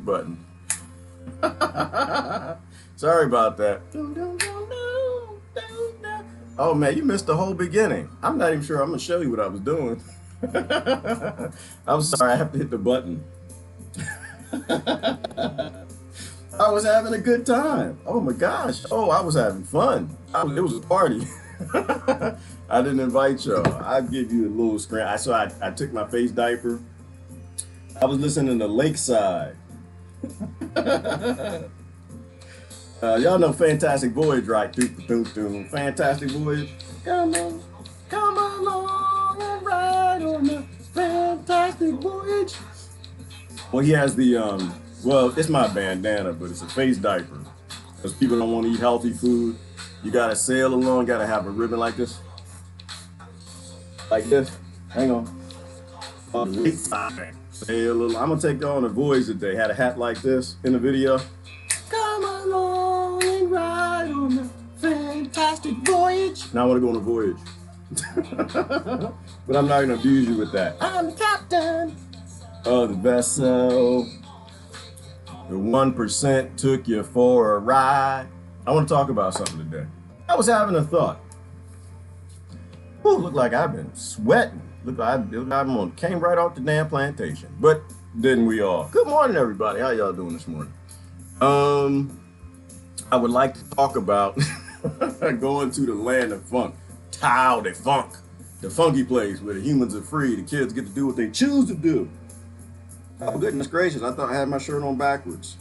button. Sorry about that. Oh man, you missed the whole beginning. I'm not even sure I'm gonna show you what I was doing. I'm sorry, I have to hit the button. I was having a good time. Oh my gosh. Oh, I was having fun. It was a party. I didn't invite y'all. I'll give you a little screen. I took my face diaper. I was listening to Lakeside. Y'all know Fantastic Voyage, right? Fantastic Voyage. Come along and ride on the Fantastic Voyage. Well, he has the, well, it's my bandana, but it's a face diaper. Because people don't want to eat healthy food. You got to sail along, got to have a ribbon like this. Like this. Hang on. Sail along. I'm going to take you on a voyage today. Had a hat like this in the video. Come along and ride on the Fantastic Voyage. Now I want to go on a voyage. But I'm not going to abuse you with that. I'm the captain of the vessel. The 1% took you for a ride. I want to talk about something today. I was having a thought. Ooh, look like I've been sweating. Look like I came right off the damn plantation. But didn't we all? Good morning, everybody. How y'all doing this morning? I would like to talk about going to the land of funk. Tao de funk. The funky place where the humans are free. The kids get to do what they choose to do. Oh, goodness gracious. I thought I had my shirt on backwards.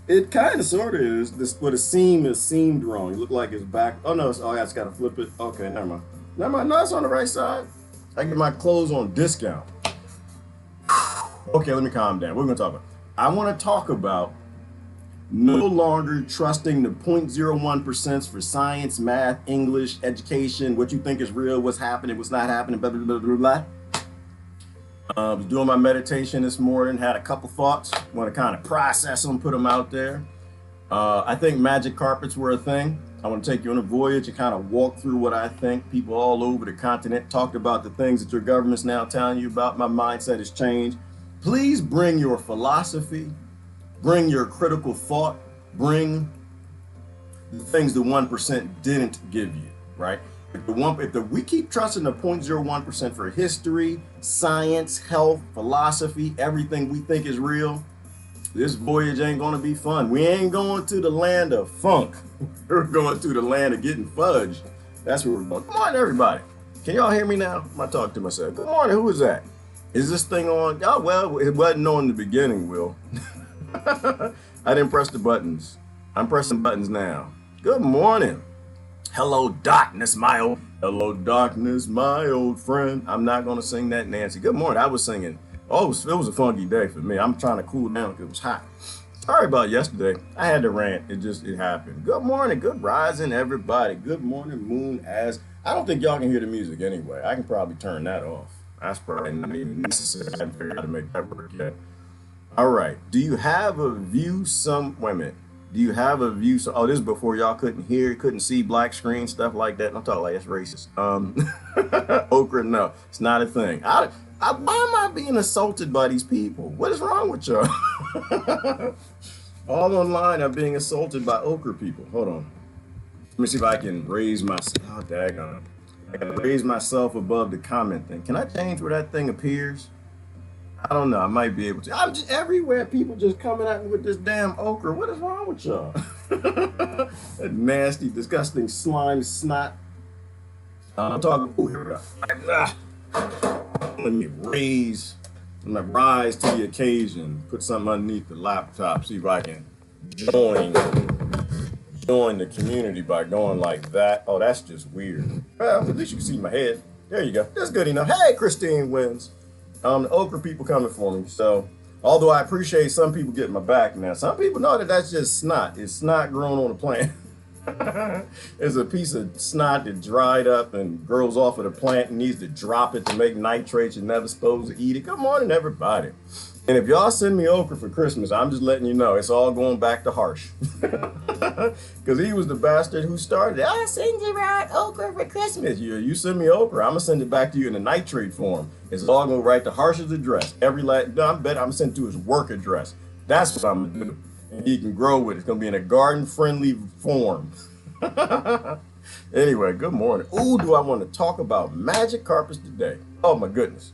It kind of sort of is. But the seam is seamed wrong. You look like it's back. Oh, no. I just got to flip it. Okay, never mind. Never mind. No, it's on the right side. I get my clothes on discount. Okay, let me calm down. What are we going to talk about? I want to talk about no longer trusting the 0.01% for science, math, English, education, what you think is real, what's happening, what's not happening, blah, blah, blah, blah, blah. I was doing my meditation this morning, had a couple thoughts, want to kind of process them, put them out there. I think magic carpets were a thing. I want to take you on a voyage and kind of walk through what I think. People all over the continent talked about the things that your government's now telling you about. My mindset has changed. Please bring your philosophy, bring your critical thought, bring the things the 1% didn't give you, right? If we keep trusting the 0.01% for history, science, health, philosophy, everything we think is real, this voyage ain't gonna be fun. We ain't going to the land of funk. We're going to the land of getting fudge. That's where we're going. Come on, everybody. Can y'all hear me now? I'm gonna talk to myself. Good morning, who is that? Is this thing on? Oh, well, it wasn't on in the beginning, Will. I didn't press the buttons. I'm pressing buttons now. Good morning. Hello, darkness, my old. Hello, darkness, my old friend. I'm not going to sing that, Nancy. Good morning. I was singing. Oh, it was a funky day for me. I'm trying to cool down because it was hot. Sorry about yesterday. I had to rant. It happened. Good morning. Good rising, everybody. Good morning, moon. I don't think y'all can hear the music anyway. I can probably turn that off. That's probably not even necessary. I haven't figured out how to make that work yet. All right. Do you have a view wait a minute. Do you have a view? Oh, this is before y'all couldn't see black screen, stuff like that. I'm talking like it's racist. Okra, no, it's not a thing. Why am I being assaulted by these people? What is wrong with y'all? All online, I'm being assaulted by okra people. Hold on. Let me see if I can raise myself. Oh, daggone. I can raise myself above the comment thing. Can I change where that thing appears? I don't know. I might be able to. I'm just everywhere. People just coming at me with this damn okra. What is wrong with y'all? That nasty, disgusting slime snot. I'm talking. Ooh, here we go. Let me rise to the occasion. Put something underneath the laptop. See if I can join the community by going like that. Oh, that's just weird. Well, at least you can see my head. There you go. That's good enough. Hey, Christine wins. The okra people coming for me. So, although I appreciate some people getting my back now, some people know that that's just snot. It's snot growing on a plant. It's a piece of snot that dried up and grows off of the plant and needs to drop it to make nitrates. You're never supposed to eat it. Good morning, everybody. And if y'all send me okra for Christmas, I'm just letting you know it's all going back to Harsh. Because he was the bastard who started it. I send you out okra for Christmas. You send me okra, I'm going to send it back to you in a nitrate form. It's all going to right to Harsh's address. I'm going to send it to his work address. That's what I'm going to do. And he can grow with it. It's going to be in a garden-friendly form. Anyway, good morning. Ooh, do I want to talk about magic carpets today? Oh, my goodness.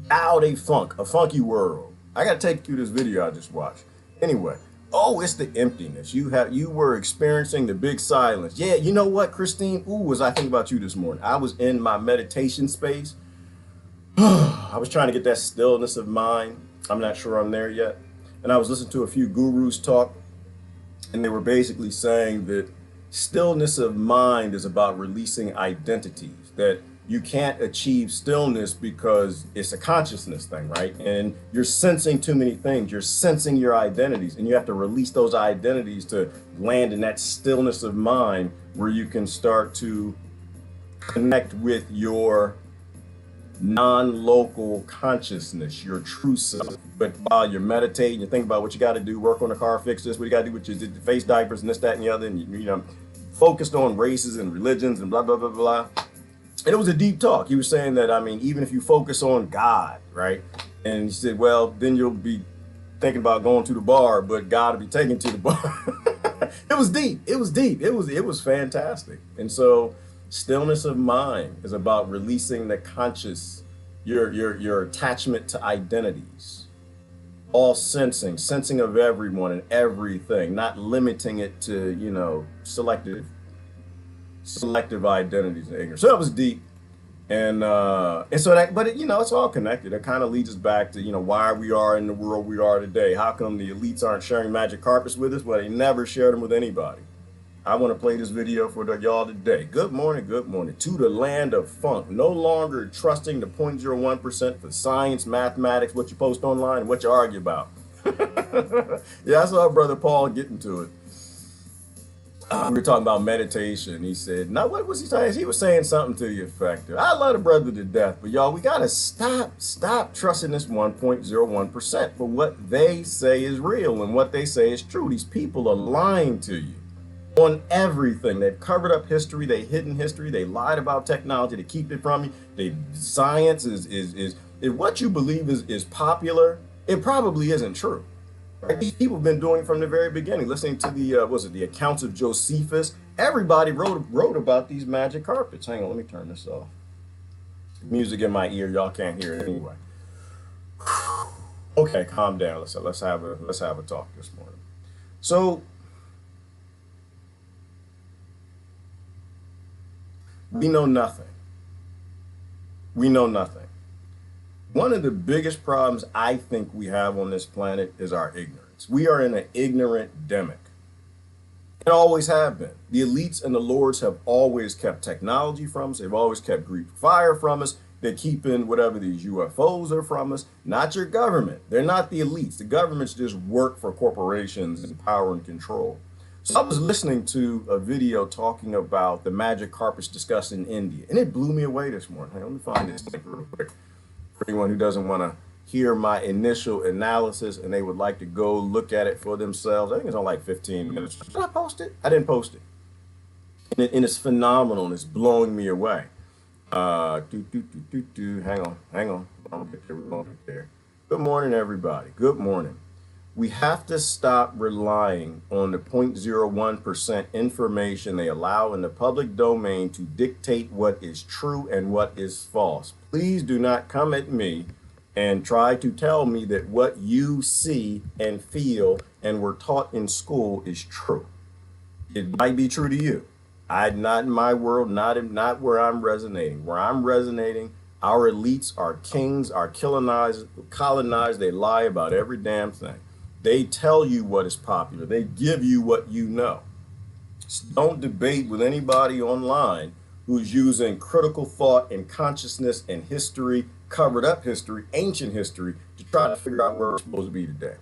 Out a funky world. I gotta take you through this video I just watched. Anyway, oh, it's the emptiness. You were experiencing the big silence. Yeah, you know what, Christine? Ooh, was I thinking about you this morning? I was in my meditation space. I was trying to get that stillness of mind. I'm not sure I'm there yet. And I was listening to a few gurus talk, and they were basically saying that stillness of mind is about releasing identities, that you can't achieve stillness because it's a consciousness thing, right? And you're sensing too many things. You're sensing your identities, and you have to release those identities to land in that stillness of mind where you can start to connect with your non-local consciousness, your true self. But while you're meditating, you think about what you got to do, work on the car, fix this, what you got to do with your face diapers and this, that, and the other, and you know, focused on races and religions and blah, blah, blah, blah. And it was a deep talk. He was saying that, I mean, even if you focus on God, right? And he said, well, then you'll be thinking about going to the bar, but God will be taken to the bar. It was deep. It was deep. It was fantastic. And so stillness of mind is about releasing the conscious, your attachment to identities, all sensing of everyone and everything, not limiting it to, you know, selective identities and ignorance. So that was deep. And so that, but it, you know, it's all connected. It kind of leads us back to, you know, why we are in the world we are today. How come the elites aren't sharing magic carpets with us? Well, they never shared them with anybody. I want to play this video for y'all today. Good morning, to the land of funk. No longer trusting the 0.01% for science, mathematics, what you post online, and what you argue about. Yeah, I saw Brother Paul getting to it. We were talking about meditation. He said, now what was he saying? He was saying something to the effect of, I love the brother to death, but y'all, we got to stop trusting this 1.01% for what they say is real and what they say is true. These people are lying to you on everything. They've covered up history. They've hidden history. They lied about technology to keep it from you. Science is what you believe is popular. It probably isn't true. Right? These people have been doing it from the very beginning. Listening to the accounts of Josephus. Everybody wrote about these magic carpets. Hang on, let me turn this off. Music in my ear, y'all can't hear it anyway. Okay, calm down. Let's have a talk this morning. So we know nothing. We know nothing. One of the biggest problems I think we have on this planet is our ignorance. We are in an ignorant demic. It always have been. The elites and the lords have always kept technology from us. They've always kept Greek fire from us. They're keeping whatever these UFOs are from us. Not your government. They're not the elites. The governments just work for corporations and power and control. So I was listening to a video talking about the magic carpets discussed in India, and it blew me away this morning. Hey, let me find this thing real quick. For anyone who doesn't want to hear my initial analysis and they would like to go look at it for themselves, I think it's on like 15 minutes. Did I post it? I didn't post it. And it's phenomenal and it's blowing me away. Hang on. We're going to get there. Good morning, everybody. Good morning. We have to stop relying on the 0.01% information they allow in the public domain to dictate what is true and what is false. Please do not come at me and try to tell me that what you see and feel and were taught in school is true. It might be true to you. Not in my world, not where I'm resonating. Where I'm resonating, our elites, our kings, our colonized, they lie about every damn thing. They tell you what is popular. They give you what you know. So don't debate with anybody online who's using critical thought and consciousness and history, covered up history, ancient history, to try to figure out where we're supposed to be today.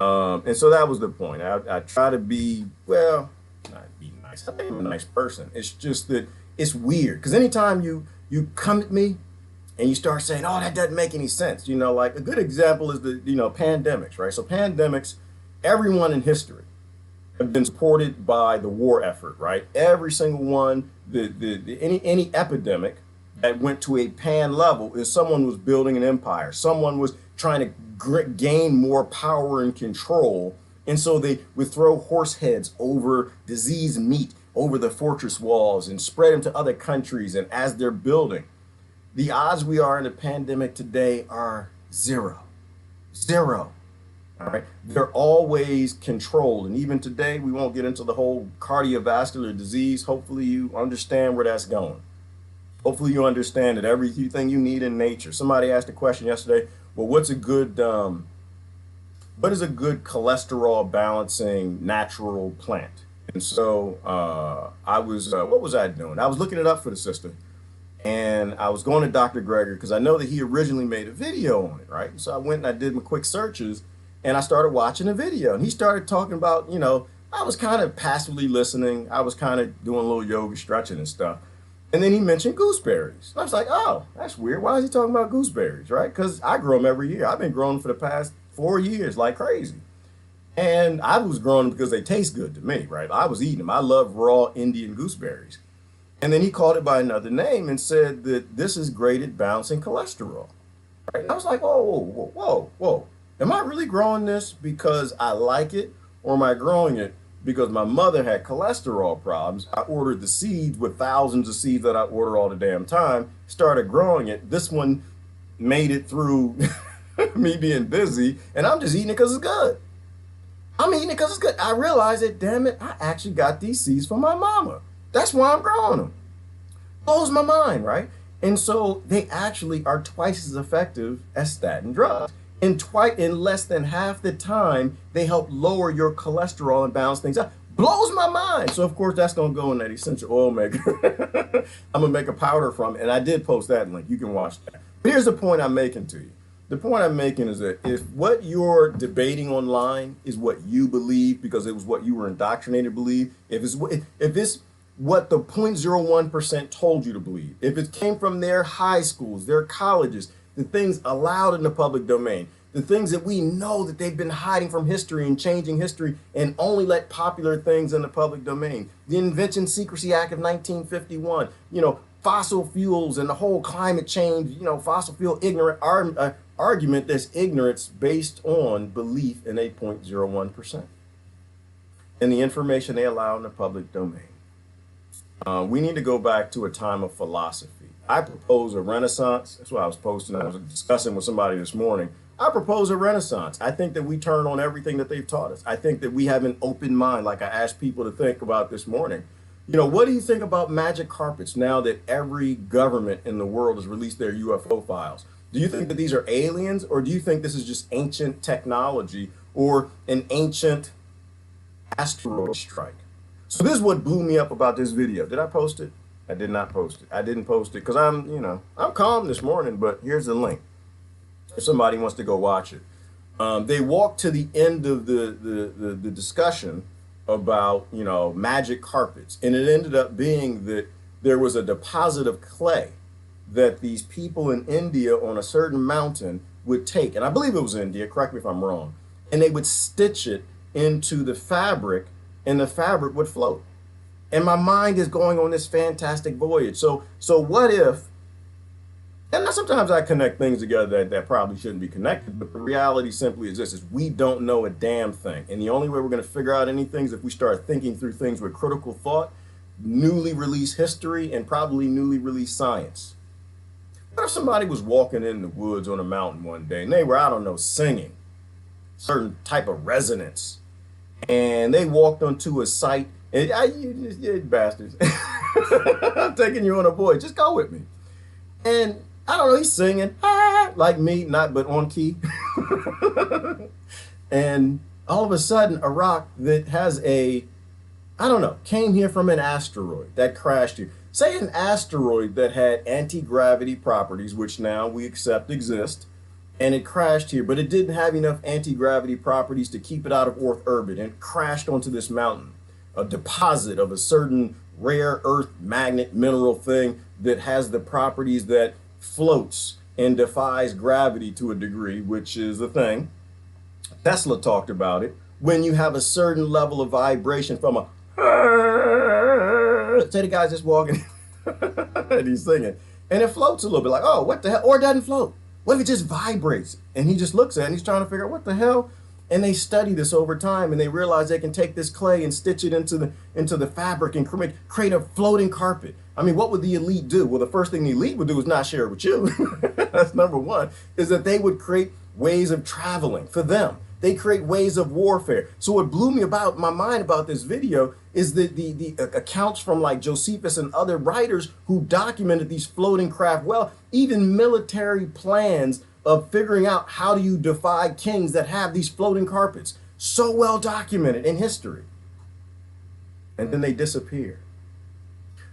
And so that was the point. I try to be, well, not be nice. I think I'm a nice person. It's just that it's weird. Because anytime you come at me and you start saying, oh, that doesn't make any sense. You know, like a good example is the, pandemics, right? So pandemics, everyone in history have been supported by the war effort, right? Every single one, any epidemic that went to a pan level is someone was building an empire. Someone was trying to gain more power and control. And so they would throw horse heads over diseased meat over the fortress walls and spread them to other countries. And as they're building, the odds we are in a pandemic today are zero. All right. They're always controlled. And even today, we won't get into the whole cardiovascular disease. Hopefully you understand where that's going. Hopefully you understand that everything you need in nature. Somebody asked a question yesterday, well, what is a good cholesterol balancing natural plant? And so I was, what was I doing? I was looking it up for the sister. And I was going to Dr. Greger because I know that he originally made a video on it, right? So I went and I did my quick searches and I started watching a video. And he started talking about, I was kind of passively listening. I was kind of doing a little yoga stretching and stuff. And then he mentioned gooseberries. And I was like, oh, that's weird. Why is he talking about gooseberries, right? Because I grow them every year. I've been growing them for the past 4 years like crazy. And I was growing them because they taste good to me, right? I was eating them. I love raw Indian gooseberries. And then he called it by another name and said that this is great at balancing cholesterol. Right? And I was like, oh, whoa. Am I really growing this because I like it? Or am I growing it because my mother had cholesterol problems? I ordered the seeds with thousands of seeds that I order all the damn time, started growing it. This one made it through me being busy, and I'm just eating it because it's good. I'm eating it because it's good. I realized that, damn it, I actually got these seeds from my mama. That's why I'm growing them. Blows my mind, right? And so they actually are twice as effective as statin drugs. In less than half the time, they help lower your cholesterol and balance things out. Blows my mind. So of course that's gonna go in that essential oil maker. I'm gonna make a powder from it. And I did post that link. You can watch that. But here's the point I'm making to you. The point I'm making is that if what you're debating online is what you believe because it was what you were indoctrinated to believe, if it's what the 0.01% told you to believe, if it came from their high schools, their colleges, the things allowed in the public domain, the things that we know that they've been hiding from history and changing history and only let popular things in the public domain, the Invention Secrecy Act of 1951, fossil fuels and the whole climate change, fossil fuel ignorant argument that's ignorance based on belief in 8.01% and the information they allow in the public domain. We need to go back to a time of philosophy. I propose a renaissance. That's what I was posting. I was discussing with somebody this morning. I propose a renaissance. I think that we turn on everything that they've taught us. I think that we have an open mind, like I asked people to think about this morning. What do you think about magic carpets now that every government in the world has released their UFO files? Do you think that these are aliens, or do you think this is just ancient technology or an ancient asteroid strike? So this is what blew me up about this video. Did I post it? I did not post it. I didn't post it because I'm calm this morning, but here's the link. If somebody wants to go watch it. They walked to the end of the discussion about, magic carpets. And it ended up being that there was a deposit of clay that these people in India on a certain mountain would take. And I believe it was India, correct me if I'm wrong. And they would stitch it into the fabric and the fabric would float. And my mind is going on this fantastic voyage. So what if, and sometimes I connect things together that probably shouldn't be connected, but the reality simply is this, is we don't know a damn thing. And the only way we're going to figure out anything is if we start thinking through things with critical thought, newly released history, and probably newly released science. What if somebody was walking in the woods on a mountain one day and they were, I don't know, singing certain type of resonance, and they walked onto a site, and you bastards, I'm taking you on a voyage, just go with me. And I don't know, he's singing, like me, but on key. And all of a sudden, a rock that has came here from an asteroid that crashed here. Say an asteroid that had anti-gravity properties, which now we accept exist, and it crashed here, but it didn't have enough anti-gravity properties to keep it out of Earth orbit, and it crashed onto this mountain. a deposit of a certain rare earth magnet mineral thing that has the properties that floats and defies gravity to a degree, which is a thing. Tesla talked about it. When you have a certain level of vibration from a, say the guy's just walking and he's singing, and it floats a little bit like, oh, what the hell? Or it doesn't float. What if it just vibrates? And he just looks at it and he's trying to figure out what the hell. And they study this over time and they realize they can take this clay and stitch it into the fabric and create a floating carpet. I mean, what would the elite do? Well, the first thing the elite would do is not share it with you. That's number one, is that they would create ways of traveling for them. They create ways of warfare. So what blew me about my mind about this video is that the accounts from like Josephus and other writers who documented these floating craft well, even military plans of figuring out how do you defy kings that have these floating carpets, so well documented in history. And then they disappear.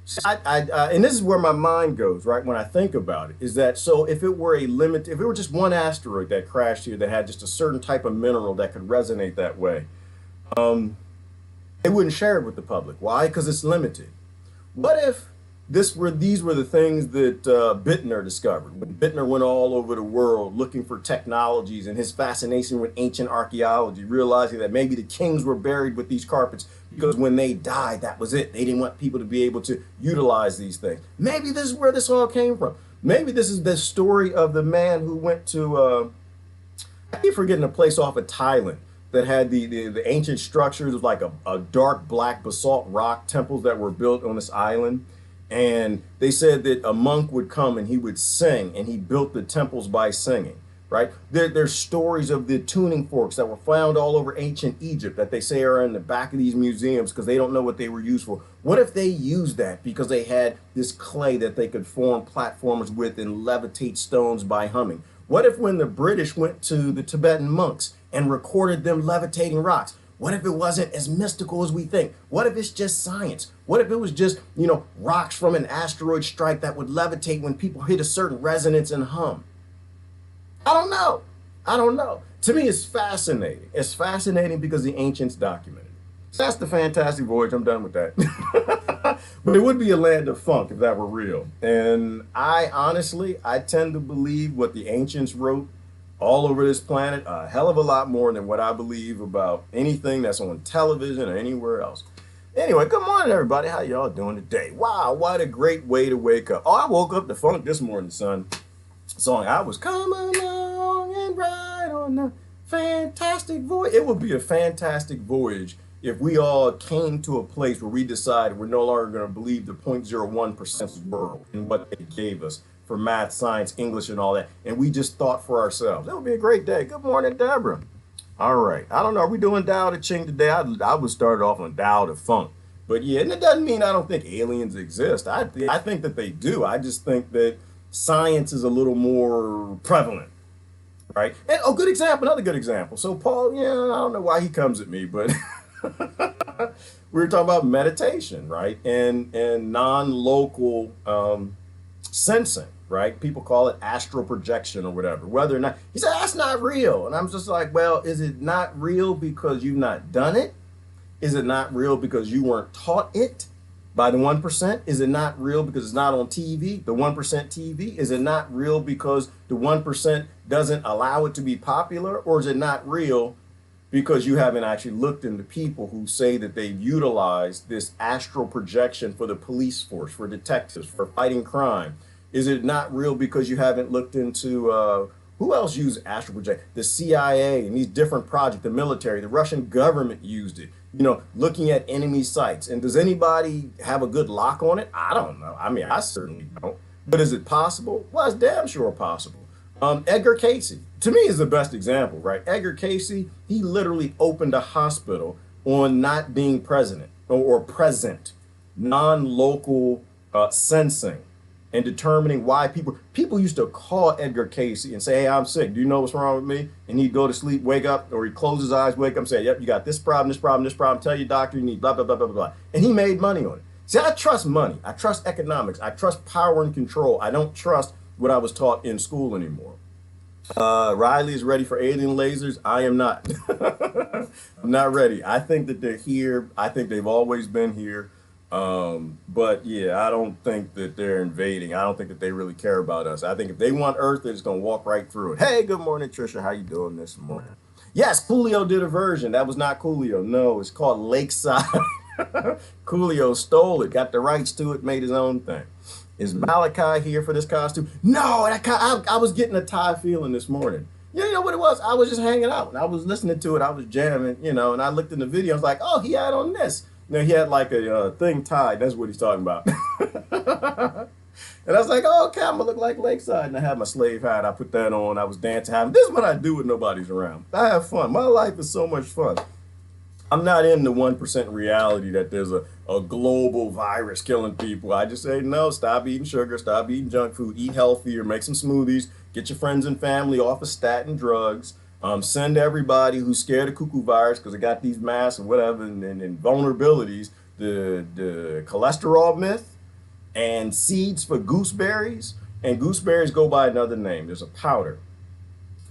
So and this is where my mind goes, right, when I think about it, is that so if it were if it were just one asteroid that crashed here that had just a certain type of mineral that could resonate that way, they wouldn't share it with the public. Why? Because it's limited. What if these were the things that Bittner discovered? When Bittner went all over the world looking for technologies and his fascination with ancient archaeology, realizing that maybe the kings were buried with these carpets because when they died, that was it. They didn't want people to be able to utilize these things. Maybe this is where this all came from. Maybe this is the story of the man who went to, I keep forgetting a place off of Thailand that had the ancient structures of like a dark black basalt rock temples that were built on this island. And they said that a monk would come and he would sing, and he built the temples by singing, right? There's stories of the tuning forks that were found all over ancient Egypt that they say are in the back of these museums because they don't know what they were used for. What if they used that because they had this clay that they could form platforms with and levitate stones by humming? What if when the British went to the Tibetan monks and recorded them levitating rocks, what if it wasn't as mystical as we think? What if it's just science? What if it was just, rocks from an asteroid strike that would levitate when people hit a certain resonance and hum? I don't know. I don't know. To me, it's fascinating. It's fascinating because the ancients documented it. So that's the fantastic voyage. I'm done with that. But it would be a land of funk if that were real. And I tend to believe what the ancients wrote all over this planet a hell of a lot more than what I believe about anything that's on television or anywhere else. Anyway, good morning, everybody. How y'all doing today? Wow, what a great way to wake up. Oh, I woke up to funk this morning, son. Song, I was coming along and ride on a fantastic voyage. It would be a fantastic voyage if we all came to a place where we decided we're no longer going to believe the 0.01% world and what they gave us for math, science, English, and all that, and we just thought for ourselves. That would be a great day. Good morning, Deborah. All right. I don't know. Are we doing Tao to Ching today? I would start off on Tao to Funk. But yeah, and it doesn't mean I don't think aliens exist. I think that they do. I just think that science is a little more prevalent, right? And good example, another good example. So Paul, I don't know why he comes at me, but we were talking about meditation, right? And non-local sensing. Right? People call it astral projection or whatever, whether or not, he said, that's not real. And I'm just like, well, is it not real because you've not done it? Is it not real because you weren't taught it by the 1%? Is it not real because it's not on TV, the 1% TV? Is it not real because the 1% doesn't allow it to be popular? Or is it not real because you haven't actually looked into people who say that they've utilized this astral projection for the police force, for detectives, for fighting crime? Is it not real because you haven't looked into who else used astral projection? The CIA and these different projects, the military, the Russian government used it, looking at enemy sites. And does anybody have a good lock on it? I don't know. I mean, I certainly don't. But is it possible? Well, it's damn sure possible. Edgar Casey, to me, is the best example, right? Edgar Casey, he literally opened a hospital on not being president or present, non-local sensing. And determining why people used to call Edgar Casey and say, hey, I'm sick. Do you know what's wrong with me? And he'd go to sleep, wake up, or he'd close his eyes, wake up and say, yep, you got this problem, this problem, this problem. Tell your doctor you need blah, blah, blah, blah, blah. And he made money on it. See, I trust money. I trust economics. I trust power and control. I don't trust what I was taught in school anymore. Riley is ready for alien lasers. I am not. I'm not ready. I think that they're here. I think they've always been here. But yeah, I don't think that they're invading. I don't think that they really care about us. I think if they want Earth, they're just gonna walk right through it. Hey, good morning, Trisha. How you doing this morning? Yes, Coolio did a version. That was not Coolio. No, it's called Lakeside. Coolio stole it, got the rights to it, made his own thing. Is Malachi here for this costume? No, I was getting a Thai feeling this morning. You know what it was? I was just hanging out and I was listening to it. I was jamming, you know, and I looked in the video. I was like, oh, he had on this. You know, he had like a thing tied. That's what he's talking about. And I was like, oh, okay, I'm gonna look like Lakeside. And I had my slave hat. I put that on. I was dancing. This is what I do when nobody's around. I have fun. My life is so much fun. I'm not in the 1% reality that there's a global virus killing people. I just say, no, stop eating sugar, stop eating junk food, eat healthier, make some smoothies, get your friends and family off of statin drugs, send everybody who's scared of cuckoo virus because they got these masks and whatever and vulnerabilities, the cholesterol myth and seeds for gooseberries. And gooseberries go by another name. There's a powder.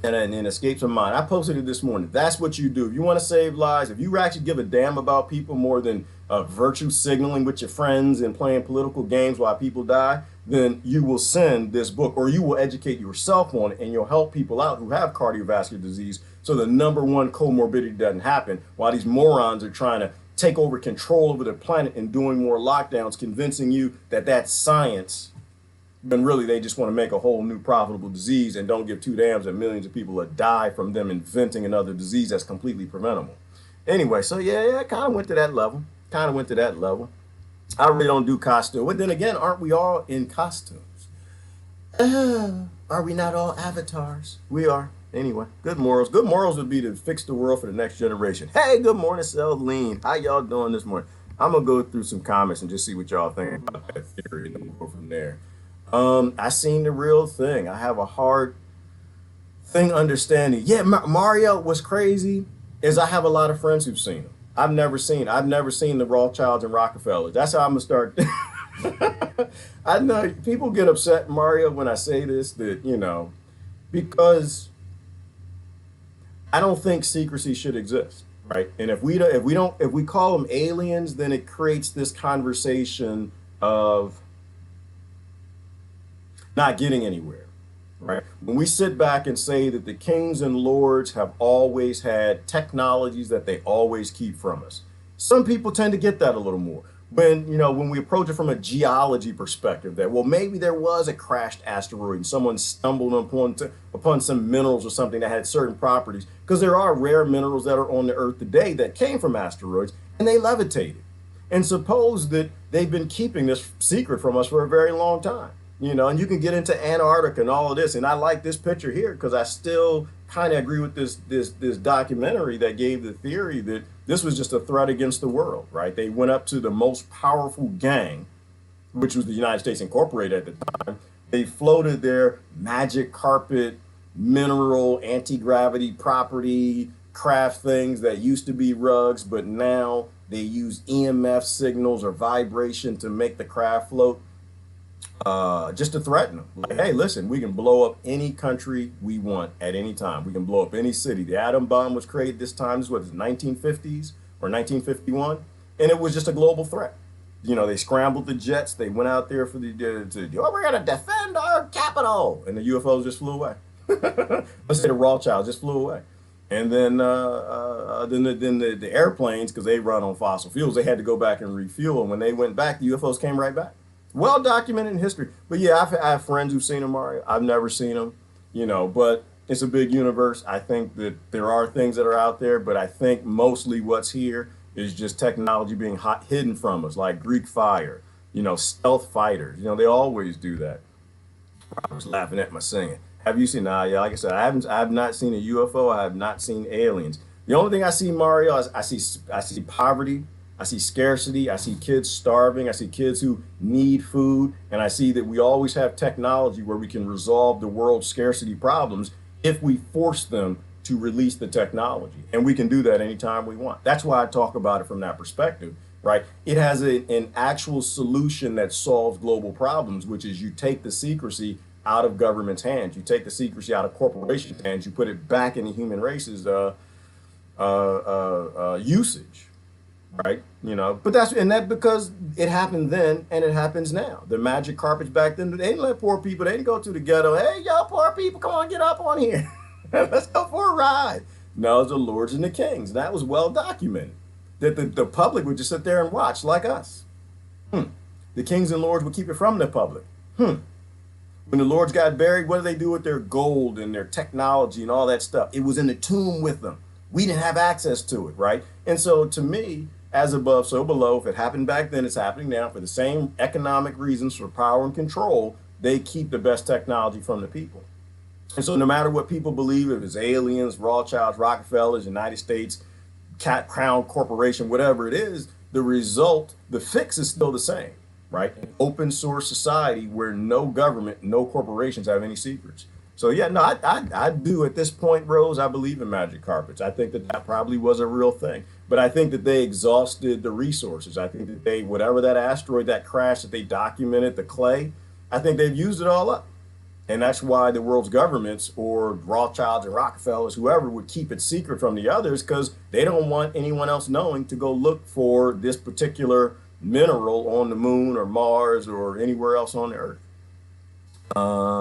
And it escapes my mind. I posted it this morning. That's what you do. If you want to save lives, if you actually give a damn about people more than virtue signaling with your friends and playing political games while people die, then you will send this book or you will educate yourself on it and you'll help people out who have cardiovascular disease so the number one comorbidity doesn't happen while these morons are trying to take over control over the planet and doing more lockdowns, convincing you that that's science. When really they just want to make a whole new profitable disease and don't give two damns that millions of people will die from them inventing another disease that's completely preventable. Anyway, so yeah, I kind of went to that level. I really don't do costume. But then again, aren't we all in costumes? Are we not all avatars? We are. Anyway, good morals. Good morals would be to fix the world for the next generation. Hey, good morning, Celine. How y'all doing this morning? I'm going to go through some comments and just see what y'all think about that theory and then we'll go from there. I seen the real thing. I have a hard thing understanding. Yeah, Mario was crazy. Is I have a lot of friends who've seen him. I've never seen the Rothschilds and Rockefellers. That's how I'm gonna start. I know people get upset, Mario, when I say this, that you know, because I don't think secrecy should exist, right? And if we call them aliens, then it creates this conversation of not getting anywhere, right? When we sit back and say that the kings and lords have always had technologies that they always keep from us, some people tend to get that a little more. When we approach it from a geology perspective, that, well, maybe there was a crashed asteroid and someone stumbled upon some minerals or something that had certain properties, because there are rare minerals that are on the earth today that came from asteroids and they levitated. And suppose that they've been keeping this secret from us for a very long time. You know, and you can get into Antarctica and all of this. And I like this picture here because I still kind of agree with this documentary that gave the theory that this was just a threat against the world, right? They went up to the most powerful gang, which was the United States Incorporated at the time. They floated their magic carpet, mineral, anti-gravity property, craft things that used to be rugs, but now they use EMF signals or vibration to make the craft float. Just to threaten them. Like, hey, listen, we can blow up any country we want at any time. We can blow up any city. The atom bomb was created this time. This was 1950s or 1951. And it was just a global threat. You know, they scrambled the jets. They went out there for we're going to defend our capital. And the UFOs just flew away. Let's say the Rothschilds just flew away. And then the airplanes, because they run on fossil fuels, they had to go back and refuel. And when they went back, the UFOs came right back. Well documented in history. But yeah, I have friends who've seen them, Mario. I've never seen them, you know, but it's a big universe. I think that there are things that are out there, but I think mostly what's here is just technology being hidden from us, like Greek fire, you know, stealth fighters. You know, they always do that. I was laughing at my singing. Have you seen, yeah, like I said, I have not seen a UFO. I have not seen aliens. The only thing I see, Mario, is I see poverty. I see scarcity, I see kids starving, I see kids who need food, and I see that we always have technology where we can resolve the world's scarcity problems if we force them to release the technology. And we can do that anytime we want. That's why I talk about it from that perspective, right? It has an actual solution that solves global problems, which is you take the secrecy out of government's hands. You take the secrecy out of corporations' hands. You put it back in the human race's usage, right? You know, but that because it happened then and it happens now. The magic carpets back then, they didn't let poor people. They didn't go to the ghetto. Hey, y'all poor people, come on, get up on here. Let's go for a ride. No, it's the lords and the kings. That was well documented. That the public would just sit there and watch like us. The kings and lords would keep it from the public. When the lords got buried, what did they do with their gold and their technology and all that stuff? It was in the tomb with them. We didn't have access to it, right? And so to me, as above, so below, if it happened back then, it's happening now. For the same economic reasons, for power and control, they keep the best technology from the people. And so no matter what people believe, if it's aliens, Rothschilds, Rockefellers, United States, Crown Corporation, whatever it is, the result, the fix is still the same, right? An open source society where no government, no corporations have any secrets. So yeah, no, I do at this point, Rose, I believe in magic carpets. I think that probably was a real thing, but I think that they exhausted the resources. I think that whatever that asteroid, that crash that they documented, the clay, I think they've used it all up. And that's why the world's governments or Rothschilds and Rockefellers, whoever, would keep it secret from the others because they don't want anyone else knowing to go look for this particular mineral on the moon or Mars or anywhere else on the earth.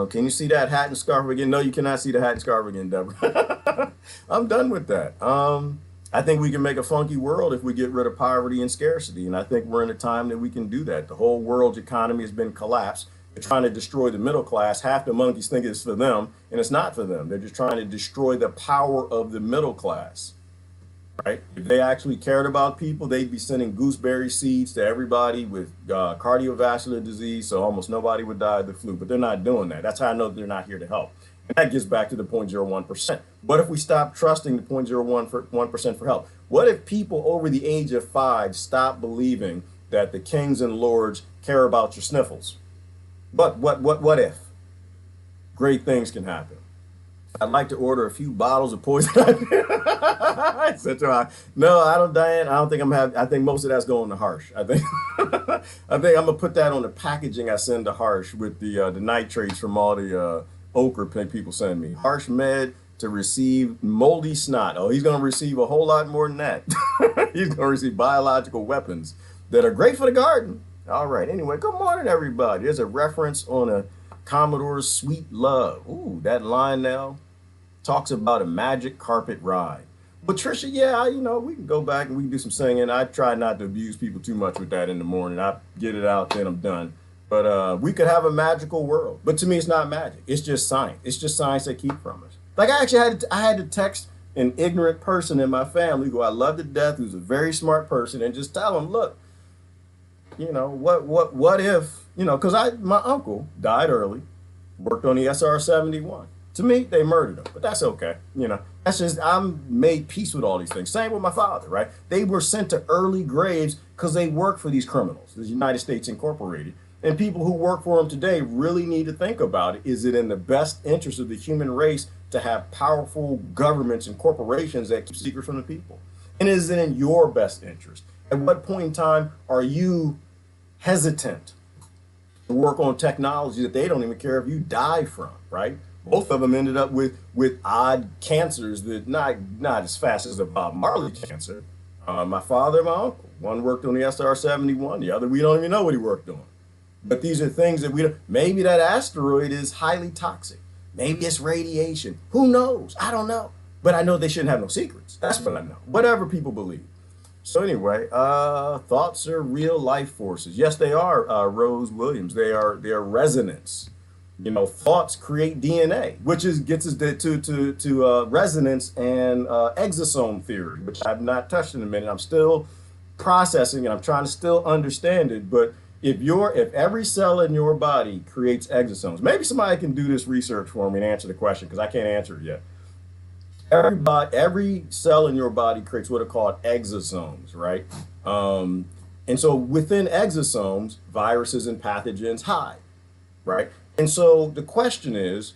Can you see that hat and scarf again? No, you cannot see the hat and scarf again, Deborah. I'm done with that. I think we can make a funky world if we get rid of poverty and scarcity. And I think we're in a time that we can do that. The whole world's economy has been collapsed. They're trying to destroy the middle class. Half the monkeys think it's for them, and it's not for them. They're just trying to destroy the power of the middle class, right? If they actually cared about people, they'd be sending gooseberry seeds to everybody with cardiovascular disease, so almost nobody would die of the flu. But they're not doing that. That's how I know they're not here to help. And that gets back to the 0.01%. What if we stop trusting the 0.01% for help? What if people over the age of 5 stop believing that the kings and lords care about your sniffles? But what if? Great things can happen. I'd like to order a few bottles of poison. I said to her, no, I don't, Diane. I don't think I think most of that's going to Harsh. I think I'm gonna put that on the packaging I send to Harsh with the nitrates from all the okra people send me. Harsh Med to receive moldy snot. Oh, he's gonna receive a whole lot more than that. He's gonna receive biological weapons that are great for the garden. All right. Anyway, good morning, everybody. There's a reference on a Commodore's Sweet Love. Ooh, that line now talks about a magic carpet ride. Patricia, yeah, we can go back and we can do some singing. I try not to abuse people too much with that in the morning. I get it out, then I'm done. But we could have a magical world. But to me, it's not magic. It's just science. It's just science they keep from us. Like I had to text an ignorant person in my family who I love to death, who's a very smart person, and just tell them, look, what if, because my uncle died early, worked on the SR-71. To me, they murdered him, but that's okay. That's just, I'm made peace with all these things. Same with my father, right? They were sent to early graves because they work for these criminals, the United States Incorporated. And people who work for them today really need to think about it. Is it in the best interest of the human race to have powerful governments and corporations that keep secrets from the people? And is it in your best interest? At what point in time are you hesitant to work on technology that they don't even care if you die from, right? Both of them ended up with odd cancers that not as fast as the Bob Marley cancer. My father and my uncle, one worked on the SR-71, the other we don't even know what he worked on. But these are things that we don't, maybe that asteroid is highly toxic. Maybe it's radiation. Who knows? I don't know. But I know they shouldn't have no secrets. That's what I know. Whatever people believe. So anyway, thoughts are real life forces. Yes, they are, Rose Williams. They are resonance. Thoughts create DNA, which gets us to resonance and exosome theory, which I've not touched in a minute. I'm still processing and I'm trying to still understand it. But if every cell in your body creates exosomes, maybe somebody can do this research for me and answer the question because I can't answer it yet. Every cell in your body creates what are called exosomes, right? And so within exosomes, viruses and pathogens hide, right? And so the question is,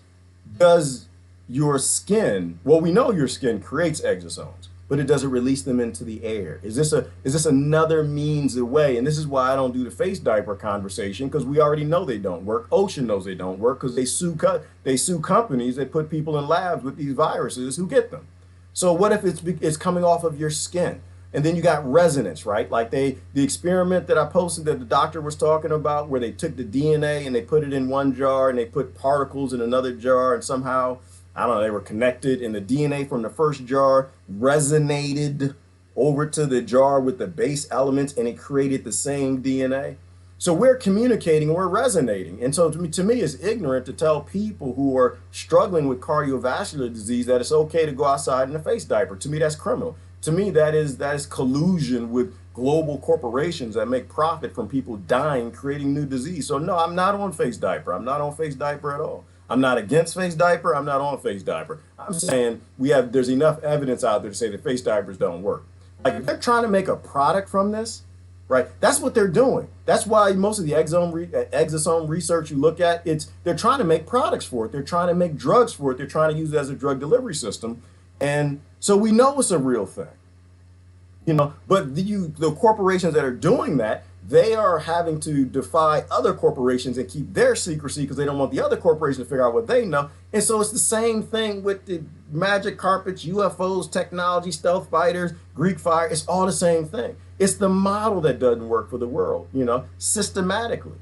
does your skin, well, we know your skin creates exosomes, but it doesn't release them into the air. Is this another means away? And this is why I don't do the face diaper conversation, because we already know they don't work. Ocean knows they don't work because they sue companies that put people in labs with these viruses who get them. So what if it's coming off of your skin? And then you got resonance, right? Like the experiment that I posted that the doctor was talking about, where they took the DNA and they put it in one jar and they put particles in another jar, and somehow, I don't know, they were connected, and the DNA from the first jar resonated over to the jar with the base elements, and it created the same DNA. So we're communicating, we're resonating. And so to me, it's ignorant to tell people who are struggling with cardiovascular disease that it's okay to go outside in a face diaper. To me, that's criminal. To me, that is collusion with global corporations that make profit from people dying, creating new disease. So no, I'm not on face diaper. I'm not on face diaper at all. I'm not against face diaper. I'm not on face diaper. I'm saying there's enough evidence out there to say that face diapers don't work. Like, if they're trying to make a product from this, right? That's what they're doing. That's why most of the exosome research you look at, they're trying to make products for it. They're trying to make drugs for it. They're trying to use it as a drug delivery system. And so we know it's a real thing, but the corporations that are doing that, they are having to defy other corporations and keep their secrecy because they don't want the other corporation to figure out what they know. And so it's the same thing with the magic carpets, UFOs, technology, stealth fighters, Greek fire. It's all the same thing. It's the model that doesn't work for the world, systematically.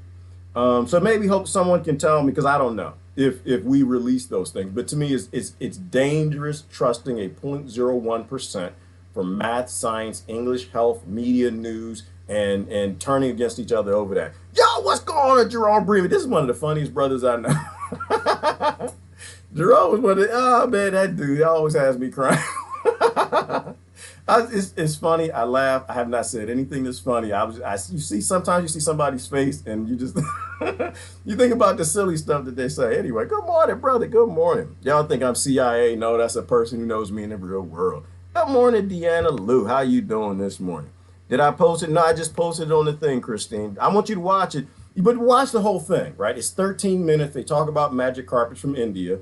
So maybe hope someone can tell me, because I don't know if we release those things. But to me, it's dangerous trusting a 0.01% for math, science, English, health, media, news, and turning against each other over that. Yo, what's going on, Jerome Bremer? This is one of the funniest brothers I know. Jerome was one of the, oh man, that dude always has me crying. It's funny. I laugh. I have not said anything that's funny. Sometimes you see somebody's face and you just, you think about the silly stuff that they say. Anyway, good morning, brother. Good morning. Y'all think I'm CIA? No, that's a person who knows me in the real world. Good morning, Deanna Lou. How you doing this morning? Did I post it? No, I just posted it on the thing, Christine. I want you to watch it, but watch the whole thing, right? It's 13 minutes. They talk about magic carpets from India,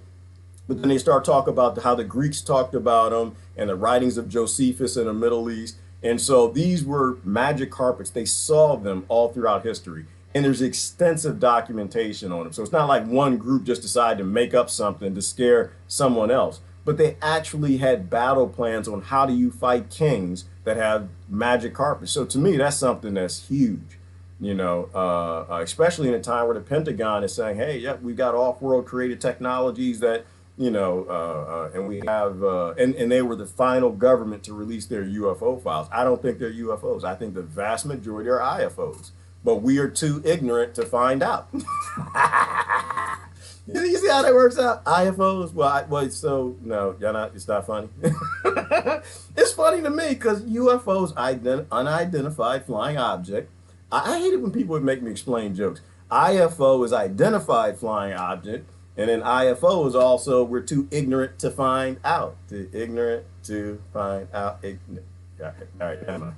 but then they start talking about how the Greeks talked about them and the writings of Josephus in the Middle East. And so these were magic carpets. They saw them all throughout history, and there's extensive documentation on them. So it's not like one group just decided to make up something to scare someone else, but they actually had battle plans on how do you fight kings that have magic carpets. So to me, that's something that's huge, especially in a time where the Pentagon is saying, hey, yep, we've got off-world created technologies that, and we have, and they were the final government to release their UFO files. I don't think they're UFOs. I think the vast majority are IFOs, but we are too ignorant to find out. You see how that works out? IFOs? So no, y'all not, it's not funny. It's funny to me because UFOs, unidentified flying object. I hate it when people would make me explain jokes. IFO is identified flying object, and then IFO is also, we're too ignorant to find out. Too ignorant to find out. All right, Emma.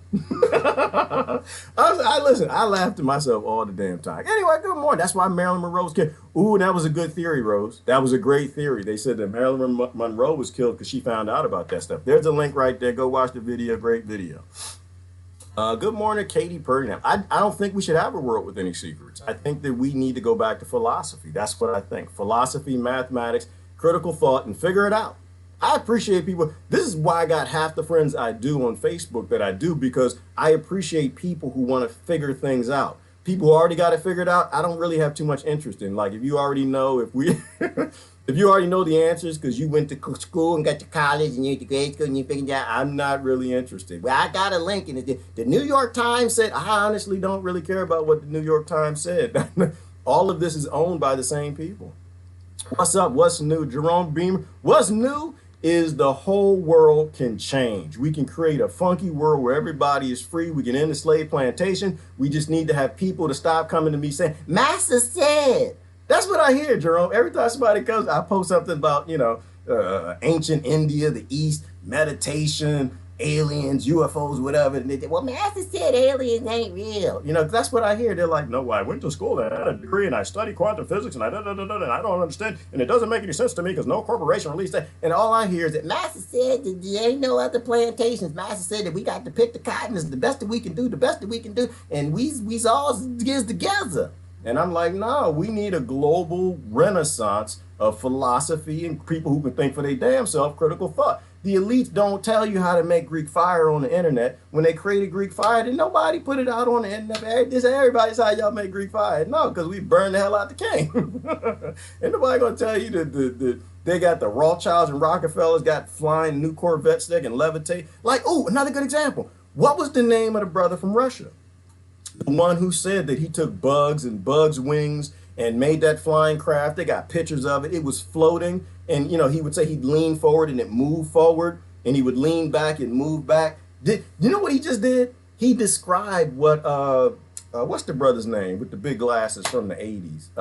Listen, I laugh to myself all the damn time. Anyway, good morning. That's why Marilyn Monroe was killed. Ooh, that was a good theory, Rose. That was a great theory. They said that Marilyn Monroe was killed because she found out about that stuff. There's a link right there. Go watch the video. Great video. Good morning, Katie Persian. I don't think we should have a world with any secrets. I think that we need to go back to philosophy. That's what I think. Philosophy, mathematics, critical thought, and figure it out. I appreciate people. This is why I got half the friends I do on Facebook that I do, because I appreciate people who want to figure things out. People who already got it figured out, I don't really have too much interest in. Like, if you already know, if you already know the answers because you went to school and got to college and you went to grade school and you figured out, I'm not really interested. Well, I got a link in it. The New York Times said, I honestly don't really care about what the New York Times said. All of this is owned by the same people. What's up? What's new? Jerome Beamer. What's new is the whole world can change. We can create a funky world where everybody is free. We can end the slave plantation. We just need to have people to stop coming to me saying, Master said. That's what I hear, Jerome. Every time somebody comes, I post something about, ancient India, the East, meditation, aliens, UFOs, whatever. And well, Master said aliens ain't real. That's what I hear. They're like, no, I went to school and I had a degree and I studied quantum physics and and I don't understand. And it doesn't make any sense to me because no corporation released that. And all I hear is that Master said that there ain't no other plantations. Master said that we got to pick the cotton. It's the best that we can do, And we all get together. And I'm like, no, we need a global renaissance of philosophy and people who can think for their damn self, critical thought. The elites don't tell you how to make Greek fire on the internet. When they created Greek fire, then nobody put it out on the internet. This everybody's how y'all make Greek fire. No, because we burned the hell out the king. Ain't nobody gonna tell you that they got the Rothschilds and Rockefellers got flying new Corvettes that can levitate. Like, oh, another good example. What was the name of the brother from Russia? The one who said that he took bugs and bugs' wings and made that flying craft. They got pictures of it. It was floating. And, he would say he'd lean forward and it moved forward. And he would lean back and move back. You know what he just did? He described what's the brother's name with the big glasses from the 80s?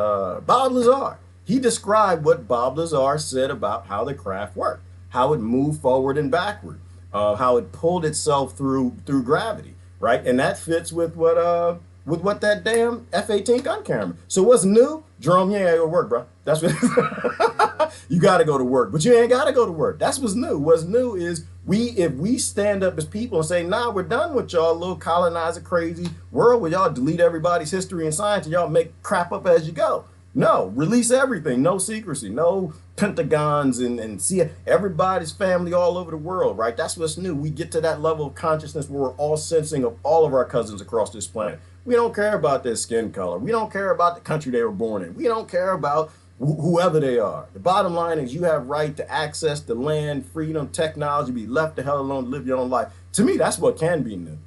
Bob Lazar. He described what Bob Lazar said about how the craft worked, how it moved forward and backward, how it pulled itself through gravity. Right, and that fits with what that damn F-18 gun camera. So what's new? Jerome, you ain't gotta go to work, bro. That's what you gotta go to work, but you ain't gotta go to work. That's what's new. What's new is if we stand up as people and say, nah, we're done with y'all little colonizer crazy world where y'all delete everybody's history and science and y'all make crap up as you go. No, release everything. No secrecy. No pentagons and see everybody's family all over the world, right? That's what's new. We get to that level of consciousness where we're all sensing of all of our cousins across this planet. We don't care about their skin color. We don't care about the country they were born in. We don't care about whoever they are. The bottom line is you have right to access the land, freedom, technology, be left the hell alone to live your own life. To me, that's what can be new.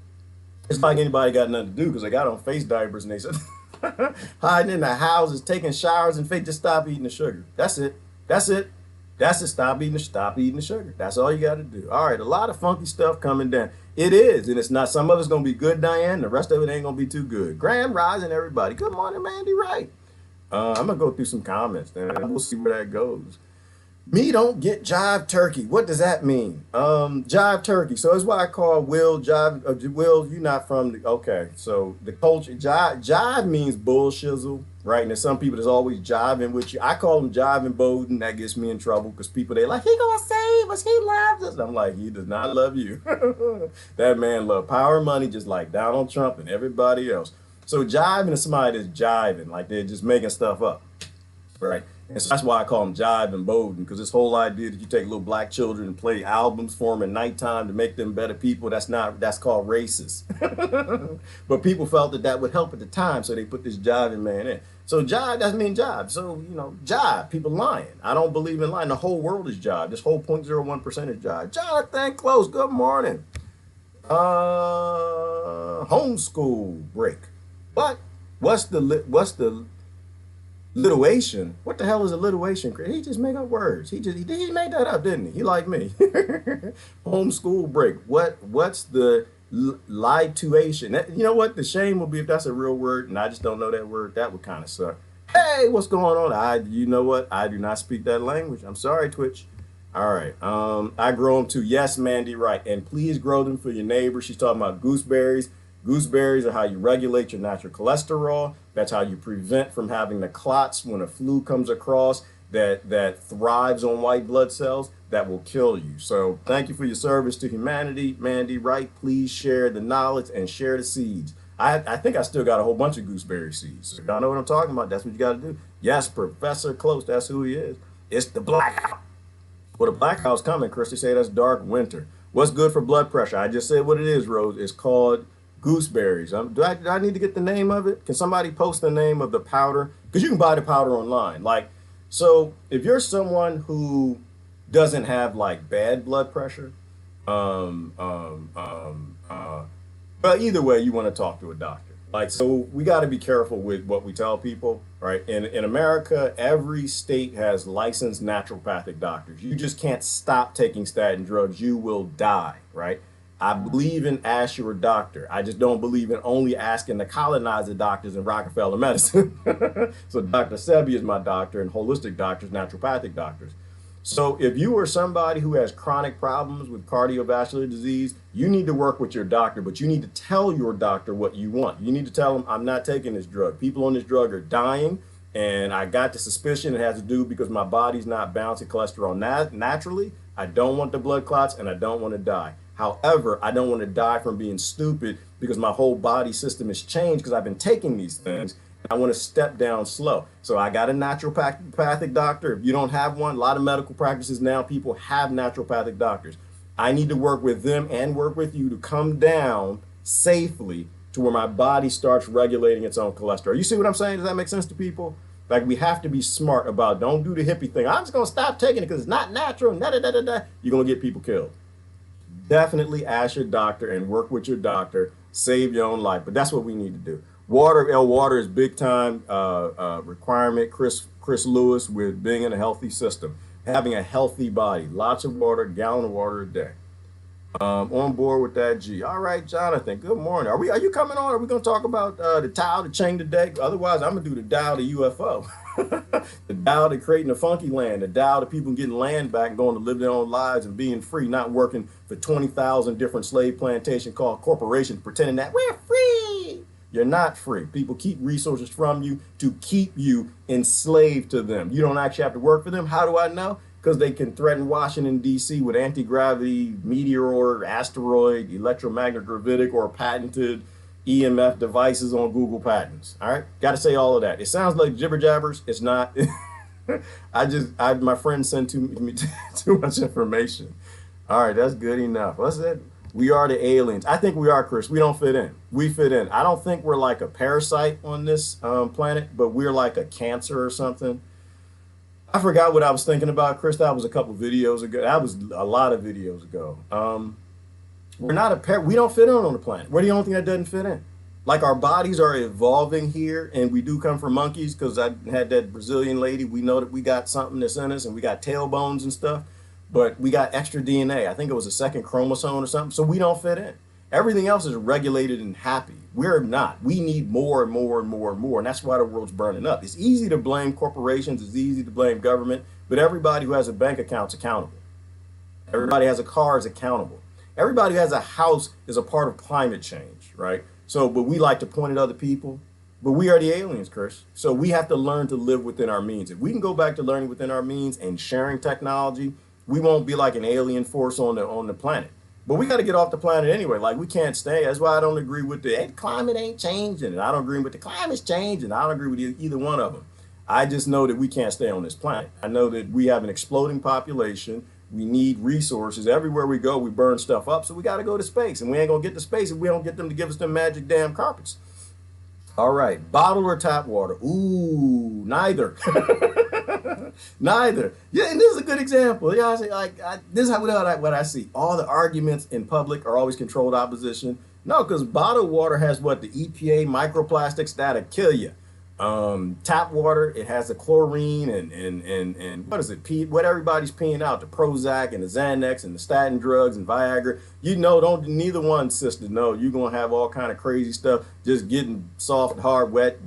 It's like anybody got nothing to do because they got on face diapers and they said hiding in the houses, taking showers, and fake just stop eating the sugar. That's it. That's it. Stop eating the sugar. That's all you got to do. All right, a lot of funky stuff coming down. It is, and it's not. Some of it's gonna be good, Diane. The rest of it ain't gonna be too good. Grand rising, everybody. Good morning, Mandy. Right. I'm gonna go through some comments, and we'll see where that goes. Me don't get jive turkey. What does that mean? Jive turkey. So that's why I call Will jive. Will, you're not from the, okay. So the culture, jive means bull shizzle, right? And there's some people that's always jiving with you. I call them jiving Bowden. That gets me in trouble because people, they like, he gonna save us. He loves us. And I'm like, he does not love you. That man love power and money just like Donald Trump and everybody else. So jiving is somebody that's jiving, like they're just making stuff up, right? And so that's why I call them Jive and Bowden, because this whole idea that you take little black children and play albums for them at nighttime to make them better people, that's called racist. But people felt that would help at the time, so they put this jiving man in. So jive, that means jive. So, jive, people lying. I don't believe in lying. The whole world is jive. This whole 0.01% is jive. Jonathan Close, good morning. Homeschool break. But what's the literation? What the hell is a literation? He just made up words. He made that up, didn't he? He like me. Homeschool break. What's the lituation? You know what? The shame will be if that's a real word, and I just don't know that word. That would kind of suck. Hey, what's going on? You know what? I do not speak that language. I'm sorry, Twitch. All right. I grow them too. Yes, Mandy, right. And please grow them for your neighbor. She's talking about gooseberries. Gooseberries are how you regulate your natural cholesterol. That's how you prevent from having the clots when a flu comes across that thrives on white blood cells that will kill you. So thank you for your service to humanity, Mandy Wright. Please share the knowledge and share the seeds. I think I still got a whole bunch of gooseberry seeds. So y'all know what I'm talking about. That's what you got to do. Yes, Professor Close, that's who he is. It's the blackout. Well, the blackout's coming. Christy say that's dark winter. What's good for blood pressure? I just said what it is, Rose. It's called gooseberries. Do I need to get the name of it? Can somebody post the name of the powder? Because you can buy the powder online. So if you're someone who doesn't have bad blood pressure, but either way, you want to talk to a doctor. So we got to be careful with what we tell people, right? In America, every state has licensed naturopathic doctors. You just can't stop taking statin drugs. You will die, right? I believe in ask your doctor. I just don't believe in only asking the colonizer doctors in Rockefeller medicine. So Dr. Sebi is my doctor, and holistic doctors, naturopathic doctors. So if you are somebody who has chronic problems with cardiovascular disease, you need to work with your doctor, but you need to tell your doctor what you want. You need to tell them, I'm not taking this drug. People on this drug are dying, and I got the suspicion it has to do because my body's not balancing cholesterol naturally. I don't want the blood clots, and I don't want to die. However, I don't want to die from being stupid because my whole body system has changed because I've been taking these things. I want to step down slow. So I got a naturopathic doctor. If you don't have one, a lot of medical practices now, people have naturopathic doctors. I need to work with them and work with you to come down safely to where my body starts regulating its own cholesterol. You see what I'm saying? Does that make sense to people? Like, we have to be smart about, don't do the hippie thing. I'm just going to stop taking it because it's not natural. You're going to get people killed. Definitely ask your doctor and work with your doctor. Save your own life. But that's what we need to do. Water is big time requirement. Chris Lewis, with being in a healthy system, having a healthy body, lots of water, gallon of water a day. On board with that, G. All right, Jonathan. Good morning. Are you coming on? Are we going to talk about the Tao, the Ching today? Otherwise, I'm gonna do the Tao, the UFO, the Tao to creating a funky land, the Tao to people getting land back and going to live their own lives and being free, not working for 20,000 different slave plantations called corporations, pretending that we're free. You're not free. People keep resources from you to keep you enslaved to them. You don't actually have to work for them. How do I know? Because they can threaten Washington, D.C. with anti-gravity, meteor, asteroid, electromagnetic, or patented EMF devices on Google Patents. All right? Got to say all of that. It sounds like jibber jabbers. It's not. My friend sent me too much information. All right, that's good enough. What's that? We are the aliens. I think we are, Chris. We don't fit in. We fit in. I don't think we're like a parasite on this planet, but we're like a cancer or something. I forgot what I was thinking about, Chris. That was a couple videos ago. That was a lot of videos ago. We're not a we don't fit in on the planet. We're the only thing that doesn't fit in. Like, our bodies are evolving here, and we do come from monkeys because I had that Brazilian lady. We know that we got something that's in us, and we got tailbones and stuff. But we got extra DNA. I think it was a second chromosome or something. So we don't fit in. Everything else is regulated and happy. We're not. We need more and more and more and more. And that's why the world's burning up. It's easy to blame corporations. It's easy to blame government. But everybody who has a bank account is accountable. Everybody who has a car is accountable. Everybody who has a house is a part of climate change, right? So, but we like to point at other people. But we are the aliens, Chris. So we have to learn to live within our means. If we can go back to learning within our means and sharing technology, we won't be like an alien force on the planet. But we got to get off the planet anyway. Like, we can't stay. That's why I don't agree with the climate ain't changing. And I don't agree with the climate's changing. I don't agree with either one of them. I just know that we can't stay on this planet. I know that we have an exploding population. We need resources. Everywhere we go, we burn stuff up. So we got to go to space. And we ain't going to get to space if we don't get them to give us them magic damn carpets. All right. Bottled or tap water? Ooh, neither. Neither. Yeah, and this is a good example. Yeah, I say, this is what I see. All the arguments in public are always controlled opposition. No, because bottled water has what? The EPA microplastics that'll kill you. Tap water, it has the chlorine and what is it? What everybody's peeing out, the Prozac and the Xanax and the statin drugs and Viagra. You know, neither one, sister, no, you're going to have all kind of crazy stuff just getting soft, hard, wet,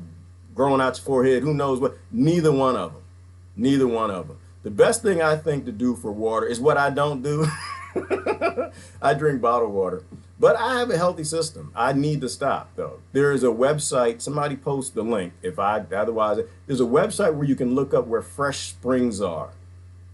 growing out your forehead. Who knows what? Neither one of them. Neither one of them. The best thing I think to do for water is what I don't do. I drink bottled water, but I have a healthy system. I need to stop though. There is a website. Somebody post the link. Otherwise, there's a website where you can look up where fresh springs are,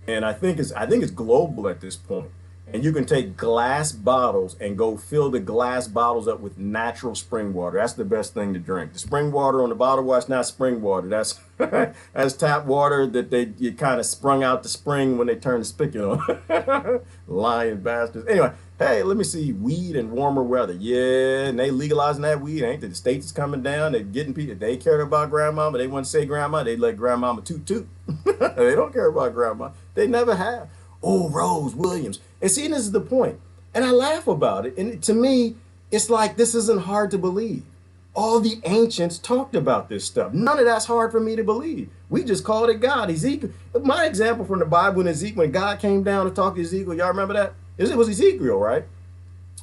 and I think it's global at this point. And you can take glass bottles and go fill the glass bottles up with natural spring water. That's the best thing to drink. The spring water on the bottle water's not spring water. That's that's tap water that you kind of sprung out the spring when they turned the spigot on. Lying bastards. Anyway, hey, let me see. Weed and warmer weather. Yeah, and they legalizing that weed. Ain't the states is coming down. They're getting people. They cared about grandmama. They want to say grandma. They let grandmama toot toot. They don't care about grandma. They never have. Oh, Rose Williams. And see, this is the point. And I laugh about it. And to me, it's like, this isn't hard to believe. All the ancients talked about this stuff. None of that's hard for me to believe. We just called it God. Ezekiel. My example from the Bible, when God came down to talk to Ezekiel, y'all remember that? It was Ezekiel, right?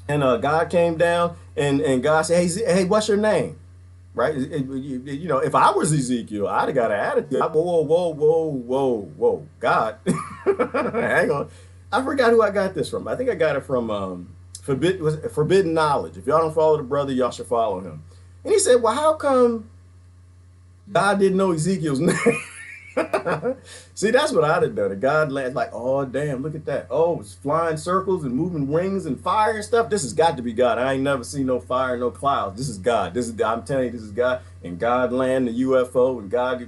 And God came down and God said, hey, what's your name? Right? You know, if I was Ezekiel, I'd have got an attitude. Whoa, God. Hang on. I forgot who I got this from. I think I got it from Forbidden Knowledge. If y'all don't follow the brother, y'all should follow him. And he said, well, how come God didn't know Ezekiel's name? See, that's what I'd have done. And God lands like, oh, damn, look at that. Oh, it's flying circles and moving rings and fire and stuff. This has got to be God. I ain't never seen no fire, no clouds. This is God. I'm telling you, this is God. And God land the UFO and God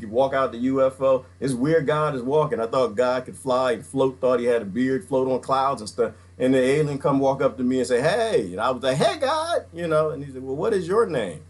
walk out the UFO. It's weird God is walking. I thought God could fly and float, thought he had a beard, float on clouds and stuff. And the alien come walk up to me and say, hey. And I was like, hey, God, and he said, well, what is your name?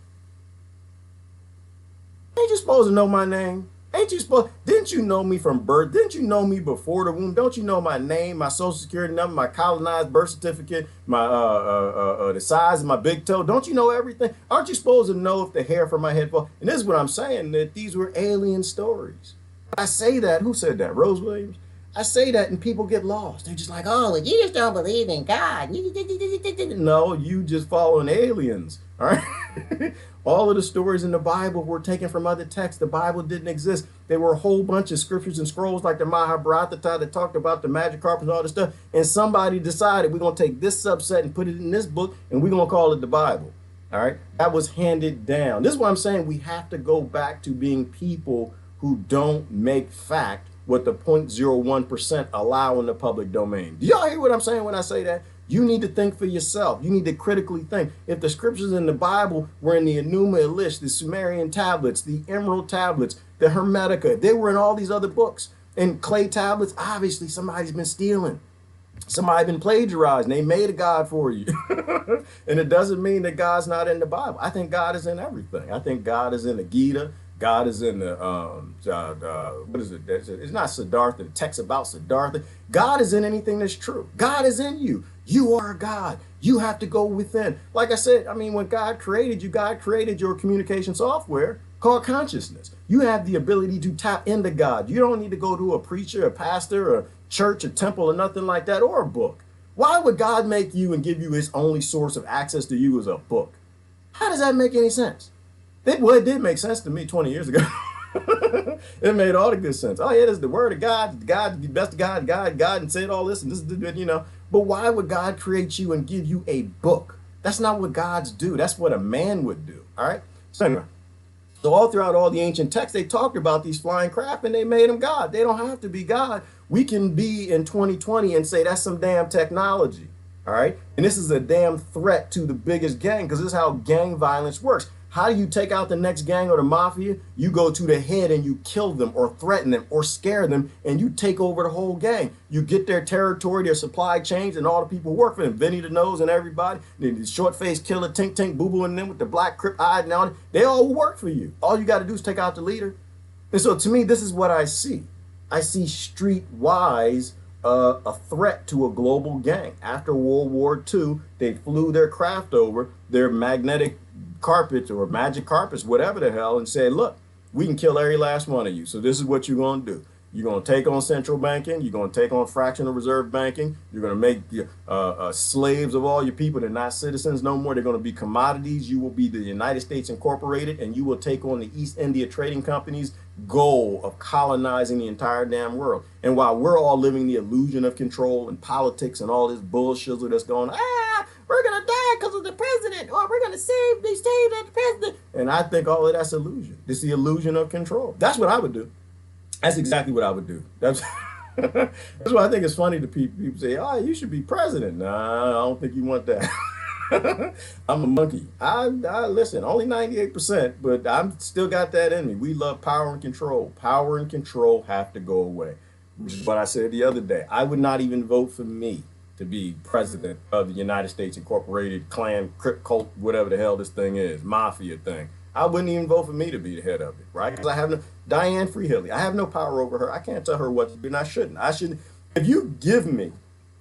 Ain't you supposed to know my name? Didn't you know me from birth? Didn't you know me before the womb? Don't you know my name, my social security number, my colonized birth certificate, my the size of my big toe? Don't you know everything? Aren't you supposed to know if the hair from my head falls? And this is what I'm saying, that these were alien stories. I say that, who said that? Rose Williams? I say that and people get lost. They're just like, oh, you just don't believe in God. No, you just following aliens. All right. All of the stories in the Bible were taken from other texts. The Bible didn't exist. There were a whole bunch of scriptures and scrolls like the Mahabharata that talked about the magic carpets and all this stuff. And somebody decided we're going to take this subset and put it in this book and we're going to call it the Bible. All right. That was handed down. This is why I'm saying we have to go back to being people who don't make fact what the 0.01% allow in the public domain. Do y'all hear what I'm saying when I say that? You need to think for yourself. You need to critically think. If the scriptures in the Bible were in the Enuma Elish, the Sumerian tablets, the Emerald tablets, the Hermetica, they were in all these other books. And clay tablets, obviously somebody's been stealing. Somebody been plagiarizing. They made a God for you. And it doesn't mean that God's not in the Bible. I think God is in everything. I think God is in the Gita. God is in the, what is it? It's not Siddhartha, the text about Siddhartha. God is in anything that's true. God is in you. You are a God. You have to go within. Like I said, I mean, when God created you, God created your communication software called consciousness. You have the ability to tap into God. You don't need to go to a preacher, a pastor, a church, a temple, or nothing like that, or a book. Why would God make you and give you his only source of access to you as a book? How does that make any sense? It did make sense to me 20 years ago. It made all the good sense. Oh, yeah, this is the word of God. God, the best of God, and said all this, and this is the, But why would God create you and give you a book? That's not what gods do. That's what a man would do. All right. So anyway, so all throughout all the ancient texts, they talked about these flying craft and they made them God. They don't have to be God. We can be in 2020 and say that's some damn technology. All right. And this is a damn threat to the biggest gang, because this is how gang violence works. How do you take out the next gang or the mafia? You go to the head and you kill them or threaten them or scare them, and you take over the whole gang. You get their territory, their supply chains, and all the people who work for them. Vinny the Nose and everybody, the short-faced killer, Tink Tink Boo Boo and them with the black crip eyed and all that. They all work for you. All you got to do is take out the leader. And so to me, this is what I see. I see streetwise a threat to a global gang. After World War II, they flew their craft over, their magnetic carpets or magic carpets, whatever the hell, and said, look, we can kill every last one of you. So this is what you're going to do. You're going to take on central banking. You're going to take on fractional reserve banking. You're going to make slaves of all your people. They're not citizens no more. They're going to be commodities. You will be the United States Incorporated, and you will take on the East India Trading Company's goal of colonizing the entire damn world. And while we're all living the illusion of control and politics and all this bullshit that's going on, we're going to die because of the president, or we're going to save the president. And I think all of that's illusion. It's the illusion of control. That's what I would do. That's exactly what I would do. That's why I think it's funny to people. People say, oh, you should be president. Nah, I don't think you want that. I'm a monkey. I listen, only 98%, but I'm still got that in me. We love power and control. Power and control have to go away, which is what I said the other day. I would not even vote for me to be president of the United States Incorporated clan, crypt cult, whatever the hell this thing is, mafia thing. I wouldn't even vote for me to be the head of it, right? Because I have no, Diane Freehilly, I have no power over her. I can't tell her what to do, and I shouldn't. If you give me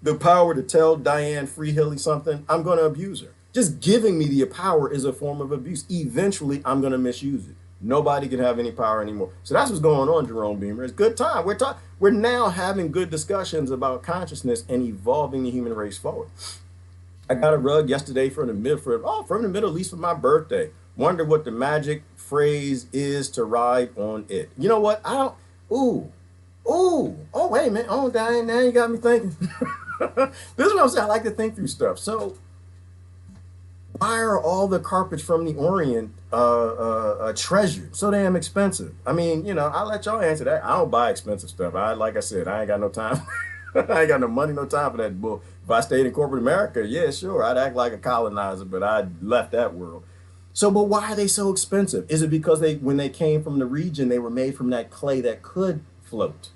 the power to tell Diane Freehilly something, I'm going to abuse her. Just giving me the power is a form of abuse. Eventually, I'm going to misuse it. Nobody can have any power anymore. So that's what's going on, Jerome Beamer. It's good time. We're now having good discussions about consciousness and evolving the human race forward. I got a rug yesterday from the Middle East for my birthday. Wonder what the magic phrase is to ride on it. You know what? Oh, wait a minute. Oh, Diane, now you got me thinking. This is what I'm saying. I like to think through stuff. So, why are all the carpets from the Orient treasured? So damn expensive. I mean, I'll let y'all answer that. I don't buy expensive stuff. Like I said, I ain't got no time. I ain't got no money, no time for that bull. If I stayed in corporate America, yeah, sure, I'd act like a colonizer, but I left that world. So, but why are they so expensive? Is it because when they came from the region, they were made from that clay that could float?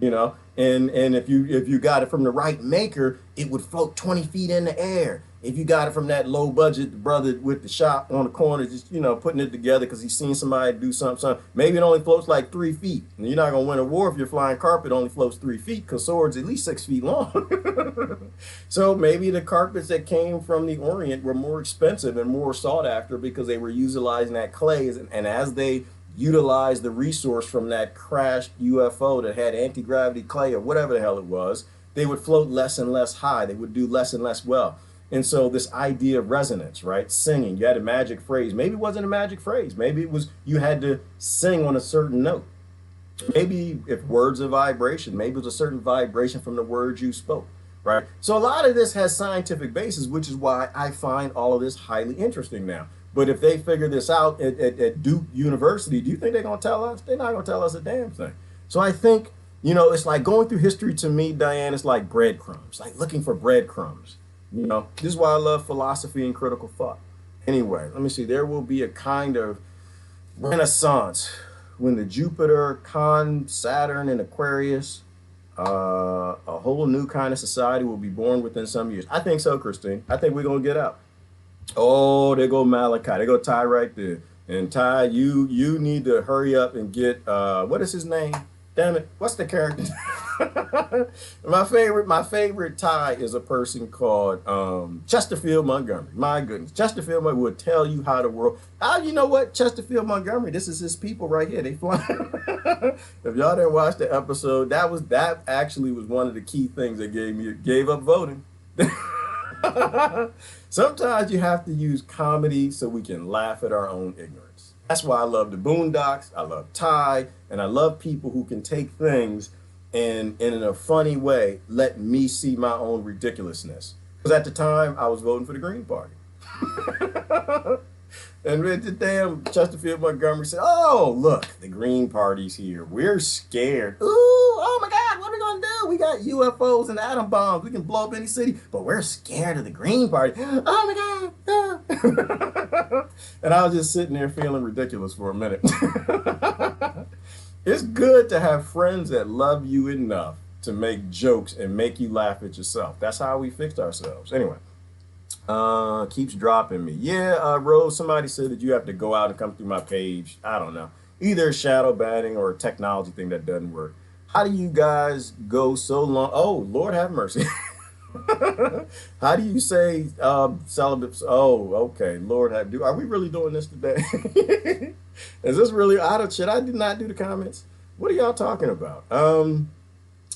And if you got it from the right maker, it would float 20 feet in the air. If you got it from that low budget brother with the shop on the corner, just putting it together because he's seen somebody do something, maybe it only floats like 3 feet. And you're not gonna win a war if your flying carpet only floats 3 feet, because swords at least 6 feet long. So maybe the carpets that came from the Orient were more expensive and more sought after because they were utilizing that clay, and as they utilize the resource from that crashed UFO that had anti-gravity clay or whatever the hell it was, they would float less and less high. They would do less and less well. And so this idea of resonance, right? Singing, you had a magic phrase. Maybe it wasn't a magic phrase. Maybe it was you had to sing on a certain note. Maybe if words are vibration, maybe it was a certain vibration from the words you spoke, right? So a lot of this has scientific basis, which is why I find all of this highly interesting now. But if they figure this out at Duke University, do you think they're going to tell us? They're not going to tell us a damn thing. So I think, it's like going through history to me, Diane, it's like breadcrumbs, like looking for breadcrumbs. This is why I love philosophy and critical thought. Anyway, let me see. There will be a kind of renaissance when the Jupiter, Saturn, and Aquarius, a whole new kind of society will be born within some years. I think so, Christine. I think we're going to get out. Oh, there go Malachi. There go Ty right there. And Ty, you need to hurry up and get what is his name? Damn it, what's the character? my favorite Ty is a person called Chesterfield Montgomery. My goodness, Chesterfield Montgomery will tell you how the world. You know what? Chesterfield Montgomery. This is his people right here. They fly. If y'all didn't watch the episode, that actually was one of the key things that gave up voting. Sometimes you have to use comedy so we can laugh at our own ignorance. That's why I love the Boondocks, I love Ty, and I love people who can take things and in a funny way let me see my own ridiculousness. Because at the time, I was voting for the Green Party. And the damn Chesterfield Montgomery said, oh, look, the Green Party's here. We're scared. Ooh, oh my God, what are we going to do? We got UFOs and atom bombs. We can blow up any city, but we're scared of the Green Party. Oh my God. Ah. And I was just sitting there feeling ridiculous for a minute. It's good to have friends that love you enough to make jokes and make you laugh at yourself. That's how we fixed ourselves. Anyway. Keeps dropping me. Yeah, Rose, somebody said that you have to go out and come through my page. I don't know. Either shadow banning or a technology thing that doesn't work. How do you guys go so long? Oh, Lord have mercy. How do you say celibate? Oh, okay. Lord have. Are we really doing this today? Is this really out of shit? I did not do the comments. What are y'all talking about?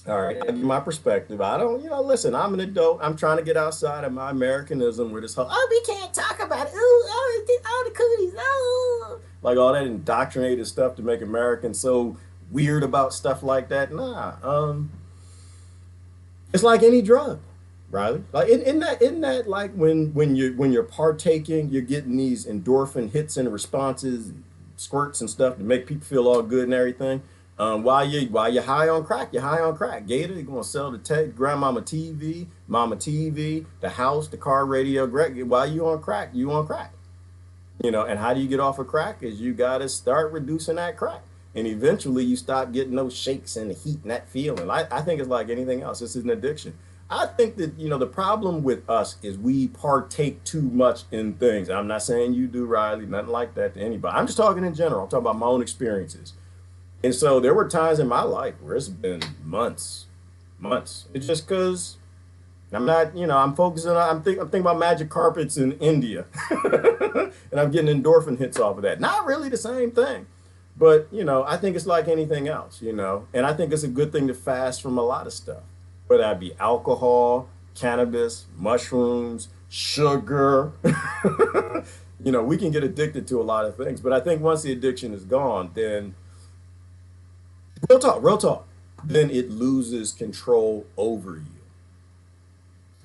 All right, I'll give you my perspective. I don't, listen, I'm an adult. I'm trying to get outside of my Americanism where this whole, oh, we can't talk about it. Ooh, oh, all the cooties. Oh. Like all that indoctrinated stuff to make Americans so weird about stuff like that. Nah. It's like any drug, Riley. Like isn't that like when you're partaking, you're getting these endorphin hits and responses, squirts and stuff to make people feel all good and everything. While you're high on crack, you're high on crack. Gator, you're gonna sell the grandmama TV, mama TV, the house, the car radio. While you on crack, you on crack. And how do you get off of crack? Is you gotta start reducing that crack, and eventually you stop getting those shakes and the heat and that feeling. I think it's like anything else. This is an addiction. I think that the problem with us is we partake too much in things. I'm not saying you do, Riley, nothing like that to anybody. I'm just talking in general. I'm talking about my own experiences. And so there were times in my life where it's been months. It's just because I'm not, I'm focusing on, I'm thinking about magic carpets in India. And I'm getting endorphin hits off of that. Not really the same thing. But, I think it's like anything else, And I think it's a good thing to fast from a lot of stuff. Whether that be alcohol, cannabis, mushrooms, sugar. We can get addicted to a lot of things. But I think once the addiction is gone, then real talk. then it loses control over you.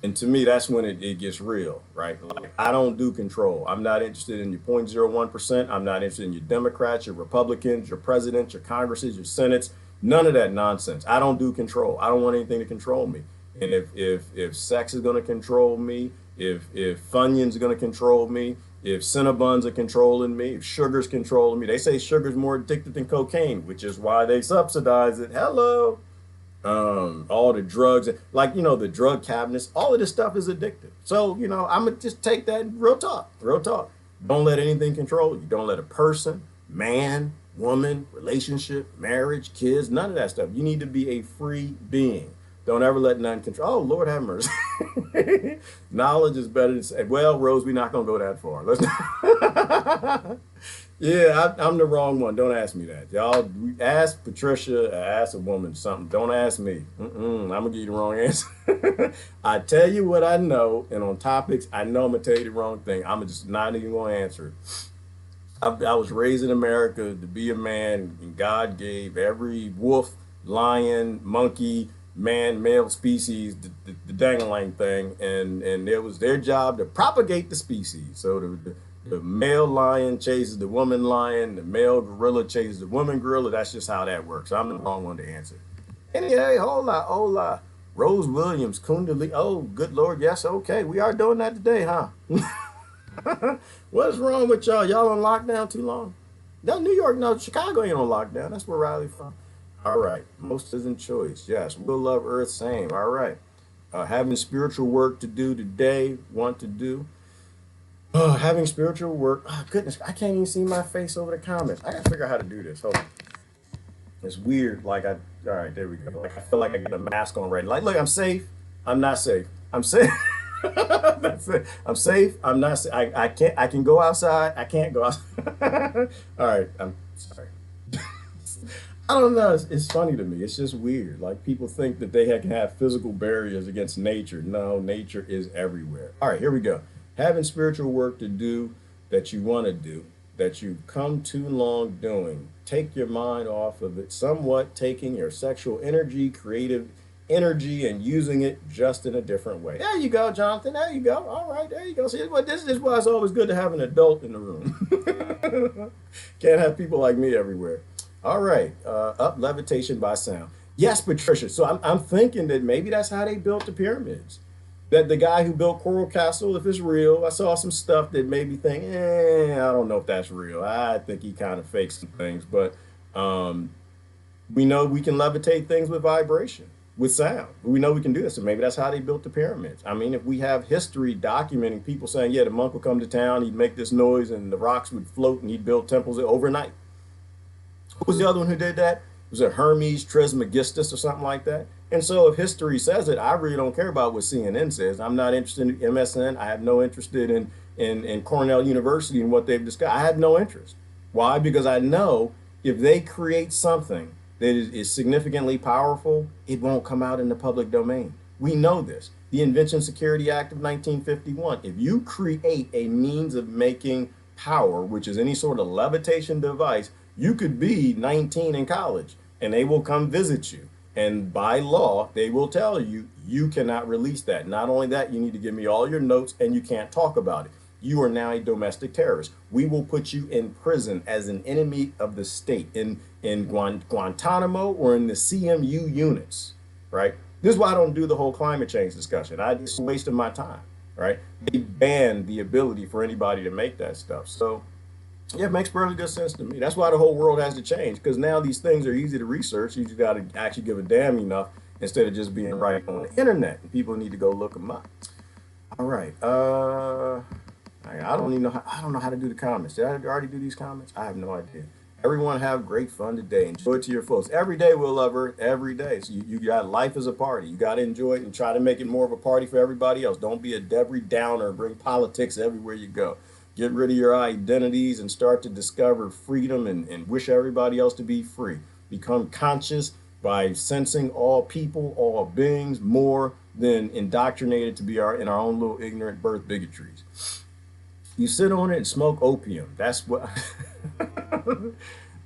And to me, that's when it gets real, right? Like, I don't do control. I'm not interested in your 0.01%. I'm not interested in your Democrats, your Republicans, your presidents, your Congresses, your Senates, none of that nonsense. I don't do control. I don't want anything to control me. And if sex is going to control me, if Funyuns are going to control me, if Cinnabons are controlling me, if sugar's controlling me, they say sugar's more addictive than cocaine, which is why they subsidize it. Hello. All the drugs, like, the drug cabinets, all of this stuff is addictive. So, I'm gonna just take that real talk. Don't let anything control you. Don't let a person, man, woman, relationship, marriage, kids, none of that stuff. You need to be a free being. Don't ever let none control. Oh, Lord have mercy. Knowledge is better than say, well, Rose, we're not going to go that far. Let's Yeah, I'm the wrong one. Don't ask me that. Y'all ask Patricia, ask a woman something. Don't ask me. I'm going to give you the wrong answer. I tell you what I know, and on topics, I know I'm going to tell you the wrong thing. I'm just not even going to answer it. I was raised in America to be a man, and God gave every wolf, lion, monkey, male species the dangling thing, and it was their job to propagate the species. So the male lion chases the woman lion, the male gorilla chases the woman gorilla. That's just how that works. I'm the wrong one to answer. Anyway, hola. Rose Williams, Kundalini. Oh, good Lord, yes, okay. We are doing that today, huh? What's wrong with y'all? Y'all on lockdown too long? No, New York, no, Chicago ain't on lockdown. That's where Riley's from. All right, most isn't choice. Yes, we'll love Earth, same. All right. Having spiritual work to do today, want to do. Having spiritual work. Oh, goodness, I can't even see my face over the comments. I gotta figure out how to do this. Hold on. It's weird. All right, there we go. I feel like I got a mask on right. Like, look, I'm safe. I'm not safe. I'm safe. That's it. I'm safe. I'm not safe. I can't. I can go outside. I can't go outside. All right. I'm sorry. I don't know. It's funny to me. It's just weird. Like, people think that they can have physical barriers against nature. No, nature is everywhere. All right, here we go. Having spiritual work to do that you want to do, that you've come too long doing. Take your mind off of it, somewhat taking your sexual energy, creative energy, and using it just in a different way. There you go, Jonathan. There you go. All right, there you go. See, this is why it's always good to have an adult in the room. Can't have people like me everywhere. All right, up levitation by sound. Yes, Patricia. So I'm thinking that maybe that's how they built the pyramids. That the guy who built Coral Castle, if it's real, I saw some stuff that made me think, I don't know if that's real. I think he kind of fakes some things, but we know we can levitate things with vibration, with sound. We know we can do this, so maybe that's how they built the pyramids. I mean, if we have history documenting people saying, yeah, the monk would come to town, he'd make this noise, and the rocks would float, and he'd build temples overnight. Who was the other one who did that? Was it Hermes Trismegistus or something like that? And so if history says it, I really don't care about what CNN says. I'm not interested in MSN. I have no interest in Cornell University and what they've discussed. I have no interest. Why? Because I know if they create something that is significantly powerful, it won't come out in the public domain. We know this. The Invention Security Act of 1951. If you create a means of making power, which is any sort of levitation device, you could be 19 in college and they will come visit you. And by law, they will tell you, you cannot release that. Not only that, you need to give me all your notes and you can't talk about it. You are now a domestic terrorist. We will put you in prison as an enemy of the state in Guantanamo or in the CMU units, right? This is why I don't do the whole climate change discussion. I just wasted my time, right? They banned the ability for anybody to make that stuff. So yeah, it makes perfectly good sense to me. That's why the whole world has to change, because now these things are easy to research. You just got to actually give a damn enough instead of just being right on the internet. People need to go look them up. All right. I don't even know. I don't know how to do the comments. Did I already do these comments? I have no idea. Everyone have great fun today. Enjoy it to your fullest. Every day we'll love Earth. Every day. So you got life as a party. You got to enjoy it and try to make it more of a party for everybody else. Don't be a Debbie Downer. Bring politics everywhere you go. Get rid of your identities and start to discover freedom and wish everybody else to be free. Become conscious by sensing all people, all beings, more than indoctrinated to be in our own little ignorant birth bigotries. You sit on it and smoke opium. That's what.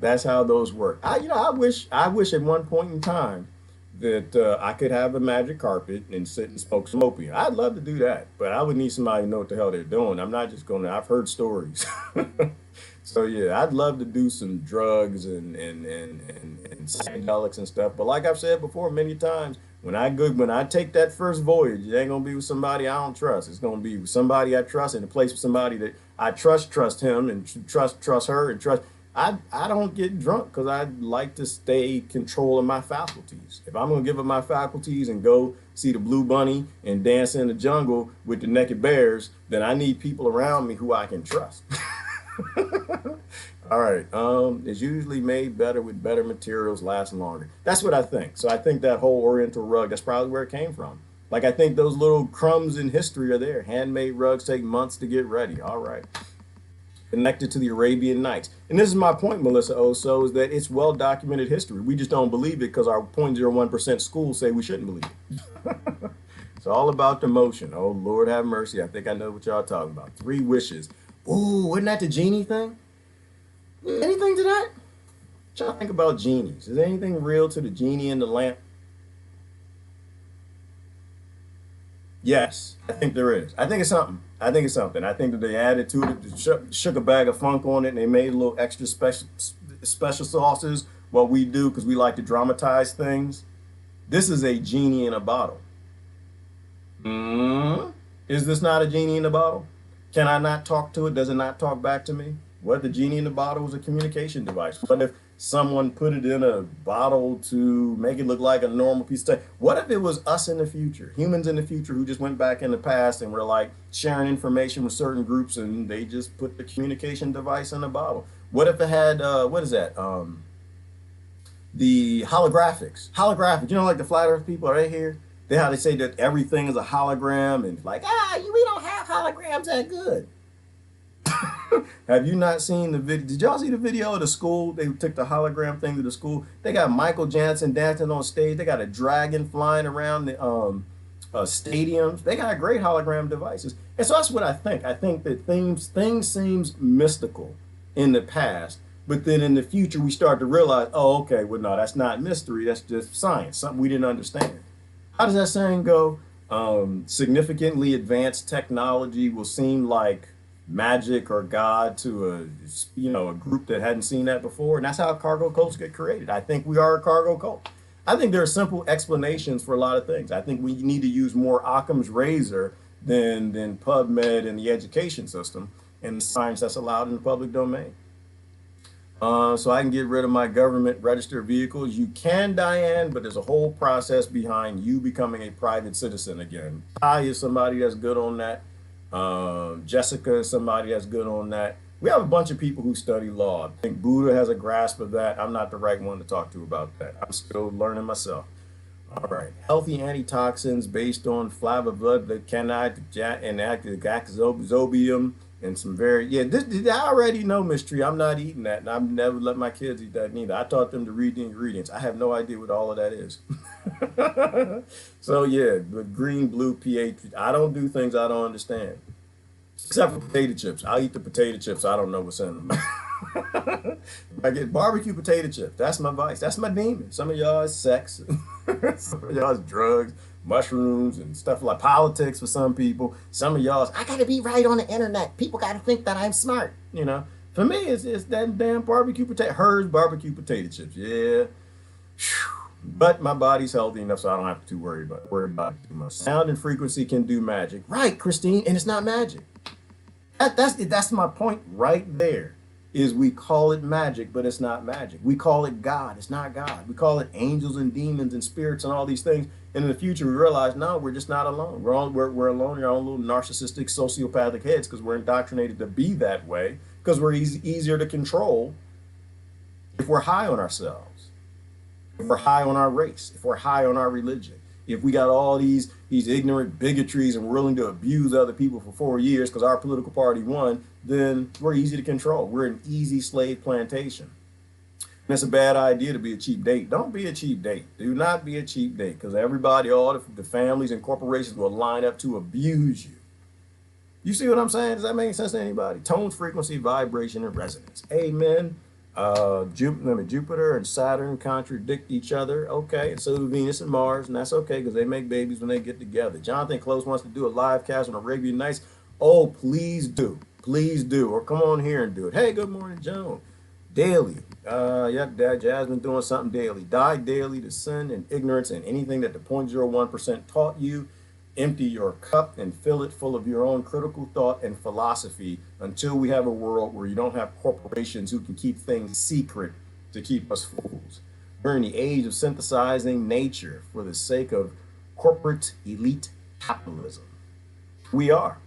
That's how those work. I wish at one point in time that I could have a magic carpet and sit and smoke some opium. I'd love to do that, but I would need somebody to know what the hell they're doing. I'm not just going to, I've heard stories. So yeah, I'd love to do some drugs and psychedelics and stuff. But like I've said before many times, when I take that first voyage, it ain't gonna be with somebody I don't trust. It's gonna be with somebody I trust, in a place with somebody that I trust him, and trust her, and trust. I don't get drunk because I like to stay control of my faculties. If I'm gonna give up my faculties and go see the Blue Bunny and dance in the jungle with the naked bears, then I need people around me who I can trust. All right. It's usually made better with better materials, last longer. That's what I think. So I think that whole Oriental rug, that's probably where it came from. Like, I think those little crumbs in history are there. Handmade rugs take months to get ready. All right. Connected to the Arabian Nights. And this is my point, Melissa Oso, is that it's well documented history. We just don't believe it because our 0.01% schools say we shouldn't believe it. It's all about the motion. Oh, Lord have mercy. I think I know what y'all talking about. 3 wishes. Ooh, isn't that the genie thing? Anything to that? What y'all think about genies? Is there anything real to the genie in the lamp? Yes, I think there is. I think it's something. I think it's something. I think that they added to it, shook a bag of funk on it, and they made a little extra special sauces. What we do, because we like to dramatize things. This is a genie in a bottle. Is this not a genie in a bottle? Can I not talk to it? Does it not talk back to me? What if the genie in the bottle was a communication device? What if someone put it in a bottle to make it look like a normal piece of tech? What if it was us in the future, humans in the future who just went back in the past and were like sharing information with certain groups and they just put the communication device in a bottle? What if it had, what is that? The holographics. Holographic, you know, like the flat earth people are right here. They say that everything is a hologram and like, we don't have holograms that good. Have you not seen the video? Did y'all see the video of the school? They took the hologram thing to the school. They got Michael Jackson dancing on stage. They got a dragon flying around the stadiums. They got great hologram devices. And so that's what I think. I think that things seems mystical in the past, but then in the future we start to realize, oh, okay, well, no, that's not mystery. That's just science, something we didn't understand. How does that saying go? Significantly advanced technology will seem like magic or God to a group that hadn't seen that before, and that's how cargo cults get created. I think we are a cargo cult. I think there are simple explanations for a lot of things. I think we need to use more Occam's razor than PubMed and the education system and the science that's allowed in the public domain. So I can get rid of my government registered vehicles. You can, Diane, but there's a whole process behind you becoming a private citizen again. I is somebody that's good on that. Jessica is somebody that's good on that. We have a bunch of people who study law. I think Buddha has a grasp of that. I'm not the right one to talk to about that. I'm still learning myself. All right. Healthy antitoxins based on flavonoid, cannabinoid, and active zobium. And some I already know, mystery. I'm not eating that, and I've never let my kids eat that neither. I taught them to read the ingredients. I have no idea what all of that is. So yeah, the green, blue, pH. I don't do things I don't understand, except for potato chips. I'll eat the potato chips. I don't know what's in them. I get barbecue potato chips. That's my vice. That's my demon. Some of y'all is sex. Some of y'all is drugs, mushrooms, and stuff like politics for some people. Some of y'all is, I gotta be right on the internet. People gotta think that I'm smart. You know, for me, it's that damn barbecue potato. Hers barbecue potato chips. Yeah. But my body's healthy enough, so I don't have to worry about it too much. Sound and frequency can do magic, right, Christine? And it's not magic. That's my point right there. Is we call it magic, but it's not magic. We call it God, it's not God. We call it angels and demons and spirits and all these things. And in the future, we realize, no, we're just not alone. We're alone in our own little narcissistic, sociopathic heads because we're indoctrinated to be that way because we're easier to control if we're high on ourselves, if we're high on our race, if we're high on our religion. If we got all these ignorant bigotries and we're willing to abuse other people for 4 years because our political party won, then we're easy to control. We're an easy slave plantation. And it's a bad idea to be a cheap date. Don't be a cheap date. Do not be a cheap date because everybody, all the families and corporations will line up to abuse you. You see what I'm saying? Does that make sense to anybody? Tone, frequency, vibration, and resonance. Amen. Jupiter and Saturn contradict each other. Okay, and so do Venus and Mars, and that's okay because they make babies when they get together. Jonathan Close wants to do a live cast on Arabian Nights. Oh, please do. Please do. Or come on here and do it. Hey, good morning, Joan. Daily. Yep, Dad, Jasmine doing something daily. Die daily to sin and ignorance and anything that the 0.01% taught you. Empty your cup and fill it full of your own critical thought and philosophy until we have a world where you don't have corporations who can keep things secret to keep us fools. We're in the age of synthesizing nature for the sake of corporate elite capitalism. We are.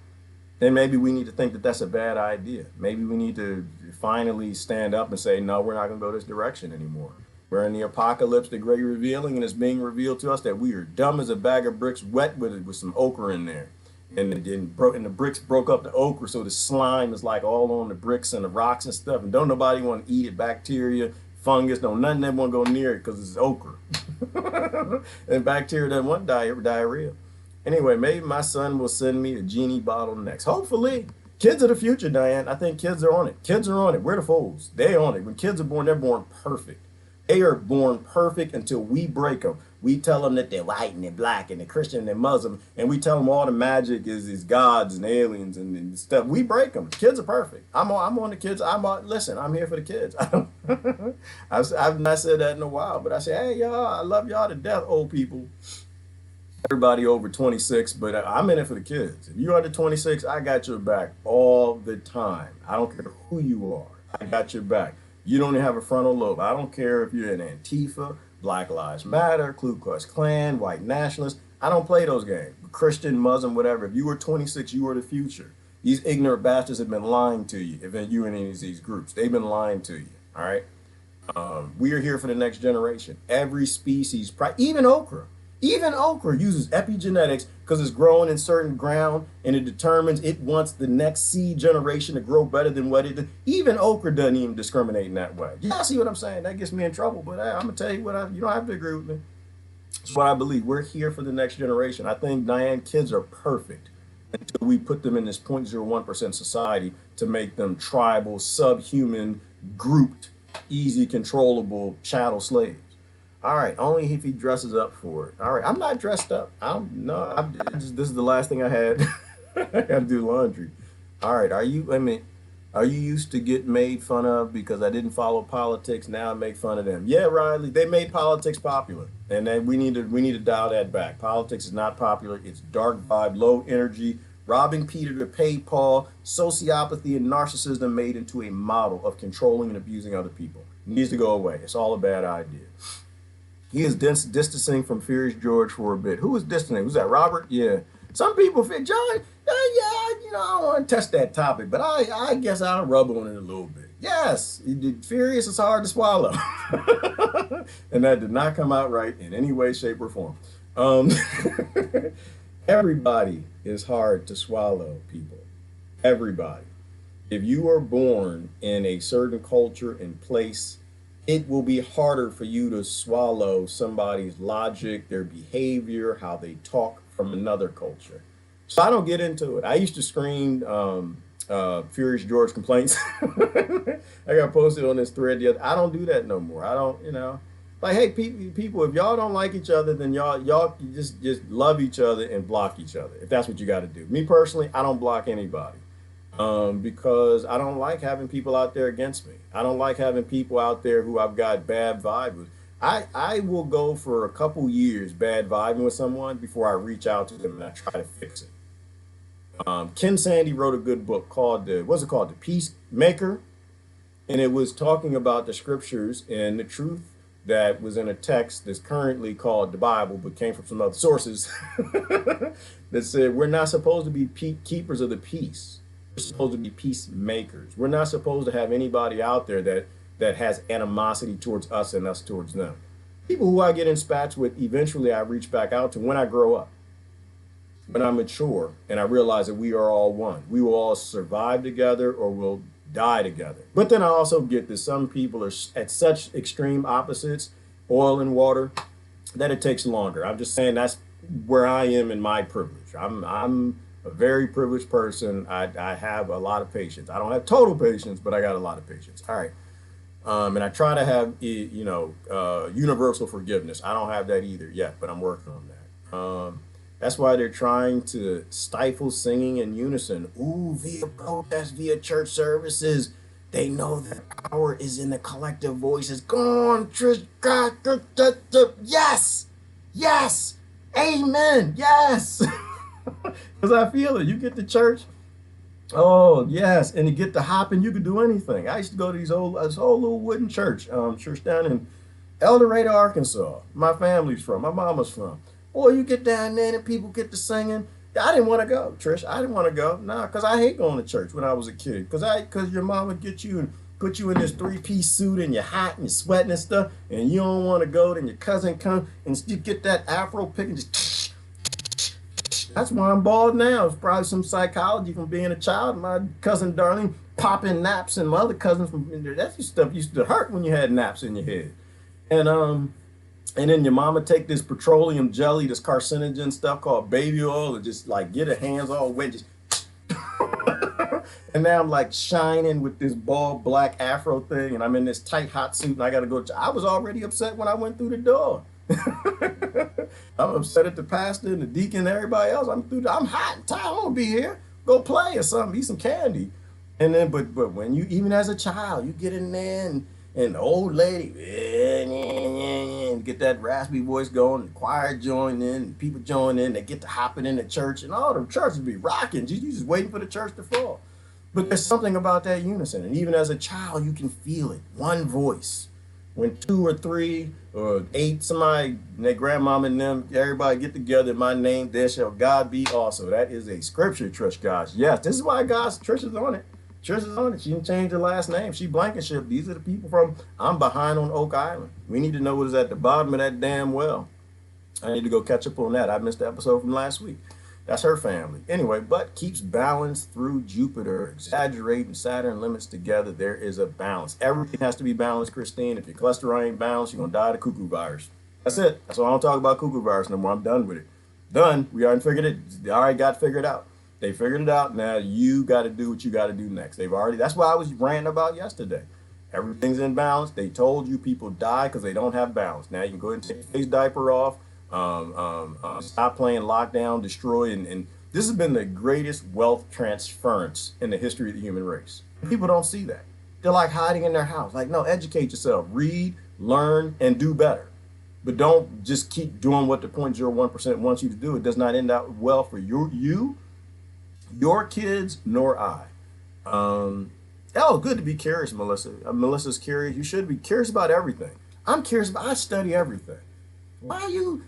Then maybe we need to think that that's a bad idea. Maybe we need to finally stand up and say, no, we're not going to go this direction anymore. We're in the apocalypse, the great revealing, and it's being revealed to us that we are dumb as a bag of bricks, wet with some ochre in there. And the bricks broke up the ochre, so the slime is like all on the bricks and the rocks and stuff. And don't nobody want to eat it, bacteria, fungus, no, none of them want to go near it because it's ochre. And bacteria doesn't want diarrhea. Anyway, maybe my son will send me a genie bottle next. Hopefully. Kids of the future, Diane. I think kids are on it. Kids are on it. We're the fools. They're on it. When kids are born, they're born perfect. They are born perfect until we break them. We tell them that they're white and they're black and they're Christian and they're Muslim, and we tell them all the magic is gods and aliens and stuff. We break them. Kids are perfect. I'm on the kids. Listen, I'm here for the kids. I've not said that in a while, but I say, hey, y'all, I love y'all to death, old people. Everybody over 26, but I'm in it for the kids. If you're under 26, I got your back all the time. I don't care who you are. I got your back. You don't even have a frontal lobe. I don't care if you're in Antifa, Black Lives Matter, Ku Klux Klan, white nationalists. I don't play those games. Christian, Muslim, whatever. If you were 26, you were the future. These ignorant bastards have been lying to you. If you're in any of these groups, they've been lying to you. All right. We are here for the next generation. Every species, even okra. Even okra uses epigenetics because it's growing in certain ground and it determines it wants the next seed generation to grow better than what it did. Even okra doesn't even discriminate in that way. Y'all see what I'm saying? That gets me in trouble, but I'm going to tell you what, you don't have to agree with me. It's what I believe. We're here for the next generation. I think, Diane, kids are perfect until we put them in this 0.01% society to make them tribal, subhuman, grouped, easy, controllable chattel slaves. All right, only if he dresses up for it. All right, I'm not dressed up. This is the last thing I had. I got to do laundry. All right, are you used to get made fun of because I didn't follow politics? Now I make fun of them. Yeah, Riley, they made politics popular, and then we need to dial that back. Politics is not popular. It's dark vibe, low energy, robbing Peter to pay Paul, sociopathy and narcissism made into a model of controlling and abusing other people. It needs to go away. It's all a bad idea. He is distancing from Furious George for a bit. Who was distancing? Was that Robert? Yeah. Some people feel, John, yeah, I don't want to touch that topic, but I guess I'll rub on it a little bit. Yes, Furious is hard to swallow. And that did not come out right in any way, shape, or form. Everybody is hard to swallow, people. Everybody. If you are born in a certain culture and place, it will be harder for you to swallow somebody's logic, their behavior, how they talk from another culture. So I don't get into it. I used to scream Furious George complaints. I got posted on this thread the other. I don't do that no more. I don't, like, hey, people, if y'all don't like each other, then y'all just love each other and block each other, if that's what you got to do. Me personally, I don't block anybody. Because I don't like having people out there against me. I don't like having people out there who I've got bad vibe with. I will go for a couple years bad vibing with someone before I reach out to them and I try to fix it. Ken Sande wrote a good book called The Peacemaker, and it was talking about the scriptures and the truth that was in a text that's currently called the Bible, but came from some other sources that said we're not supposed to be keepers of the peace. We're supposed to be peacemakers. We're not supposed to have anybody out there that has animosity towards us and us towards them. People who I get in spats with, eventually I reach back out to when I grow up, when I mature, and I realize that we are all one. We will all survive together or we'll die together. But then I also get that some people are at such extreme opposites, oil and water, that it takes longer. I'm just saying that's where I am in my privilege. I'm a very privileged person. I have a lot of patience. I don't have total patience, but I got a lot of patience. All right. And I try to have, universal forgiveness. I don't have that either yet, but I'm working on that. That's why they're trying to stifle singing in unison. Ooh, via protest, via church services. They know that power is in the collective voices. Go on, Trish. God, yes, yes, amen, yes. Because I feel it. You get to church. Oh yes, and to get to hopping, you could do anything. I used to go to this whole little wooden church down in El Dorado, Arkansas. My family's from, my mama's from. Boy, you get down there and people get to singing. I didn't want to go, Trish. I didn't want to go. Nah, because I hate going to church when I was a kid. Because your mom would get you and put you in this three-piece suit and you're hot and you're sweating and stuff, and you don't want to go. Then your cousin come and you get that afro pick and just. That's why I'm bald now. It's probably some psychology from being a child. My cousin Darlene popping naps, and my other cousins from that stuff used to hurt when you had naps in your head. And then your mama take this petroleum jelly, this carcinogen stuff called baby oil, and just like get her hands all wet. Just and now I'm like shining with this bald black afro thing, and I'm in this tight hot suit, and I got to go. I was already upset when I went through the door. I'm upset at the pastor and the deacon and everybody else. I'm hot and tired. I want to be here. Go play or something. Eat some candy. And then, but when you, even as a child, you get in there and the old lady, and get that raspy voice going, the choir join in, people join in, they get to hopping in the church, and all the churches be rocking. You just waiting for the church to fall. But there's something about that unison. And even as a child, you can feel it. One voice. When 2 or 3 or 8, somebody, their grandmama and them, everybody get together in my name, there shall God be also. That is a scripture, Trish, guys. Yes, this is why Trish is on it. Trish is on it. She didn't change her last name. She Blankenship. These are the people from, I'm behind on Oak Island. We need to know what is at the bottom of that damn well. I need to go catch up on that. I missed the episode from last week. That's her family. Anyway, but keeps balance through Jupiter, exaggerating Saturn limits together. There is a balance. Everything has to be balanced, Christine. If your cholesterol ain't balanced, you're going to die of the cuckoo virus. That's it. That's why I don't talk about cuckoo virus no more. I'm done with it. Done. We already figured it. They already got figured out. They figured it out. Now you got to do what you got to do next. That's what I was ranting about yesterday. Everything's in balance. They told you people die because they don't have balance. Now you can go ahead and take your face diaper off. Stop playing lockdown, destroy, and this has been the greatest wealth transference in the history of the human race. People don't see that. They're like hiding in their house. Like, no, educate yourself, read, learn, and do better. But don't just keep doing what the 0.01% wants you to do. It does not end out well for you, your kids, nor I. Good to be curious, Melissa. Melissa's curious. You should be curious about everything. I'm curious I study everything. Why you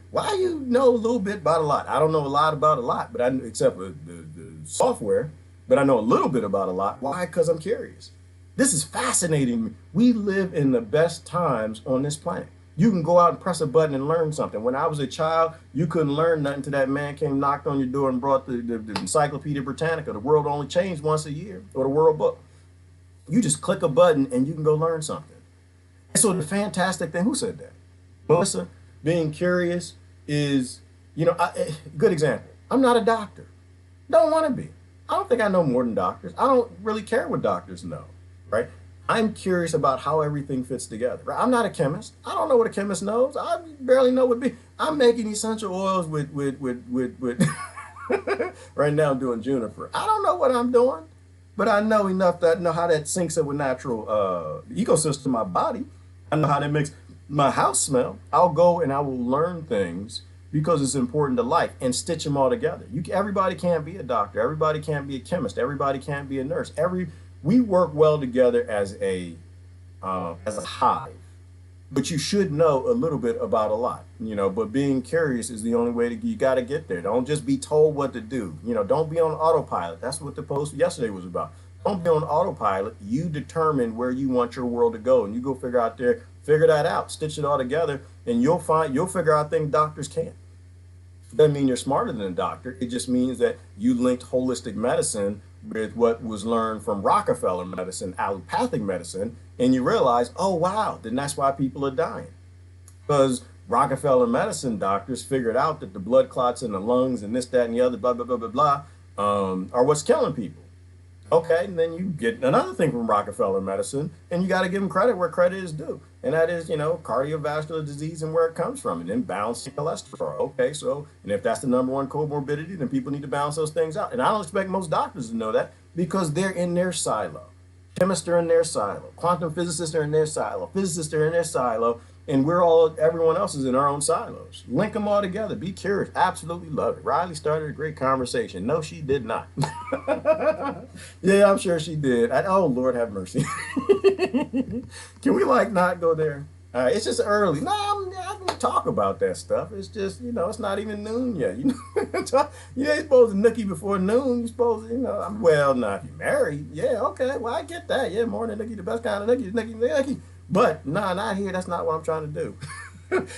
know a little bit about a lot? I don't know a lot about a lot, but except for the software, but I know a little bit about a lot. Why? Because I'm curious. This is fascinating. We live in the best times on this planet. You can go out and press a button and learn something. When I was a child, you couldn't learn nothing until that man came, knocked on your door and brought the Encyclopedia Britannica. The world only changed once a year, or the World Book. You just click a button and you can go learn something. And so the fantastic thing, who said that? Melissa? Being curious is, good example. I'm not a doctor. Don't want to be. I don't think I know more than doctors. I don't really care what doctors know, right? I'm curious about how everything fits together. Right? I'm not a chemist. I don't know what a chemist knows. I barely know what be. I'm making essential oils with right now I'm doing juniper. I don't know what I'm doing, but I know enough that I know how that syncs up with natural ecosystem, my body. I know how that makes my house smell. I'll go and I will learn things because it's important to life and stitch them all together. Everybody can't be a doctor. Everybody can't be a chemist. Everybody can't be a nurse. We work well together as a hive, but you should know a little bit about a lot, but being curious is the only way you got to get there. Don't just be told what to do. Don't be on autopilot. That's what the post yesterday was about. Don't be on autopilot. You determine where you want your world to go, and you go figure that out, stitch it all together, and you'll figure out things doctors can't. Doesn't mean you're smarter than a doctor. It just means that you linked holistic medicine with what was learned from Rockefeller medicine, allopathic medicine, and you realize, oh wow, then that's why people are dying. Because Rockefeller medicine doctors figured out that the blood clots in the lungs and this, that, and the other, blah, blah, blah, blah, blah, are what's killing people. Okay, and then you get another thing from Rockefeller medicine, and you got to give them credit where credit is due. And that is, cardiovascular disease and where it comes from, and then balancing cholesterol. Okay, so, and if that's the number one comorbidity, then people need to balance those things out. And I don't expect most doctors to know that because they're in their silo. Chemists are in their silo. Quantum physicists are in their silo. Physicists are in their silo. And everyone else is in our own silos. Link them all together. Be curious. Absolutely love it. Riley started a great conversation. No, she did not. Yeah, I'm sure she did. Oh, Lord have mercy. Can we not go there? It's just early. No, I can talk about that stuff. It's just, it's not even noon yet. You're supposed to nookie before noon. You're supposed to, well, now if you're married, yeah, okay. Well, I get that. Yeah, morning nookie, the best kind of nookie is nookie. But not here. That's not what I'm trying to do.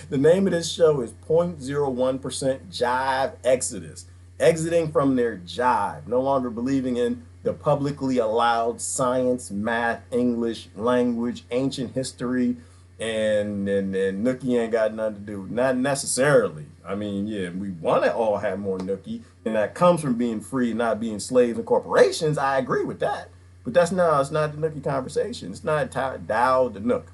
The name of this show is 0.01% Jive Exodus. Exiting from their jive, no longer believing in the publicly allowed science, math, English, language, ancient history, and nookie ain't got nothing to do. Not necessarily. I mean, yeah, we want to all have more nookie, and that comes from being free, not being slaves and corporations. I agree with that. But it's not the nookie conversation. It's not Tao the Nook.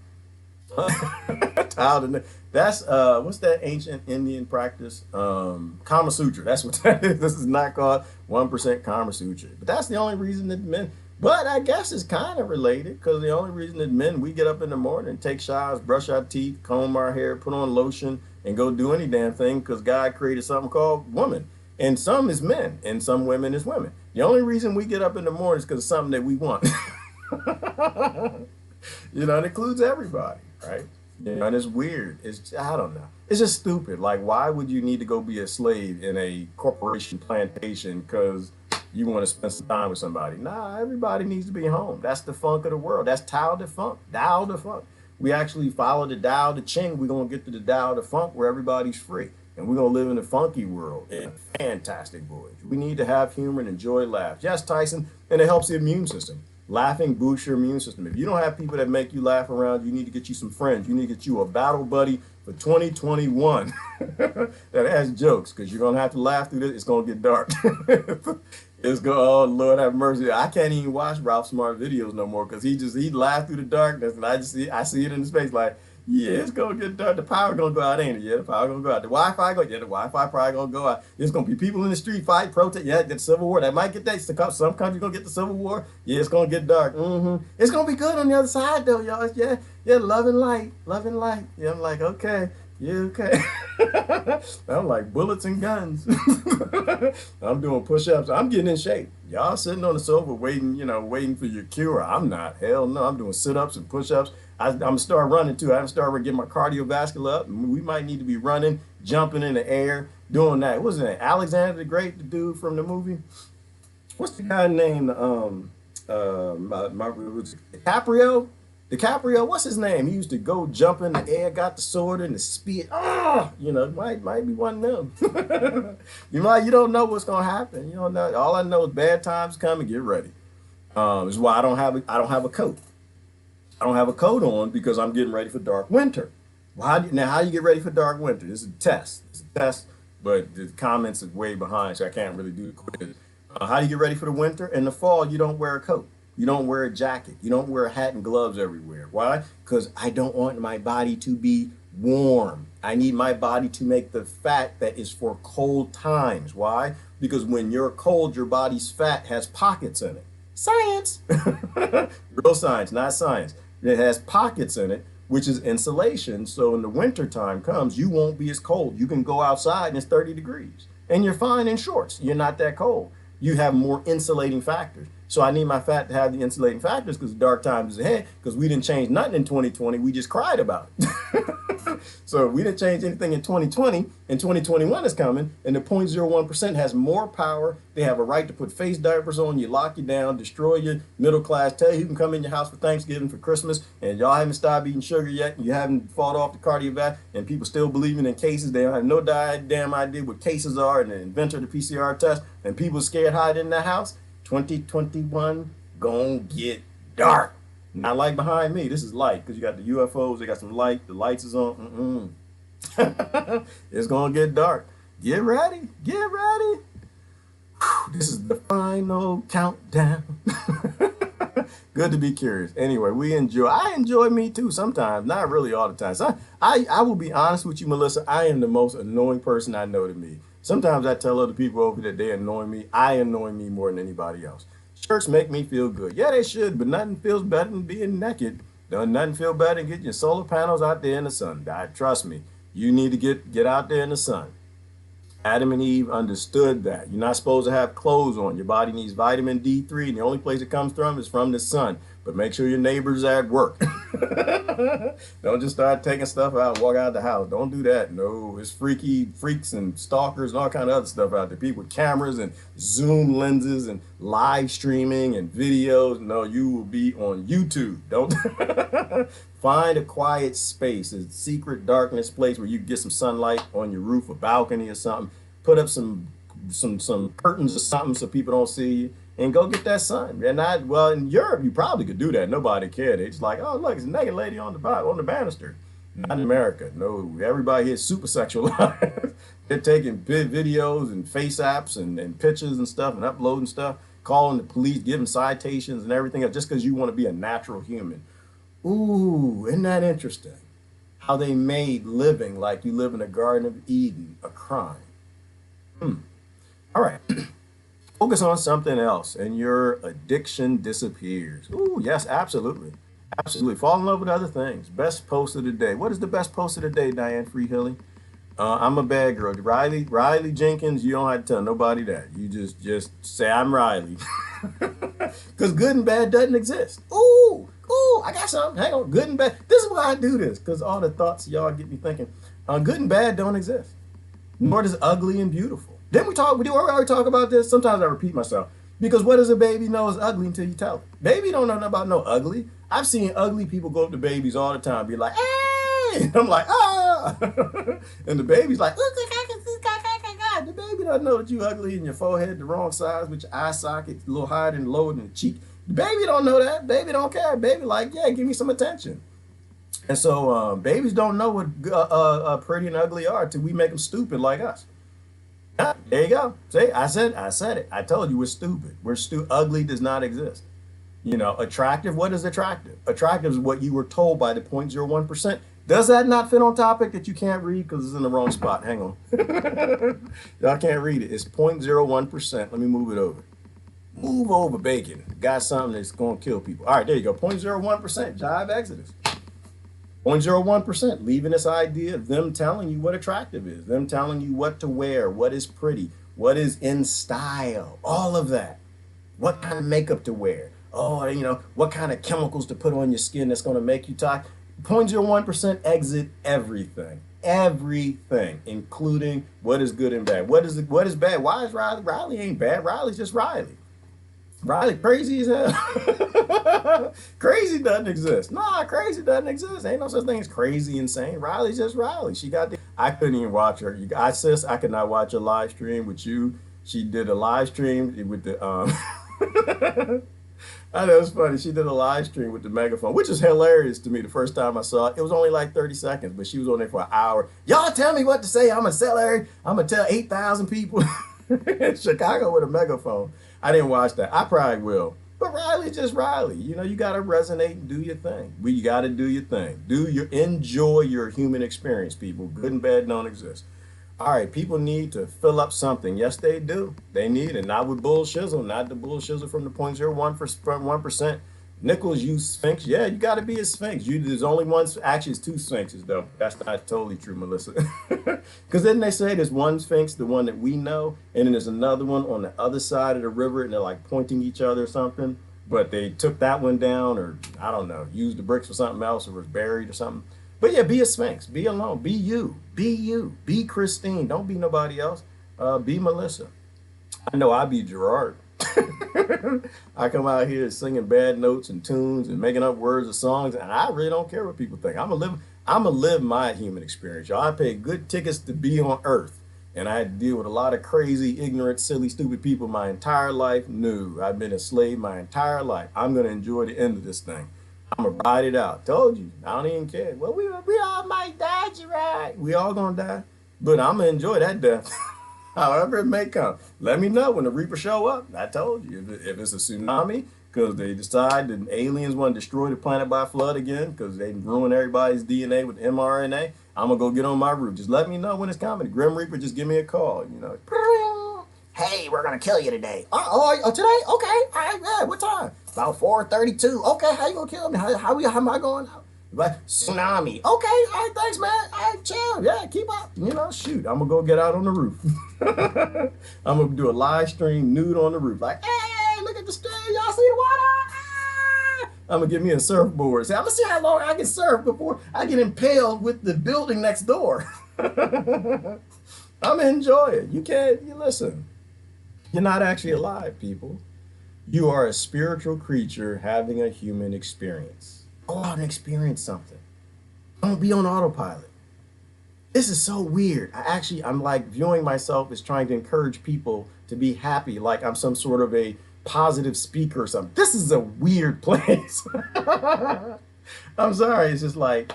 Tao the Nook. That's what's that ancient Indian practice? Kama Sutra. That's what that is. This is not called 1% Kama Sutra. But that's the only reason that men. But I guess it's kind of related because the only reason that men, we get up in the morning, take showers, brush our teeth, comb our hair, put on lotion, and go do any damn thing because God created something called woman. And some is men, and some women is women. The only reason we get up in the morning is because of something that we want. It includes everybody, right? And it's weird. I don't know. It's just stupid. Like, why would you need to go be a slave in a corporation plantation because you want to spend some time with somebody? Nah, everybody needs to be home. That's the funk of the world. That's Tao the funk. Tao the funk. We actually follow the Tao the Ching. We're going to get to the Tao the funk where everybody's free. And we're going to live in a funky world. And fantastic voyage. We need to have humor and enjoy laughs. Yes, Tyson, and it helps the immune system. Laughing boosts your immune system. If you don't have people that make you laugh around, you need to get you some friends. You need to get you a battle buddy for 2021 that has jokes because you're going to have to laugh through this. It's going to get dark. Oh, Lord have mercy. I can't even watch Ralph Smart videos no more because he laughed through the darkness and I see it in his face like, yeah, it's gonna get dark. The power gonna go out, ain't it? Yeah, the power gonna go out. The Wi-Fi the Wi-Fi probably gonna go out. There's gonna be people in the street fight, protest. Yeah, the Civil War. That might get that. Some countries gonna get the Civil War. Yeah, it's gonna get dark. It's gonna be good on the other side though, y'all. Yeah, love and light. Yeah, I'm like, okay. Yeah, okay. I'm like bullets and guns. I'm doing push-ups. I'm getting in shape. Y'all sitting on the sofa waiting for your cure. I'm not. Hell no. I'm doing sit-ups and push-ups. I'm gonna start running too. I haven't started getting my cardiovascular up. We might need to be running, jumping in the air, doing that. What was it? Alexander the Great, the dude from the movie? What's the guy named DiCaprio? DiCaprio, what's his name? He used to go jump in the air, got the sword and the spear. Might be one of them. You don't know what's gonna happen. You don't know. All I know is bad times coming. Get ready. Is why I don't have a coat. I don't have a coat on because I'm getting ready for dark winter. How do you get ready for dark winter? This is a test. It's a test, but the comments are way behind, so I can't really do the quiz. How do you get ready for the winter? In the fall, you don't wear a coat. You don't wear a jacket. You don't wear a hat and gloves everywhere. Why? Because I don't want my body to be warm. I need my body to make the fat that is for cold times. Why? Because when you're cold, your body's fat has pockets in it. Science. Real science, not science. It has pockets in it, which is insulation. So when the winter time comes, you won't be as cold. You can go outside and it's 30 degrees. And you're fine in shorts. You're not that cold. You have more insulating factors. So I need my fat to have the insulating factors because the dark times is ahead because we didn't change nothing in 2020. We just cried about it. So we didn't change anything in 2020 and 2021 is coming and the 0.01% has more power. They have a right to put face diapers on you, lock you down, destroy your middle class, tell you who can come in your house for Thanksgiving, for Christmas, and y'all haven't stopped eating sugar yet. You haven't fought off the cardiovascular and people still believing in cases. They don't have no damn idea what cases are and the inventor of the PCR test and people scared hide in their house. 2021 gonna get dark. Not like behind me. This is light because you got the UFOs. They got some light. The lights is on. It's gonna get dark. Get ready. Get ready. This is the final countdown. Good to be curious. Anyway, I enjoy me too sometimes, not really all the time. So I will be honest with you, Melissa. I am the most annoying person I know to me. Sometimes I tell other people over that they annoy me. I annoy me more than anybody else. Shirts make me feel good. Yeah, they should, but nothing feels better than being naked. Nothing feel better than getting your solar panels out there in the sun. Trust me, you need to get out there in the sun. Adam and Eve understood that. You're not supposed to have clothes on. Your body needs vitamin D3, and the only place it comes from is from the sun. But make sure your neighbor's at work. Don't just start taking stuff out, walk out of the house. Don't do that. No, it's freaks and stalkers and all kind of other stuff out there. People with cameras and zoom lenses and live streaming and videos. No, you will be on YouTube. Don't find a quiet space, a secret darkness place where you get some sunlight on your roof or balcony or something. Put up some curtains or something so people don't see you, and go get that sun. And well, in Europe, you probably could do that. Nobody cared. It's like, oh, look, it's a naked lady on the banister. Not in America. No, everybody here is super sexualized. They're taking videos and face apps and pictures and stuff and uploading stuff, calling the police, giving citations and everything else just because you want to be a natural human. Ooh, isn't that interesting? How they made living like you live in a Garden of Eden a crime. All right. Focus on something else and your addiction disappears. Ooh, yes, absolutely. Absolutely. Fall in love with other things. Best post of the day. What is the best post of the day, Diane Freehilly? I'm a bad girl. Riley Jenkins, you don't have to tell nobody that. You just say I'm Riley. Because good and bad doesn't exist. Ooh, I got something. Hang on. Good and bad. This is why I do this, because all the thoughts y'all get me thinking. Good and bad don't exist. Nor does ugly and beautiful. Didn't we already talk about this? Sometimes I repeat myself. Because what does a baby know is ugly until you tell it? Baby don't know nothing about no ugly. I've seen ugly people go up to babies all the time, be like, hey! And I'm like, ah! And the baby's like, the baby doesn't know that you ugly and your forehead the wrong size with your eye socket a little higher than lower than the cheek. The baby don't know that. Baby don't care. Baby like, yeah, give me some attention. And so babies don't know what pretty and ugly are till we make them stupid like us. There you go. See, I said it. I told you we're stupid. Ugly does not exist. You know, attractive. What is attractive? Attractive is what you were told by the 0.01%. Does that not fit on topic that you can't read because it's in the wrong spot? Hang on. Y'all can't read it. It's 0.01%. Let me move it over. Move over, bacon. Got something that's going to kill people. All right, there you go. 0.01%. Jive Exodus. 0.01%, leaving this idea of them telling you what attractive is, them telling you what to wear, what is pretty, what is in style, all of that. What kind of makeup to wear. Oh, you know, what kind of chemicals to put on your skin that's going to make you talk. 0.01% exit everything. Everything, including what is good and bad. What is bad? Why is Riley? Riley ain't bad. Riley's just Riley. Riley crazy as hell. Crazy doesn't exist. Nah, crazy doesn't exist. Ain't no such thing as crazy insane. Riley's just Riley. I couldn't even watch her. I could not watch a live stream with you. She did a live stream with the I know, it's funny. She did a live stream with the megaphone, which is hilarious to me the first time I saw it. It was only like 30 seconds, but she was on there for an hour. Y'all tell me what to say. I'm a seller. I'm going to tell 8,000 people in Chicago with a megaphone. I didn't watch that. I probably will. But Riley's just Riley. You know, you got to resonate and do your thing. You got to do your thing. Enjoy your human experience, people. Good and bad don't exist. All right, people need to fill up something. Yes, they do. They need it. Not with bull shizzle, not the bull shizzle from the 0.01%. Nichols, you Sphinx. Yeah, you got to be a Sphinx. There's only one. Actually, it's two Sphinxes, though. That's not totally true, Melissa. Because then they say there's one Sphinx, the one that we know, and then there's another one on the other side of the river, and they're like pointing each other or something. But they took that one down, or I don't know, used the bricks for something else, or was buried or something. But yeah, be a Sphinx. Be alone. Be you. Be you. Be Christine. Don't be nobody else. Be Melissa. I know I be Gerard. I come out here singing bad notes and tunes and making up words of songs, and I really don't care what people think. I'm gonna live my human experience, y'all. I paid good tickets to be on Earth, and I had to deal with a lot of crazy, ignorant, silly, stupid people my entire life. No, I've been a slave my entire life. I'm gonna enjoy the end of this thing. I'm gonna ride it out. Told you, I don't even care. Well, we all might die, Gerard. We all gonna die, but I'm gonna enjoy that death. However it may come. Let me know when the Reaper show up. I told you, if it's a tsunami, because they decide that aliens want to destroy the planet by flood again, because they ruin everybody's DNA with mRNA, I'm going to go get on my roof. Just let me know when it's coming. The Grim Reaper, just give me a call, you know. Hey, we're going to kill you today. Today? Okay. All right, yeah, what time? About 4:32. Okay, how you going to kill me? How am I going out? Like, tsunami. Okay, all right, thanks, man. All right, chill. Yeah, keep up. You know, shoot, I'm going to go get out on the roof. I'm going to do a live stream nude on the roof. Like, hey, look at the stream. Y'all see the water? Ah! I'm going to get me a surfboard. Say, I'm going to see how long I can surf before I get impaled with the building next door. I'm going to enjoy it. You listen. You're not actually alive, people. You are a spiritual creature having a human experience. Go out and experience something. Don't be on autopilot. This is so weird. I'm like viewing myself as trying to encourage people to be happy, like I'm some sort of a positive speaker or something. This is a weird place. I'm sorry. It's just like,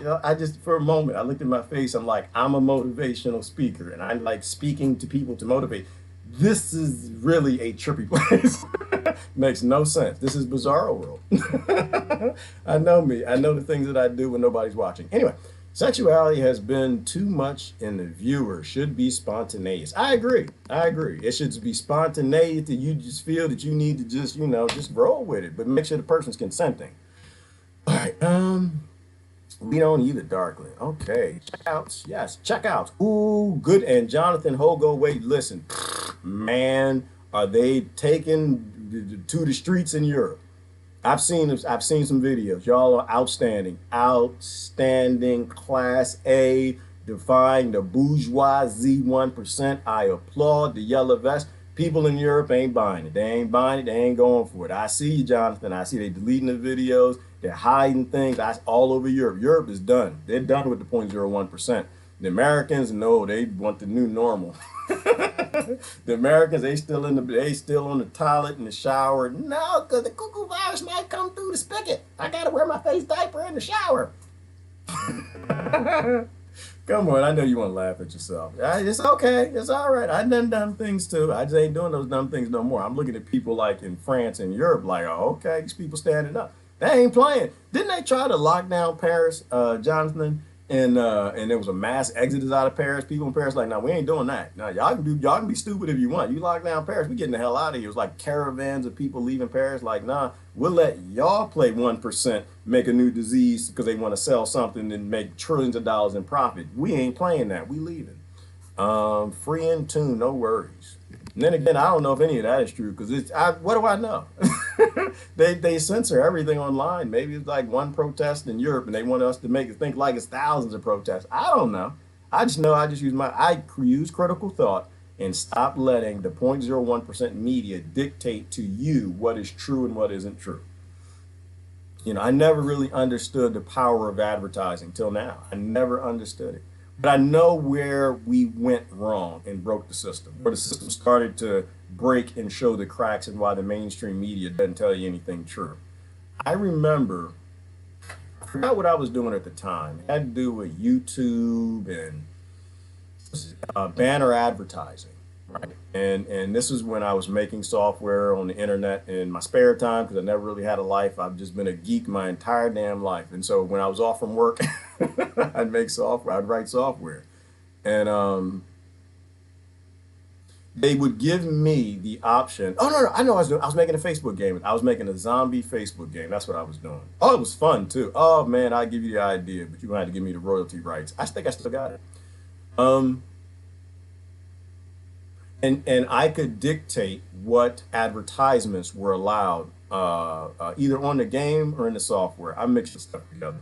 for a moment, I looked at my face. I'm like, I'm a motivational speaker and I'm like speaking to people to motivate. This is really a trippy place. Makes no sense. This is Bizarro World. I know me. I know the things that I do when nobody's watching. Anyway, sexuality has been too much in the viewer. Should be spontaneous. I agree. It should be spontaneous that you just feel that you need to just roll with it, but make sure the person's consenting. All right. We don't eat it darkly. Okay. Checkouts. Yes. Checkouts. Ooh, good. And Jonathan Hogo, wait, listen. Man, are they taken to the streets in Europe? I've seen some videos. Y'all are outstanding. Outstanding. Class A. Defying the bourgeoisie 1%. I applaud the yellow vest. People in Europe ain't buying it. They ain't buying it. They ain't going for it. I see you, Jonathan. I see they deleting the videos. They're hiding things. That's all over Europe. Europe is done. They're done with the 0.01%. The Americans, no, they want the new normal. The Americans, they still on the toilet, in the shower. No, because the cuckoo virus might come through the spigot. I got to wear my face diaper in the shower. Come on, I know you want to laugh at yourself. It's okay. It's all right. I've done dumb things too. I just ain't doing those dumb things no more. I'm looking at people like in France and Europe like, oh, okay, these people standing up. They ain't playing. Didn't they try to lock down Paris, Jonathan? And there was a mass exodus out of Paris. People in Paris like, no, we ain't doing that. No, y'all can be stupid if you want. You lock down Paris, we getting the hell out of here. It was like caravans of people leaving Paris. Like, nah, we'll let y'all play 1%, make a new disease because they want to sell something and make trillions of dollars in profit. We ain't playing that. We leaving. Free in tune, no worries. And then again, I don't know if any of that is true because what do I know? They censor everything online. Maybe it's like one protest in Europe and they want us to make it think like it's thousands of protests. I don't know. I just know I use critical thought and stop letting the 0.01% media dictate to you what is true and what isn't true. I never really understood the power of advertising till now. I never understood it. But I know where we went wrong and broke the system, where the system started to break and show the cracks and why the mainstream media doesn't tell you anything true. I forgot what I was doing at the time. It had to do with YouTube and banner advertising, right? And this is when I was making software on the internet in my spare time because I never really had a life. I've just been a geek my entire damn life. And so when I was off from work, I'd make software, I'd write software. And they would give me the option. Oh, no, I know I was making a Facebook game. I was making a zombie Facebook game. That's what I was doing. Oh, it was fun too. Oh man, I'll give you the idea, but you had to give me the royalty rights. I think I still got it. And I could dictate what advertisements were allowed, either on the game or in the software. I mixed the stuff together.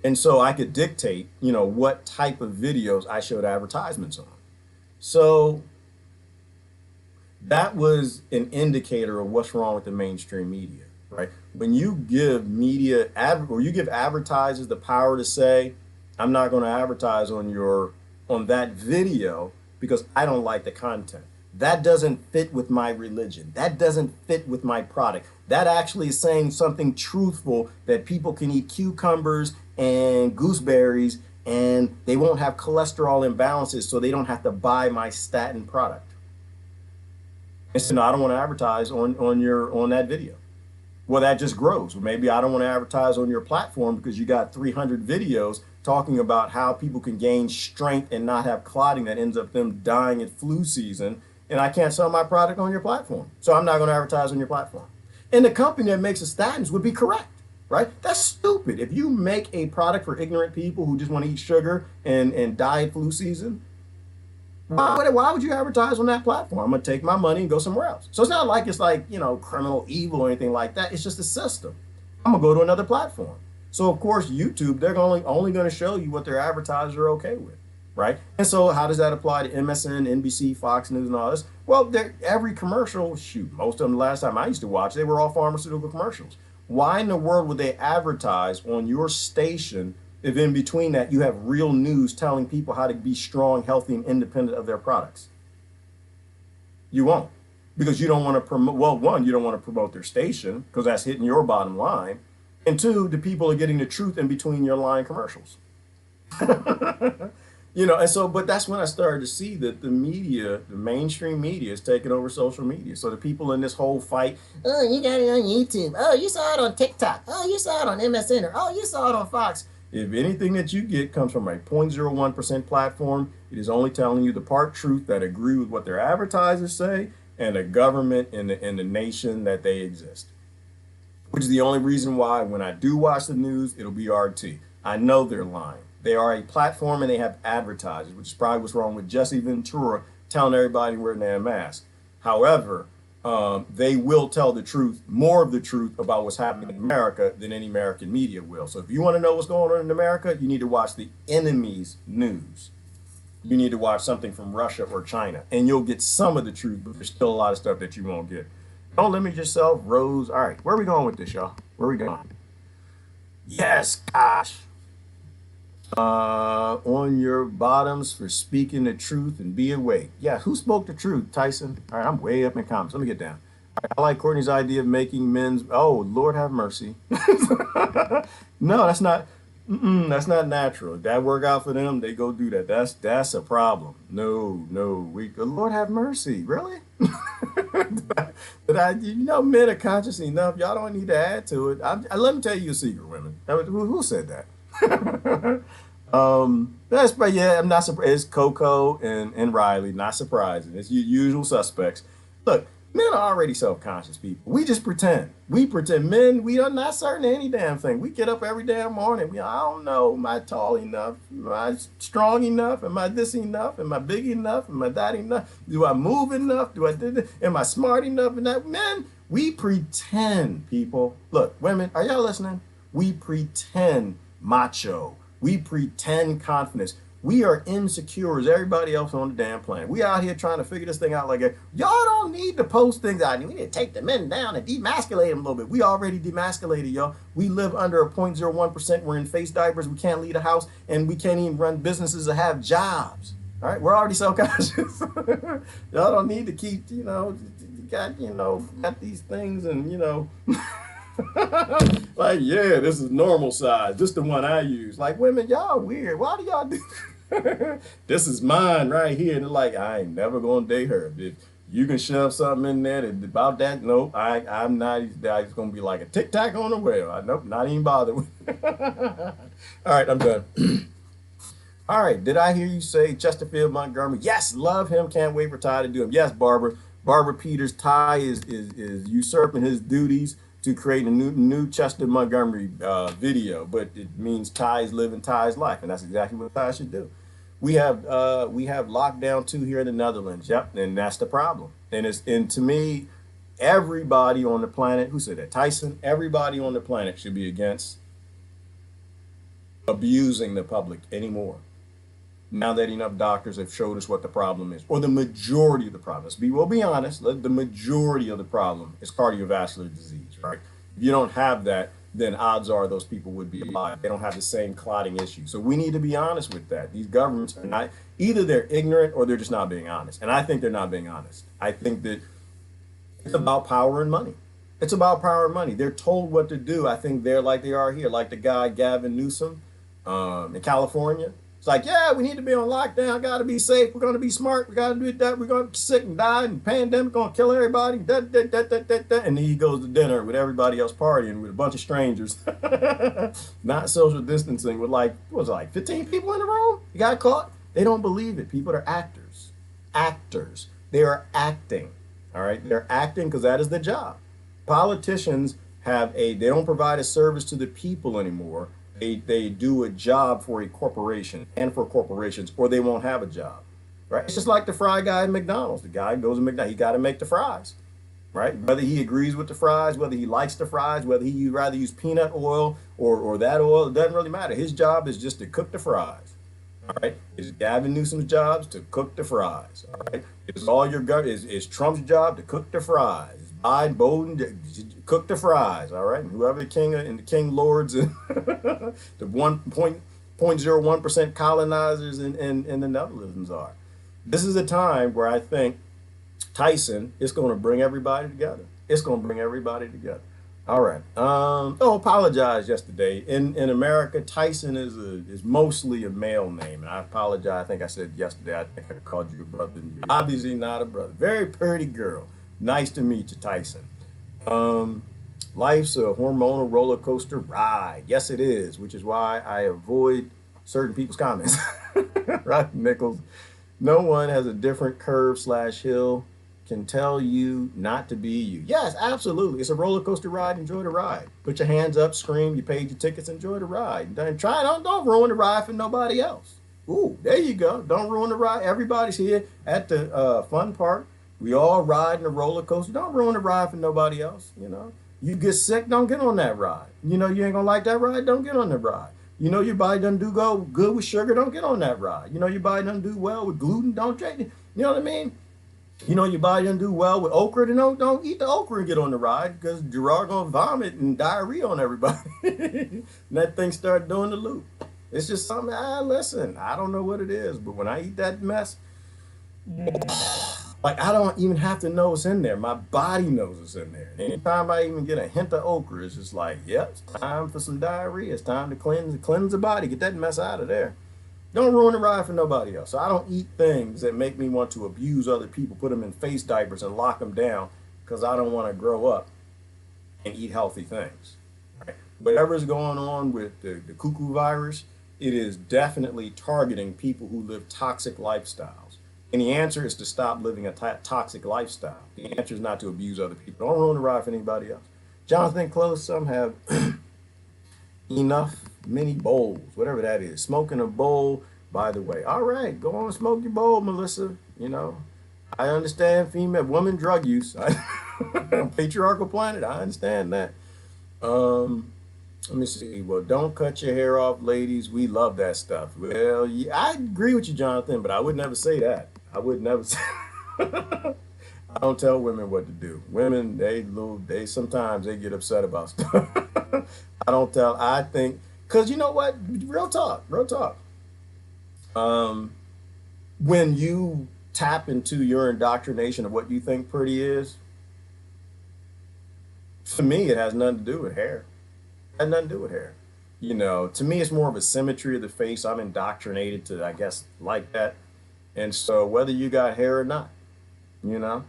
And so I could dictate, what type of videos I showed advertisements on. So that was an indicator of what's wrong with the mainstream media, right? When you give you give advertisers the power to say, I'm not going to advertise on that video because I don't like the content. That doesn't fit with my religion. That doesn't fit with my product. That actually is saying something truthful that people can eat cucumbers and gooseberries and they won't have cholesterol imbalances, so they don't have to buy my statin product. And so no, I don't want to advertise on that video. Well, that just grows. Well, maybe I don't want to advertise on your platform because you got 300 videos talking about how people can gain strength and not have clotting that ends up them dying at flu season, and I can't sell my product on your platform. So I'm not going to advertise on your platform. And the company that makes the statins would be correct, right? That's stupid. If you make a product for ignorant people who just want to eat sugar and die at flu season, why would you advertise on that platform? I'm going to take my money and go somewhere else. So it's not like it's like, you know, criminal evil or anything like that. It's just a system. I'm going to go to another platform. So, of course, YouTube, they're only going to show you what their advertisers are okay with, right? And so how does that apply to MSN, NBC, Fox News, and all this? Well, every commercial, shoot, most of them the last time I used to watch, they were all pharmaceutical commercials. Why in the world would they advertise on your station if in between that you have real news telling people how to be strong, healthy, and independent of their products? You won't, because you don't want to promote, well, one, you don't want to promote their station because that's hitting your bottom line. And two, the people are getting the truth in between your lying commercials. You know, and so, but that's when I started to see that the media, the mainstream media is taking over social media. So the people in this whole fight, oh, you got it on YouTube. Oh, you saw it on TikTok. Oh, you saw it on MSN. Or, oh, you saw it on Fox. If anything that you get comes from a 0.01% platform, it is only telling you the part truth that agree with what their advertisers say and the government and the nation that they exist. Which is the only reason why when I do watch the news, it'll be RT. I know they're lying. They are a platform and they have advertisers, which is probably what's wrong with Jesse Ventura telling everybody to wear a damn mask. However, they will tell the truth, more of the truth about what's happening in America than any American media will. So if you want to know what's going on in America, you need to watch the enemy's news. You need to watch something from Russia or China, and you'll get some of the truth, but there's still a lot of stuff that you won't get. Don't limit yourself, Rose. All right, where are we going with this, y'all? Where are we going? Yes, gosh. On your bottoms for speaking the truth and be awake. Yeah, who spoke the truth, Tyson? All right, I'm way up in comments. Let me get down. All right, I like Courtney's idea of making men's. Oh, Lord have mercy. No, that's not. That's not natural. If that work out for them, they go do that. That's a problem. No, Lord have mercy. Really? But you know, men are conscious enough. Y'all don't need to add to it. Let me tell you a secret, women. Who said that? But yeah, I'm not surprised. It's Coco and Riley. Not surprising. It's your usual suspects. Look, men are already self-conscious people. We just pretend. We pretend. Men, we are not certain of any damn thing. We get up every damn morning. I don't know. Am I tall enough? Am I strong enough? Am I this enough? Am I big enough? Am I that enough? Do I move enough? Am I smart enough? And that, men, we pretend, people. Look, women, are y'all listening? We pretend macho. We pretend confidence. We are insecure as everybody else on the damn planet. We out here trying to figure this thing out like y'all don't need to post things out. We need to take the men down and demasculate them a little bit. We already demasculated, y'all. We live under a 0.01%. We're in face diapers. We can't leave the house, and we can't even run businesses or have jobs. All right, we're already self-conscious. Y'all don't need to keep, got these things and, like, yeah, this is normal size. This is the one I use. Like, women, y'all weird. Why do y'all do this is mine right here. And they're like, I ain't never gonna date her. If you can shove something in there about that, nope, I'm not. It's gonna be like a tic-tac on the wheel. Nope, not even bother with. All right, I'm done. All right, did I hear you say Chesterfield Montgomery? Yes, love him. Can't wait for Ty to do him. Yes, Barbara Peters. Ty is usurping his duties to create a new Chester Montgomery video, but it means Ty's living Ty's life, and that's exactly what Ty should do. We have lockdown 2 here in the Netherlands. Yep, and that's the problem. And to me, everybody on the planet, who said that? Tyson. Everybody on the planet should be against abusing the public anymore. Now that enough doctors have showed us what the problem is, or the majority of the problem. We'll be honest, the majority of the problem is cardiovascular disease, right? If you don't have that, then odds are those people would be alive. They don't have the same clotting issue. So we need to be honest with that. These governments are not, either they're ignorant or they're just not being honest. And I think they're not being honest. I think that it's about power and money. It's about power and money. They're told what to do. I think they're like they are here, like the guy Gavin Newsom. in California. It's like, yeah, we need to be on lockdown. Got to be safe. We're going to be smart. We got to do that. We're going to be sick and die. And pandemic going to kill everybody. And then he goes to dinner with everybody else partying with a bunch of strangers. Not social distancing with like, what was it, like 15 people in the room? You got caught? They don't believe it. People are actors. Actors. They are acting. All right. They're acting because that is the job. Politicians they don't provide a service to the people anymore. They do a job for a corporation and for corporations, or they won't have a job, right? It's just like the fry guy at McDonald's. The guy goes to McDonald's, he got to make the fries, right? Whether he agrees with the fries, whether he likes the fries, whether he'd rather use peanut oil or that oil, it doesn't really matter. His job is just to cook the fries, all right? It's Gavin Newsom's job to cook the fries, all right? It's Trump's job to cook the fries. Biden, Bowden, cook the fries, all right? And whoever the king and the king lords and the 1.01% colonizers in the Netherlands are. This is a time where I think Tyson is going to bring everybody together. It's going to bring everybody together. All right. Apologize yesterday. In America, Tyson is mostly a male name, and I apologize. I think I said yesterday. I think I called you a brother. Obviously not a brother. Very pretty girl. Nice to meet you, Tyson. Life's a hormonal roller coaster ride. Yes, it is, which is why I avoid certain people's comments. Right, Nichols? No one has a different curve/hill can tell you not to be you. Yes, absolutely. It's a roller coaster ride. Enjoy the ride. Put your hands up, scream. You paid your tickets. Enjoy the ride. Don't ruin the ride for nobody else. Ooh, there you go. Don't ruin the ride. Everybody's here at the fun park. We all ride in a roller coaster. Don't ruin the ride for nobody else. You know, you get sick, don't get on that ride. You know, you ain't gonna like that ride, don't get on the ride. You know, your body doesn't do good with sugar, don't get on that ride. You know, your body doesn't do well with gluten, don't drink it. You know what I mean? You know, your body doesn't do well with okra, then don't eat the okra and get on the ride because Gerard gonna vomit and diarrhea on everybody. And that thing start doing the loop. It's just something, listen, I don't know what it is, but when I eat that mess, like, I don't even have to know it's in there. My body knows it's in there. Anytime I even get a hint of okra, it's just like, yep, it's time for some diarrhea. It's time to cleanse the body, get that mess out of there. Don't ruin the ride for nobody else. So I don't eat things that make me want to abuse other people, put them in face diapers and lock them down because I don't want to grow up and eat healthy things. Right? Whatever's going on with the cuckoo virus, it is definitely targeting people who live toxic lifestyles. And the answer is to stop living a toxic lifestyle. The answer is not to abuse other people. Don't ruin the ride for anybody else. Jonathan Close, some have enough mini bowls, whatever that is. Smoking a bowl, by the way. All right, go on and smoke your bowl, Melissa. You know, I understand woman drug use. Patriarchal planet, I understand that. Let me see. Well, don't cut your hair off, ladies. We love that stuff. Well, yeah, I agree with you, Jonathan, but I would never say that. I would never say I don't tell women what to do. Women, they sometimes they get upset about stuff. I think, because you know what? Real talk. When you tap into your indoctrination of what you think pretty is, for me, it has nothing to do with hair. It has nothing to do with hair. You know, to me, it's more of a symmetry of the face. I'm indoctrinated to, I guess, like that. And so whether you got hair or not, you know,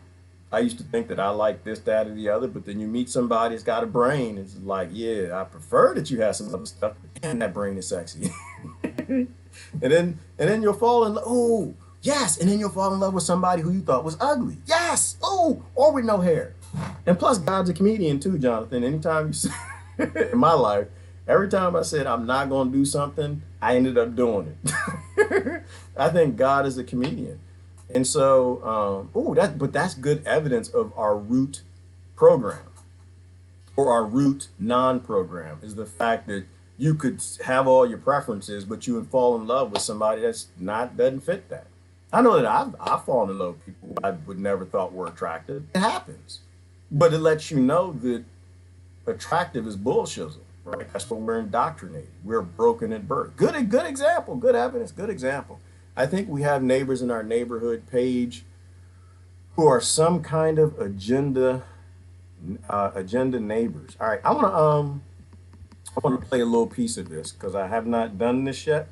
I used to think that I like this, that, or the other, but then you meet somebody that's got a brain. It's like, yeah, I prefer that you have some other stuff, but damn, that brain is sexy. and then you'll fall in love. Oh, yes. And then you'll fall in love with somebody who you thought was ugly. Yes. Oh, or with no hair. And plus, God's a comedian too, Jonathan. Anytime you say, in my life, every time I said I'm not going to do something, I ended up doing it. I think God is a comedian. And so, but that's good evidence of our root program or our root non-program is the fact that you could have all your preferences, but you would fall in love with somebody doesn't fit that. I know that I've fallen in love with people I would never thought were attractive. It happens. But it lets you know that attractive is bullshit. Right? That's what we're indoctrinated. We're broken at birth. Good example. Good evidence. Good example. I think we have neighbors in our neighborhood page who are some kind of agenda neighbors. All right, I I want to play a little piece of this because I have not done this yet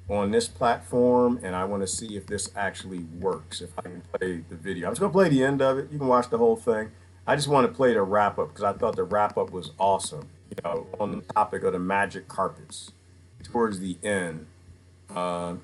on this platform, and I want to see if this actually works, if I can play the video. I'm just going to play the end of it. You can watch the whole thing. I just want to play the wrap up because I thought the wrap up was awesome, you know, on the topic of the magic carpets towards the end. But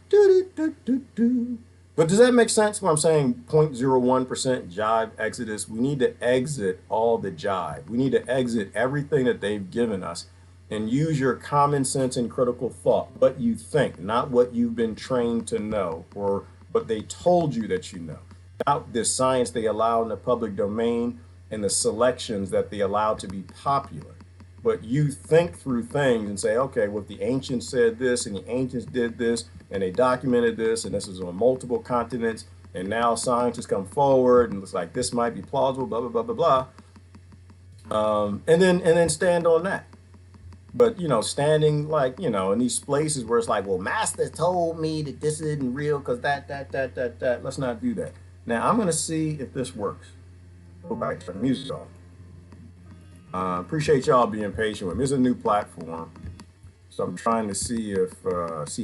does that make sense when I'm saying 0.01% jive exodus? We need to exit all the jive. We need to exit everything that they've given us and use your common sense and critical thought, what you think, not what you've been trained to know or what they told you that you know, not the science they allow in the public domain and the selections that they allow to be popular. But you think through things and say, okay, well, if the ancients said this and the ancients did this and they documented this and this is on multiple continents and now scientists come forward and it's like this might be plausible, blah, blah, blah, blah, blah. And then stand on that. But, you know, standing like, you know, in these places where it's like, well, master told me that this isn't real because that. Let's not do that. Now, I'm going to see if this works. Go back to the music off. Appreciate y'all being patient with me. It's a new platform, so I'm trying to see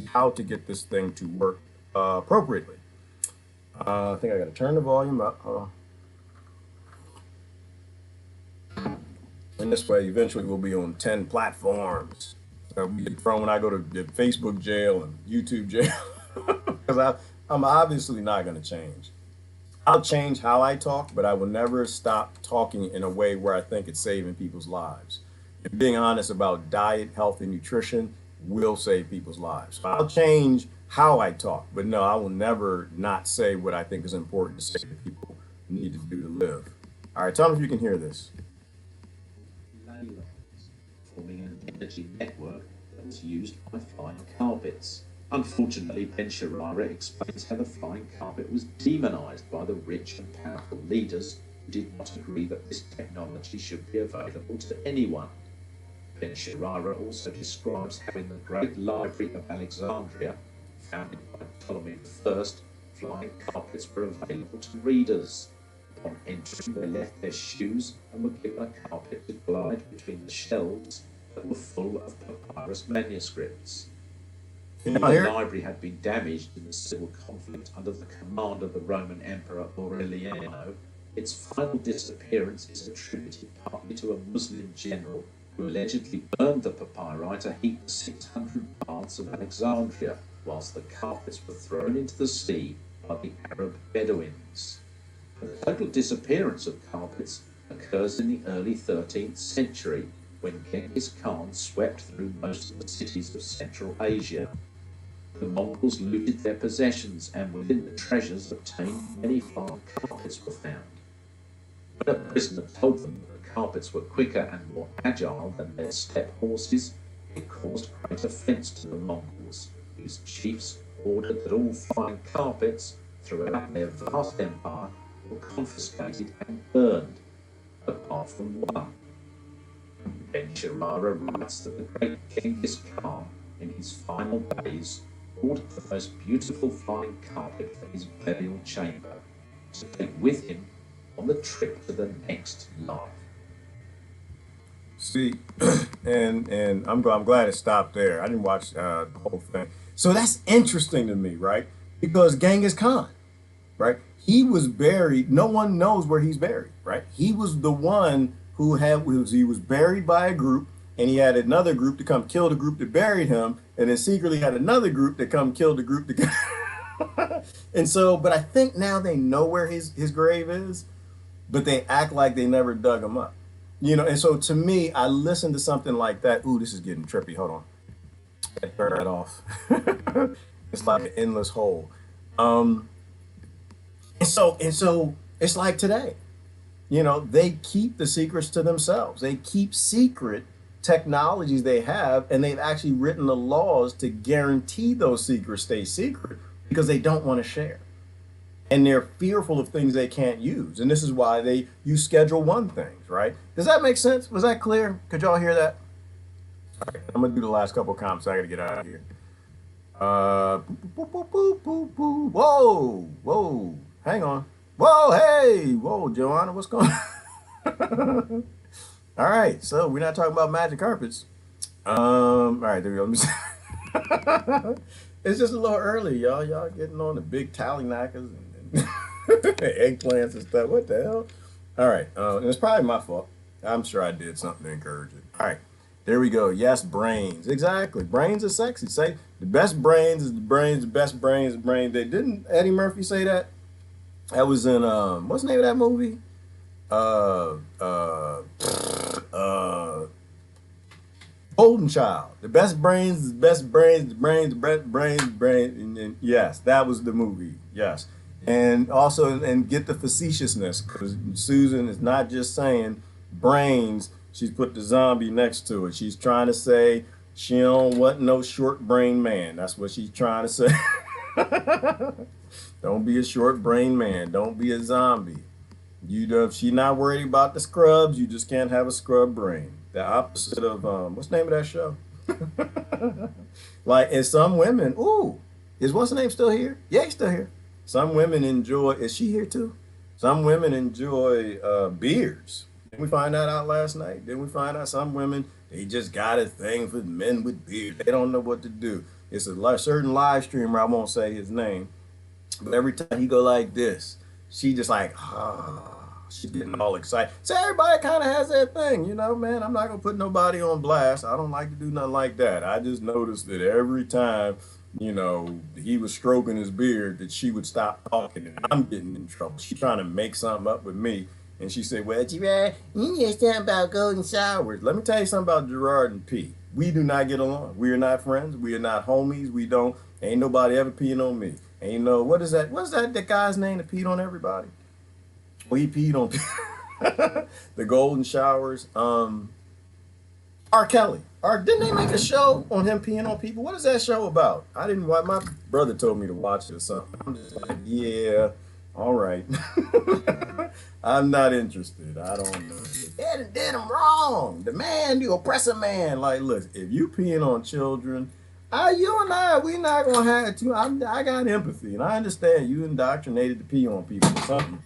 how to get this thing to work appropriately. I think I got to turn the volume up. And this way, eventually, we'll be on 10 platforms. I'll be thrown when I go to Facebook jail and YouTube jail because I'm obviously not going to change. I'll change how I talk, but I will never stop talking in a way where I think it's saving people's lives. And being honest about diet, health, and nutrition will save people's lives. So I'll change how I talk, but no, I will never not say what I think is important to say that people need to do to live. All right, tell me if you can hear this. Ley lines, forming an energy network that was used by flying carpets. Unfortunately, Ben Sharara explains how the flying carpet was demonized by the rich and powerful leaders who did not agree that this technology should be available to anyone. Ben Sharara also describes how in the Great Library of Alexandria, founded by Ptolemy I, flying carpets were available to readers. Upon entering, they left their shoes and were given a carpet to glide between the shelves that were full of papyrus manuscripts. The library had been damaged in the civil conflict under the command of the Roman Emperor Aureliano. Its final disappearance is attributed partly to a Muslim general who allegedly burned the papyri to heat the 600 baths of Alexandria, whilst the carpets were thrown into the sea by the Arab Bedouins. The total disappearance of carpets occurs in the early 13th century, when Genghis Khan swept through most of the cities of Central Asia. The Mongols looted their possessions, and within the treasures obtained many fine carpets were found. When a prisoner told them that the carpets were quicker and more agile than their steppe horses, it caused great offence to the Mongols, whose chiefs ordered that all fine carpets throughout their vast empire were confiscated and burned, apart from one. Ben Sharara writes that the great Genghis Khan, in his final days, ordered the most beautiful flying carpet for his burial chamber to take with him on the trip to the next life. See, and I'm glad it stopped there. I didn't watch the whole thing. So that's interesting to me, right? Because Genghis Khan, right? He was buried. No one knows where he's buried, right? He was the one who he was buried by a group, and he had another group to come kill the group that buried him, and then secretly had another group that come kill the group that and so, but I think now they know where his grave is, but they act like they never dug him up. You know, and so to me, I listened to something like that. Ooh, this is getting trippy. Hold on. I turn that off. It's like an endless hole. And so it's like today. You know, they keep the secrets to themselves. They keep secret technologies they have, and they've actually written the laws to guarantee those secrets stay secret because they don't want to share. And they're fearful of things they can't use. And this is why they use Schedule 1 things, right? Does that make sense? Was that clear? Could y'all hear that? All right, I'm going to do the last couple of comments. I got to get out of here. Whoa. Hang on. Whoa, hey. Whoa, Joanna, what's going on? All right, so we're not talking about magic carpets. All right, there we go. Let me see. It's just a little early, y'all. Y'all getting on the big tally knockers and eggplants and stuff. What the hell? All right, and it's probably my fault. I'm sure I did something to encourage it. All right, there we go. Yes, brains. Exactly. Brains are sexy. Say the best brains is the brains, the best brains, the brains. They didn't Eddie Murphy say that? That was in what's the name of that movie? Uh uh uh Golden Child. The best brains, the best brains, the brains, the best brains, brains. And yes, that was the movie. Yes. And also, and get the facetiousness, because Susan is not just saying brains. She's put the zombie next to it. She's trying to say she don't want no short brain man. That's what she's trying to say. Don't be a short brain man. Don't be a zombie. You know, if she's not worried about the scrubs, you just can't have a scrub brain. The opposite of what's the name of that show? Like, and some women, ooh, is what's the name still here? Yeah, he's still here. Some women enjoy. Is she here too? Some women enjoy beards. Didn't we find that out last night? Didn't we find out some women they just got a thing for men with beards? They don't know what to do. It's a certain live streamer. I won't say his name, but every time he go like this, she just like, she's getting all excited. So everybody kind of has that thing, you know, man. I'm not gonna put nobody on blast. I don't like to do nothing like that. I just noticed that every time, you know, he was stroking his beard, that she would stop talking, and I'm getting in trouble. She's trying to make something up with me, and she said, "Well, Gerard, you just talking about golden showers." Let me tell you something about Gerard and P. We do not get along. We are not friends. We are not homies. We don't. Ain't nobody ever peeing on me. Ain't no. What is that? What's that guy's name that peed on everybody? Well, he peed on the golden showers. R. Kelly. Didn't they make a show on him peeing on people? What is that show about? I didn't watch. My brother told me to watch it or something. I'm just like, yeah, all right. I'm not interested. I don't know. They did him wrong. The man, the oppressor man. Like, look, if you peeing on children, you and I, we not gonna have to. I got empathy, and I understand you indoctrinated to pee on people or something.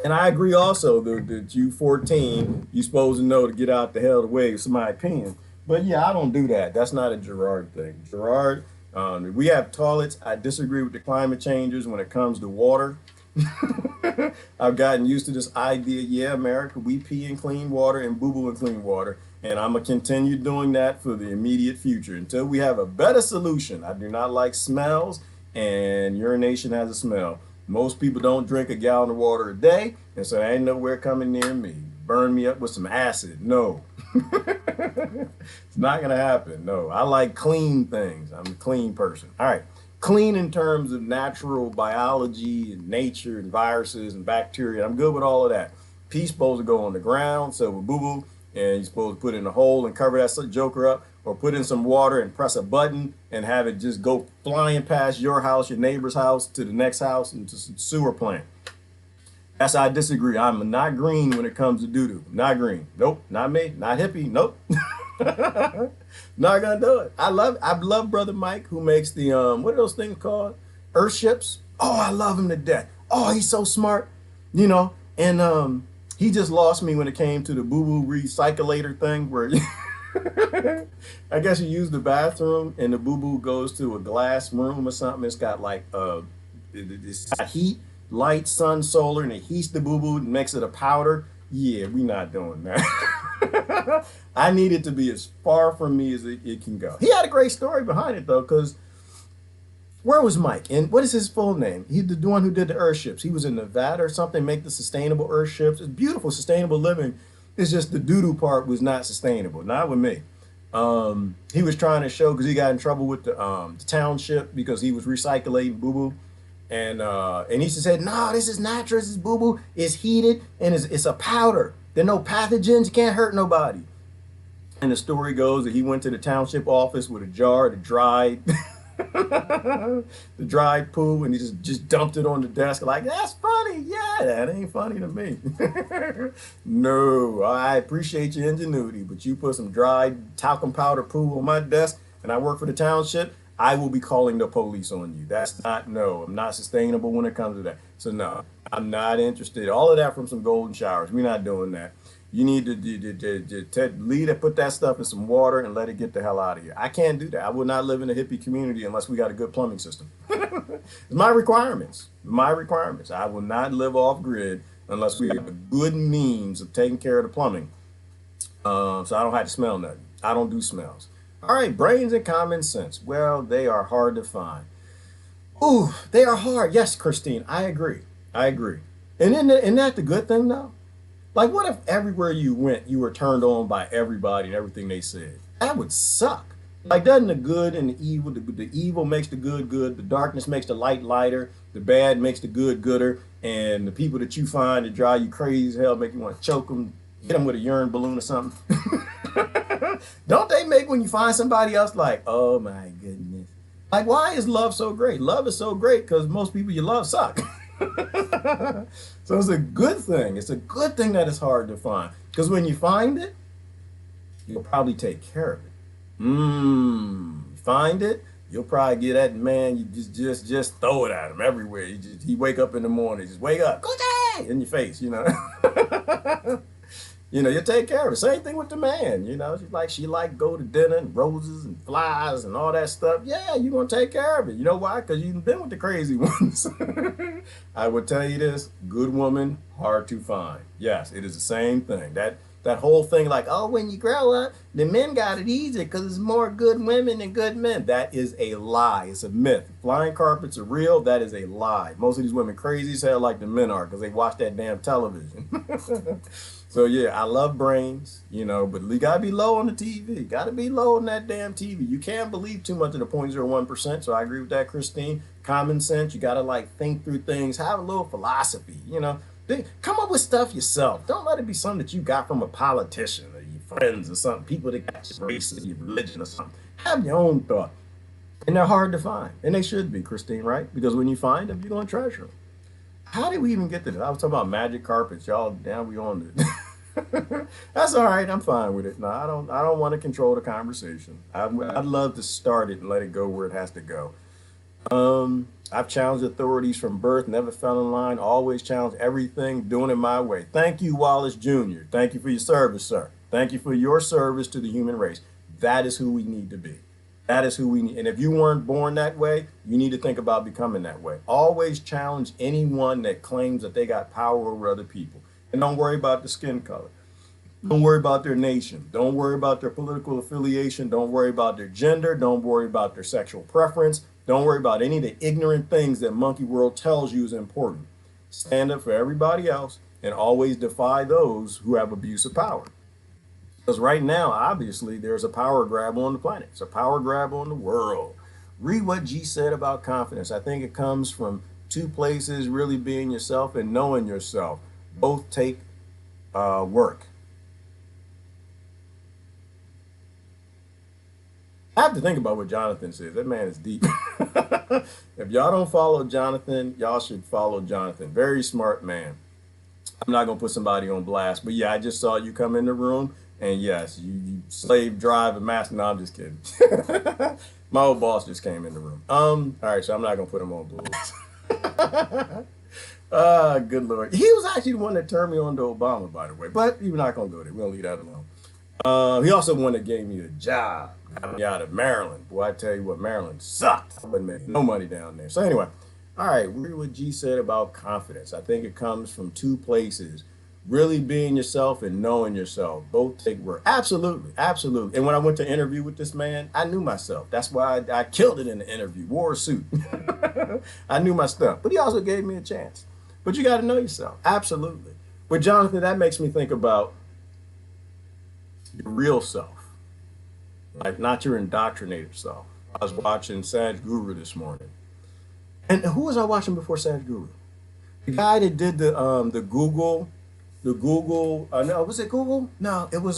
And I agree also that you 14, you supposed to know to get out the hell the way of somebody peeing. But yeah, I don't do that. That's not a Gerard thing. Gerard, we have toilets. I disagree with the climate changers when it comes to water. I've gotten used to this idea. Yeah, America, we pee in clean water and boo-boo in clean water. And I'm going to continue doing that for the immediate future until we have a better solution. I do not like smells, and urination has a smell. Most people don't drink a gallon of water a day, and so I ain't nowhere coming near me. Burn me up with some acid. No. It's not going to happen. No. I like clean things. I'm a clean person. All right. Clean in terms of natural biology and nature and viruses and bacteria. I'm good with all of that. Pee's supposed to go on the ground, so with boo-boo, and you're supposed to put it in a hole and cover that joker up, or put in some water and press a button and have it just go flying past your house, your neighbor's house, to the next house, and to some sewer plant. That's how I disagree. I'm not green when it comes to doo-doo. Not green. Nope. Not me. Not hippie. Nope. Not gonna do it. I love Brother Mike, who makes the what are those things called? Earth ships. Oh, I love him to death. Oh, he's so smart. You know, and he just lost me when it came to the boo-boo recyclator thing where I guess you use the bathroom and the boo-boo goes to a glass room or something. It's got like it's got heat, light, sun, solar, and it heats the boo-boo and makes it a powder. Yeah, we not doing that. I need it to be as far from me as it can go. He had a great story behind it though, because where was Mike? And what is his full name? He's the one who did the Earth ships. He was in Nevada or something, make the sustainable Earth ships. It's beautiful, sustainable living. It's just the doo-doo part was not sustainable, not with me. He was trying to show, because he got in trouble with the township because he was recycling boo-boo. And he said, no, this is natural, this is boo-boo, it's heated, and it's a powder. There are no pathogens, you can't hurt nobody. And the story goes that he went to the township office with a jar of the dried poo, and he just dumped it on the desk like, that's funny. Yeah, that ain't funny to me. No, I appreciate your ingenuity, but you put some dried talcum powder poo on my desk and I work for the township, I will be calling the police on you. That's not, no, I'm not sustainable when it comes to that. So no, I'm not interested. All of that from some golden showers. We're not doing that. You need to lead it, put that stuff in some water and let it get the hell out of here. I can't do that. I would not live in a hippie community unless we got a good plumbing system. It's my requirements. My requirements. I will not live off grid unless we have a good means of taking care of the plumbing. So I don't have to smell nothing. I don't do smells. All right, brains and common sense. Well, they are hard to find. Ooh, they are hard. Yes, Christine, I agree. I agree. And isn't that the good thing though? Like, what if everywhere you went, you were turned on by everybody and everything they said? That would suck. Like, doesn't the good and the evil, the evil makes the good good, the darkness makes the light lighter, the bad makes the good gooder, and the people that you find that drive you crazy as hell, make you want to choke them, hit them with a urine balloon or something? Don't they make when you find somebody else like, oh my goodness. Like, why is love so great? Love is so great because most people you love suck. So it's a good thing. It's a good thing that it's hard to find. Because when you find it, you'll probably take care of it. Find it, you'll probably get that man, you just throw it at him everywhere. He wake up in the morning, just wake up, Gucci! In your face, you know. You know, you take care of it. Same thing with the man, you know. She like go to dinner and roses and flies and all that stuff. Yeah, you're gonna take care of it. You know why? Because you've been with the crazy ones. I would tell you this, good woman, hard to find. Yes, it is the same thing. That whole thing like, oh, when you grow up, the men got it easy because there's more good women than good men. That is a lie. It's a myth. Flying carpets are real. That is a lie. Most of these women crazy as hell like the men are because they watch that damn television. So yeah, I love brains, you know, but you gotta be low on the TV. Gotta be low on that damn TV. You can't believe too much of the 0.01%. So I agree with that, Christine. Common sense, you gotta like think through things, have a little philosophy, you know. Come up with stuff yourself. Don't let it be something that you got from a politician or your friends or something, people that got your race or your religion or something. Have your own thought. And they're hard to find. And they should be, Christine, right? Because when you find them, you're gonna treasure them. How did we even get to this? I was talking about magic carpets, y'all. Now we on it. That's all right. I'm fine with it. No, I don't want to control the conversation. I'd love to start it and let it go where it has to go. I've challenged authorities from birth, never fell in line, always challenged everything, doing it my way. Thank you, Wallace Jr. Thank you for your service, sir. Thank you for your service to the human race. That is who we need to be. That is who we need. And if you weren't born that way, you need to think about becoming that way. Always challenge anyone that claims that they got power over other people. And don't worry about the skin color. Don't worry about their nation. Don't worry about their political affiliation. Don't worry about their gender. Don't worry about their sexual preference. Don't worry about any of the ignorant things that Monkey World tells you is important. Stand up for everybody else and always defy those who have abuse of power. Because right now, obviously, there's a power grab on the planet. It's a power grab on the world. Read what G said about confidence. I think it comes from two places, really being yourself and knowing yourself. Both take work. I have to think about what Jonathan says. That man is deep. If y'all don't follow Jonathan, y'all should follow Jonathan. Very smart man. I'm not going to put somebody on blast, but yeah, I just saw you come in the room. And yes, you slave drive a master. No, I'm just kidding. My old boss just came in the room. All right, so I'm not gonna put him on blast. Good Lord. He was actually the one that turned me on to Obama, by the way. But we're not gonna go there. We're gonna leave that alone. He also the one that gave me a job. Got me out of Maryland. Boy, I tell you what, Maryland sucked. I wasn't making no money down there. So anyway, all right, read what G said about confidence. I think it comes from two places. Really being yourself and knowing yourself. Both take work. Absolutely. Absolutely. And when I went to interview with this man, I knew myself. That's why I killed it in the interview. Wore a suit. I knew my stuff. But he also gave me a chance. But you got to know yourself. Absolutely. But Jonathan, that makes me think about your real self. Like not your indoctrinated self. I was watching Sadhguru this morning. And who was I watching before Sadhguru? The guy that did the Google, no, was it Google? No, it was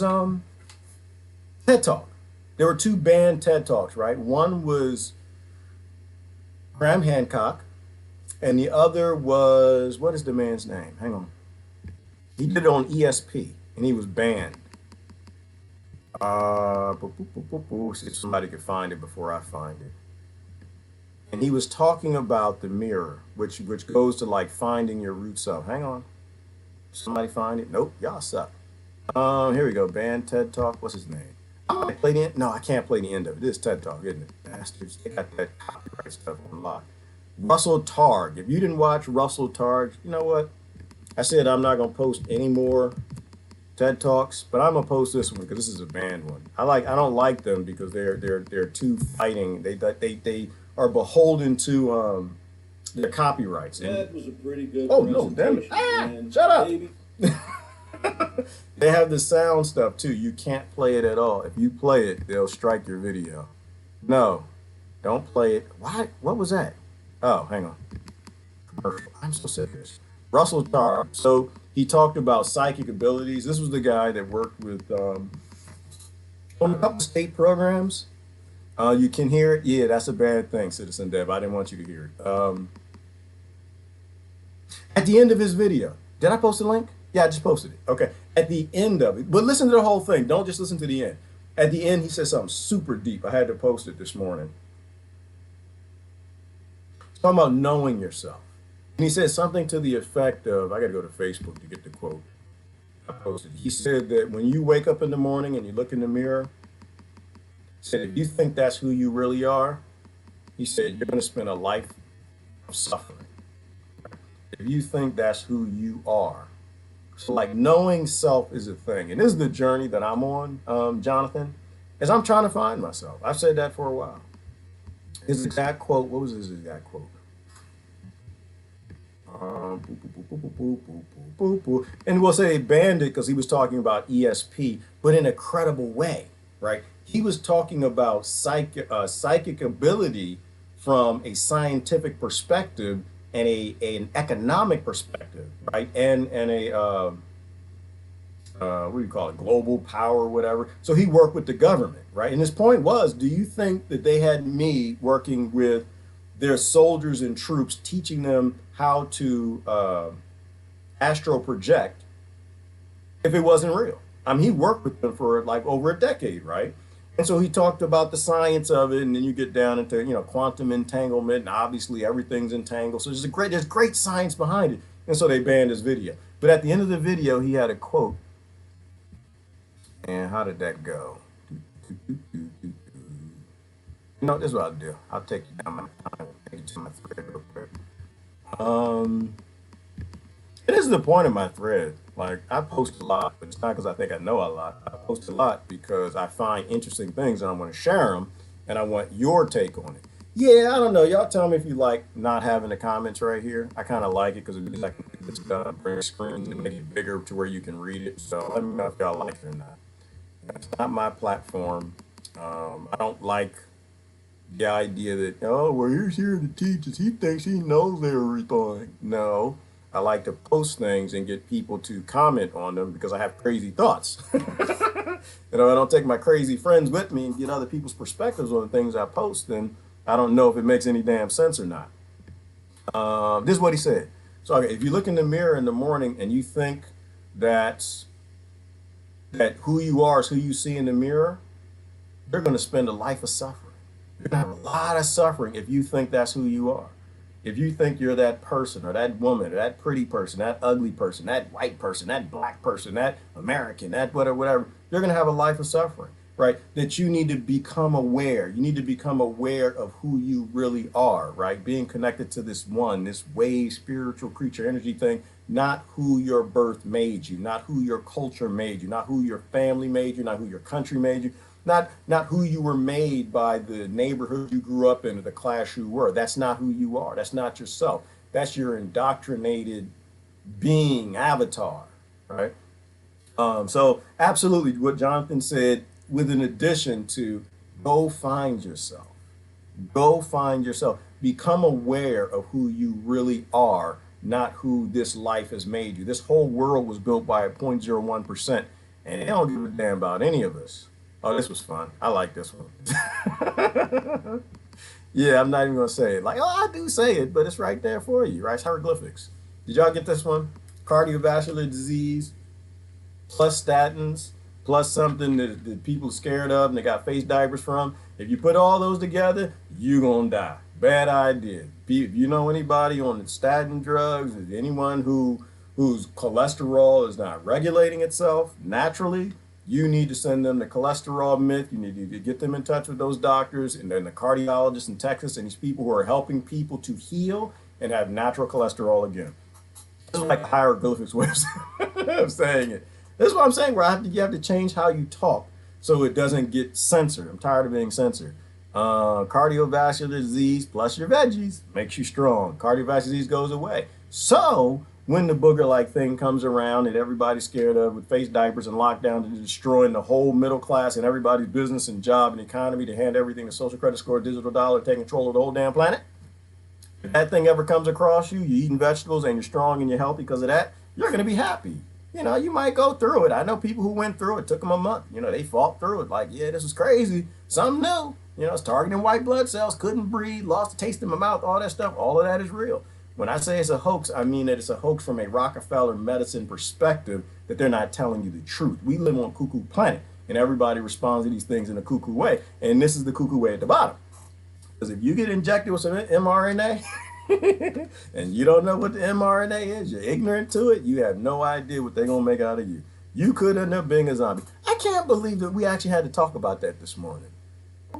TEDTalk. There were two banned TED Talks, right? One was Graham Hancock, and the other was, what is the man's name? Hang on. He did it on ESP, and he was banned. See if somebody could find it before I find it. And he was talking about the mirror, which goes to like finding your root self. Hang on. Somebody find it? Nope, y'all suck. Here we go. Band TED Talk. What's his name? I might play the end. No, I can't play the end of it. This is TED Talk, isn't it? Bastards. They got that copyright stuff on lock. Russell Targ. If you didn't watch Russell Targ, you know what? I said I'm not gonna post any more TED Talks, but I'm gonna post this one because this is a banned one. I don't like them because they're too fighting. They are beholden to their copyrights. That was a pretty good oh no, damn it. man. Shut up. Baby. They have the sound stuff too. You can't play it at all. If you play it, they'll strike your video. No, don't play it. Why? What was that? Oh, hang on. Commercial. I'm so sick of this. Russell Tarr. So he talked about psychic abilities. This was the guy that worked with on a couple state programs. You can hear it. Yeah, that's a bad thing, Citizen Dev. I didn't want you to hear it. At the end of his video, did I post a link? Yeah, I just posted it. Okay. At the end of it, but listen to the whole thing. Don't just listen to the end. At the end, he said something super deep. I had to post it this morning. He's talking about knowing yourself. And he said something to the effect of, I got to go to Facebook to get the quote. I posted. He said that when you wake up in the morning and you look in the mirror, he said, if you think that's who you really are, he said, you're going to spend a life of suffering. If you think that's who you are. So like knowing self is a thing. And this is the journey that I'm on, Jonathan, as I'm trying to find myself. I've said that for a while. His exact quote, what was his exact quote? And we'll say banned it because he was talking about ESP, but in a credible way, right? He was talking about psychic ability from a scientific perspective and an economic perspective, right? And a what do you call it? Global power, whatever. So he worked with the government, right? And his point was, do you think that they had me working with their soldiers and troops, teaching them how to astral project if it wasn't real? I mean, he worked with them for like over a decade, right? And so he talked about the science of it, and then you get down into, you know, quantum entanglement, and obviously everything's entangled. So there's great science behind it. And so they banned his video. But at the end of the video, he had a quote. And how did that go? You know, this is what I'll do. I'll take you down my time, take you to my thread real quick. This is the point of my thread. Like, I post a lot, but it's not because I think I know a lot. I post a lot because I find interesting things and I want to share them, and I want your take on it. Yeah, I don't know. Y'all tell me if you like not having the comments right here. I kind of like it because it means I can get this done, bring screens and make it bigger to where you can read it. So let me know if y'all like it or not. It's not my platform. I don't like the idea that, oh, well, he's here to teach us. He thinks he knows everything. No. I like to post things and get people to comment on them because I have crazy thoughts. You know, I don't take my crazy friends with me and get other people's perspectives on the things I post, then I don't know if it makes any damn sense or not. This is what he said. So okay, if you look in the mirror in the morning and you think that who you are is who you see in the mirror, you're going to spend a life of suffering. You're going to have a lot of suffering if you think that's who you are. If you think you're that person or that woman or that pretty person, that ugly person, that white person, that black person, that American, that whatever, you're going to have a life of suffering, right? That you need to become aware. You need to become aware of who you really are, right? Being connected to this one, this wave, spiritual creature energy thing, not who your birth made you, not who your culture made you, not who your family made you, not who your country made you. Not who you were made by the neighborhood you grew up in or the class you were. That's not who you are. That's not yourself. That's your indoctrinated being avatar, right? So absolutely what Jonathan said, with an addition to go find yourself. Go find yourself. Become aware of who you really are, not who this life has made you. This whole world was built by a 0.01%, and they don't give a damn about any of us. Oh, this was fun. I like this one. Yeah, I'm not even going to say it. Like, oh, I do say it, but it's right there for you, right? It's hieroglyphics. Did y'all get this one? Cardiovascular disease, plus statins, plus something that people are scared of and they got face diapers from. If you put all those together, you're going to die. Bad idea. If you know anybody on the statin drugs, anyone who whose cholesterol is not regulating itself naturally, you need to send them the cholesterol myth. You need to get them in touch with those doctors and then the cardiologists in Texas and these people who are helping people to heal and have natural cholesterol again. This is like hieroglyphics way of saying it. This is what I'm saying, where you have to change how you talk so it doesn't get censored. I'm tired of being censored. Cardiovascular disease plus your veggies makes you strong. Cardiovascular disease goes away. So when the booger-like thing comes around that everybody's scared of with face diapers and lockdowns and destroying the whole middle class and everybody's business and job and economy to hand everything to social credit score, digital dollar, take control of the whole damn planet, if that thing ever comes across you, you're eating vegetables and you're strong and you're healthy because of that, you're going to be happy. You know, you might go through it. I know people who went through it. It took them a month. You know, they fought through it. Like, yeah, this is crazy. Something new. You know, it's targeting white blood cells, couldn't breathe, lost the taste in my mouth, all that stuff. All of that is real. When I say it's a hoax, I mean that it's a hoax from a Rockefeller medicine perspective, that they're not telling you the truth. We live on a cuckoo planet, and everybody responds to these things in a cuckoo way. And this is the cuckoo way at the bottom. Because if you get injected with some mRNA, and you don't know what the mRNA is, you're ignorant to it, you have no idea what they're going to make out of you. You could end up being a zombie. I can't believe that we actually had to talk about that this morning.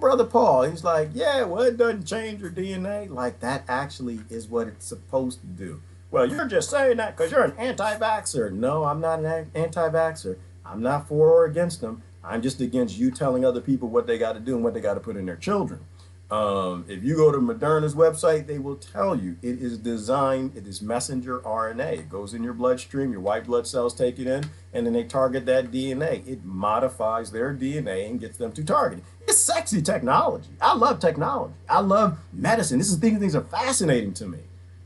Brother Paul, he's like, yeah, well, it doesn't change your DNA. Like, that actually is what it's supposed to do. Well, you're just saying that because you're an anti-vaxxer. No, I'm not an anti-vaxxer. I'm not for or against them. I'm just against you telling other people what they got to do and what they got to put in their children. If you go to Moderna's website, they will tell you it is designed, it is messenger RNA. It goes in your bloodstream, your white blood cells take it in, and then they target that DNA. It modifies their DNA and gets them to target it. It's sexy technology. I love technology. I love medicine. These things are fascinating to me.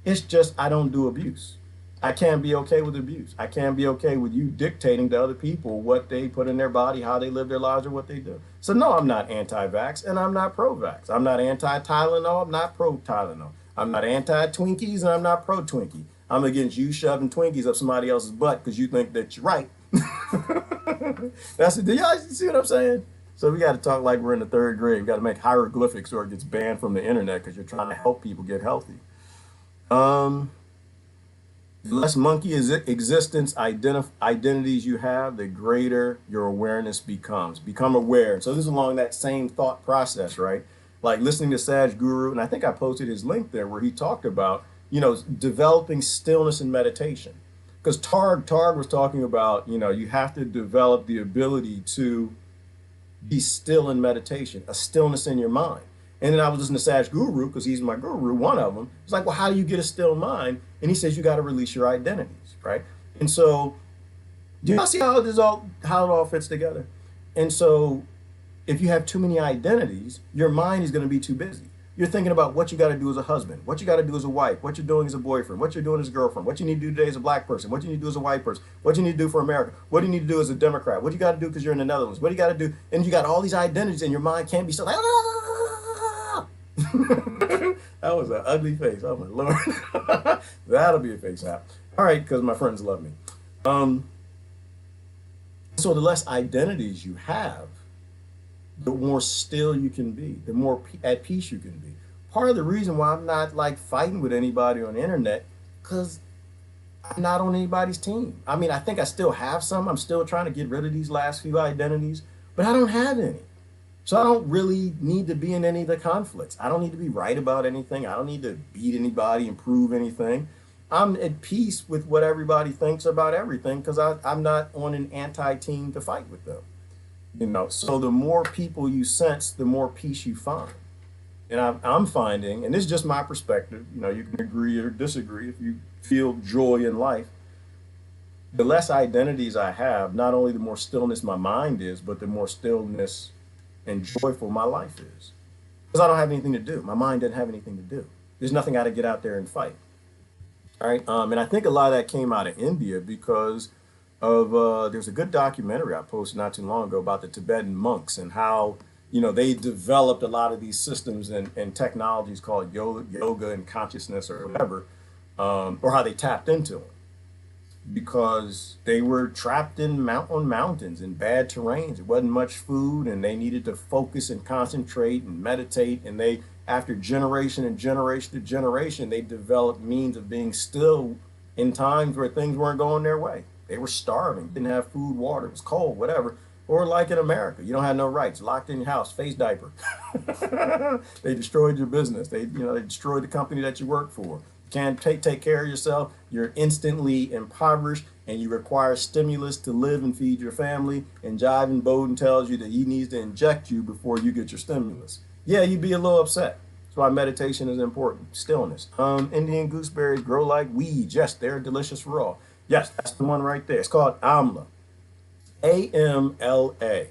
It's just I don't do abuse. I can't be okay with abuse. I can't be okay with you dictating to other people what they put in their body, how they live their lives, or what they do. So no, I'm not anti-vax and I'm not pro-vax. I'm not anti-Tylenol. I'm not pro-Tylenol. I'm not anti-Twinkies and I'm not pro-Twinkie. I'm against you shoving Twinkies up somebody else's butt because you think that you're right. Do y'all see what I'm saying? So we got to talk like we're in the third grade. We got to make hieroglyphics or it gets banned from the internet because you're trying to help people get healthy. The less monkey existence identities you have, the greater your awareness becomes. Become aware. So this is along that same thought process, right? Like listening to Sadhguru, and I think I posted his link there where he talked about, you know, developing stillness and meditation. Because Targ was talking about, you know, you have to develop the ability to be still in meditation, a stillness in your mind. And then I was listening to Sadhguru, because he's my guru, one of them. It's like, well, how do you get a still mind? And he says you got to release your identities, right? And so, do you see how it all fits together? And so, if you have too many identities, your mind is going to be too busy. You're thinking about what you got to do as a husband, what you got to do as a wife, what you're doing as a boyfriend, what you're doing as a girlfriend, what you need to do today as a black person, what you need to do as a white person, what you need to do for America, what do you need to do as a Democrat, what you got to do because you're in the Netherlands, what do you got to do? And you got all these identities and your mind can't be still like, that was an ugly face. Oh my Lord. That'll be a face app. All right, because my friends love me. So the less identities you have, the more still you can be, the more at peace you can be. Part of the reason why I'm not like fighting with anybody on the internet, because I'm not on anybody's team. I mean, I think I still have some. I'm still trying to get rid of these last few identities, but I don't have any. So I don't really need to be in any of the conflicts. I don't need to be right about anything. I don't need to beat anybody and prove anything. I'm at peace with what everybody thinks about everything because I'm not on an anti-team to fight with them. You know, so the more people you sense, the more peace you find. And I'm finding, and this is just my perspective, you know, you can agree or disagree if you feel joy in life. The less identities I have, not only the more stillness my mind is, but the more stillness and joyful my life is. Because I don't have anything to do. My mind doesn't have anything to do. There's nothing I got to get out there and fight. All right. And I think a lot of that came out of India because of there's a good documentary I posted not too long ago about the Tibetan monks and how, you know, they developed a lot of these systems and technologies called yoga and consciousness or whatever, or how they tapped into them. Because they were trapped on mountains in bad terrains. It wasn't much food and they needed to focus and concentrate and meditate. And they, after generation and generation to generation, they developed means of being still in times where things weren't going their way. They were starving, didn't have food, water, it was cold, whatever. Or like in America, you don't have no rights, locked in your house, face diaper. They destroyed your business. They destroyed the company that you work for. You can't take care of yourself. You're instantly impoverished, and you require stimulus to live and feed your family. And Jive and Bowden tells you that he needs to inject you before you get your stimulus. Yeah, you'd be a little upset. That's why meditation is important. Stillness. Indian gooseberries grow like weeds. Yes, they're delicious raw. Yes, that's the one right there. It's called amla. AMLA.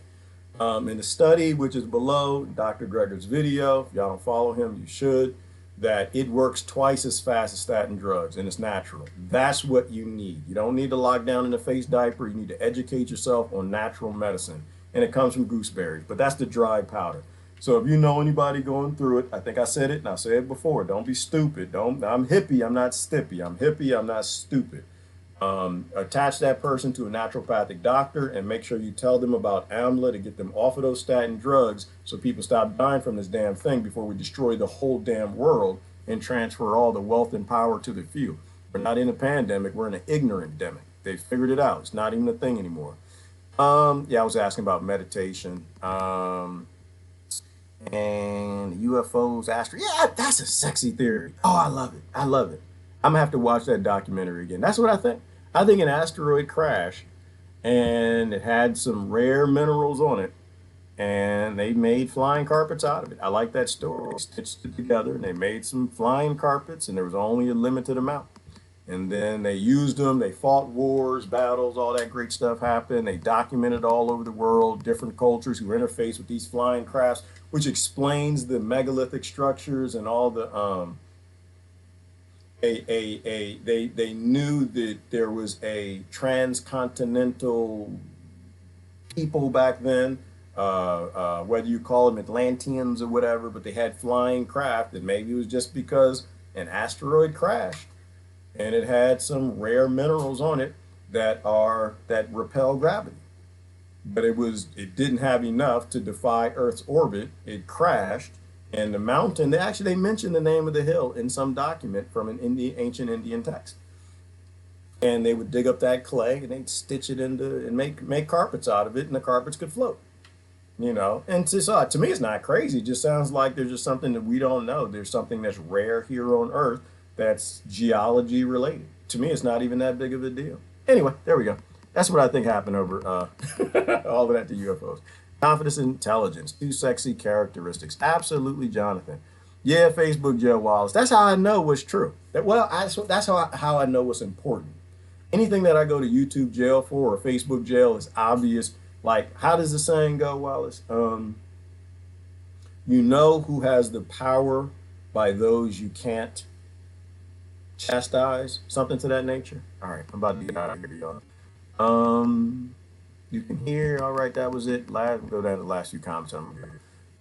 In the study, which is below Dr. Greger's video, if y'all don't follow him, you should, that it works twice as fast as statin drugs, and it's natural. That's what you need. You don't need to lock down in a face diaper. You need to educate yourself on natural medicine, and it comes from gooseberries, but that's the dry powder. So if you know anybody going through it, I think I said it, and I said it before, don't be stupid. I'm hippie, I'm not stippy. I'm hippie, I'm not stupid. Attach that person to a naturopathic doctor and make sure you tell them about AMLA to get them off of those statin drugs so people stop dying from this damn thing before we destroy the whole damn world and transfer all the wealth and power to the few. We're not in a pandemic, we're in an ignorant demic. They figured it out. It's not even a thing anymore. Yeah, I was asking about meditation. And UFOs, astro. Yeah, that's a sexy theory. Oh, I love it. I love it. I'm gonna have to watch that documentary again. That's what I think. I think an asteroid crashed and it had some rare minerals on it and they made flying carpets out of it. I like that story. They stitched it together and they made some flying carpets and there was only a limited amount. And then they used them, they fought wars, battles, all that great stuff happened. They documented all over the world, different cultures who interface with these flying crafts, which explains the megalithic structures and all the they knew that there was a transcontinental people back then, whether you call them Atlanteans or whatever, but they had flying craft, and maybe it was just because an asteroid crashed and it had some rare minerals on it that repel gravity. But it didn't have enough to defy Earth's orbit. It crashed. And the mountain, they mentioned the name of the hill in some document from an ancient Indian text. And they would dig up that clay and they'd stitch it into and make carpets out of it, and the carpets could float. And to me, it's not crazy. It just sounds like there's just something that we don't know. There's something that's rare here on Earth that's geology related. To me, it's not even that big of a deal. Anyway, there we go. That's what I think happened over all of that to UFOs. Confidence and intelligence, two sexy characteristics. Absolutely, Jonathan. Yeah, Facebook jail, Wallace. That's how I know what's true. That's how I know what's important. Anything that I go to YouTube jail for or Facebook jail is obvious. Like, how does the saying go, Wallace? You know who has the power by those you can't chastise, something to that nature. All right, I'm about to get out of here, y'all. You can hear. All right, that was it. We'll go down to the last few comments.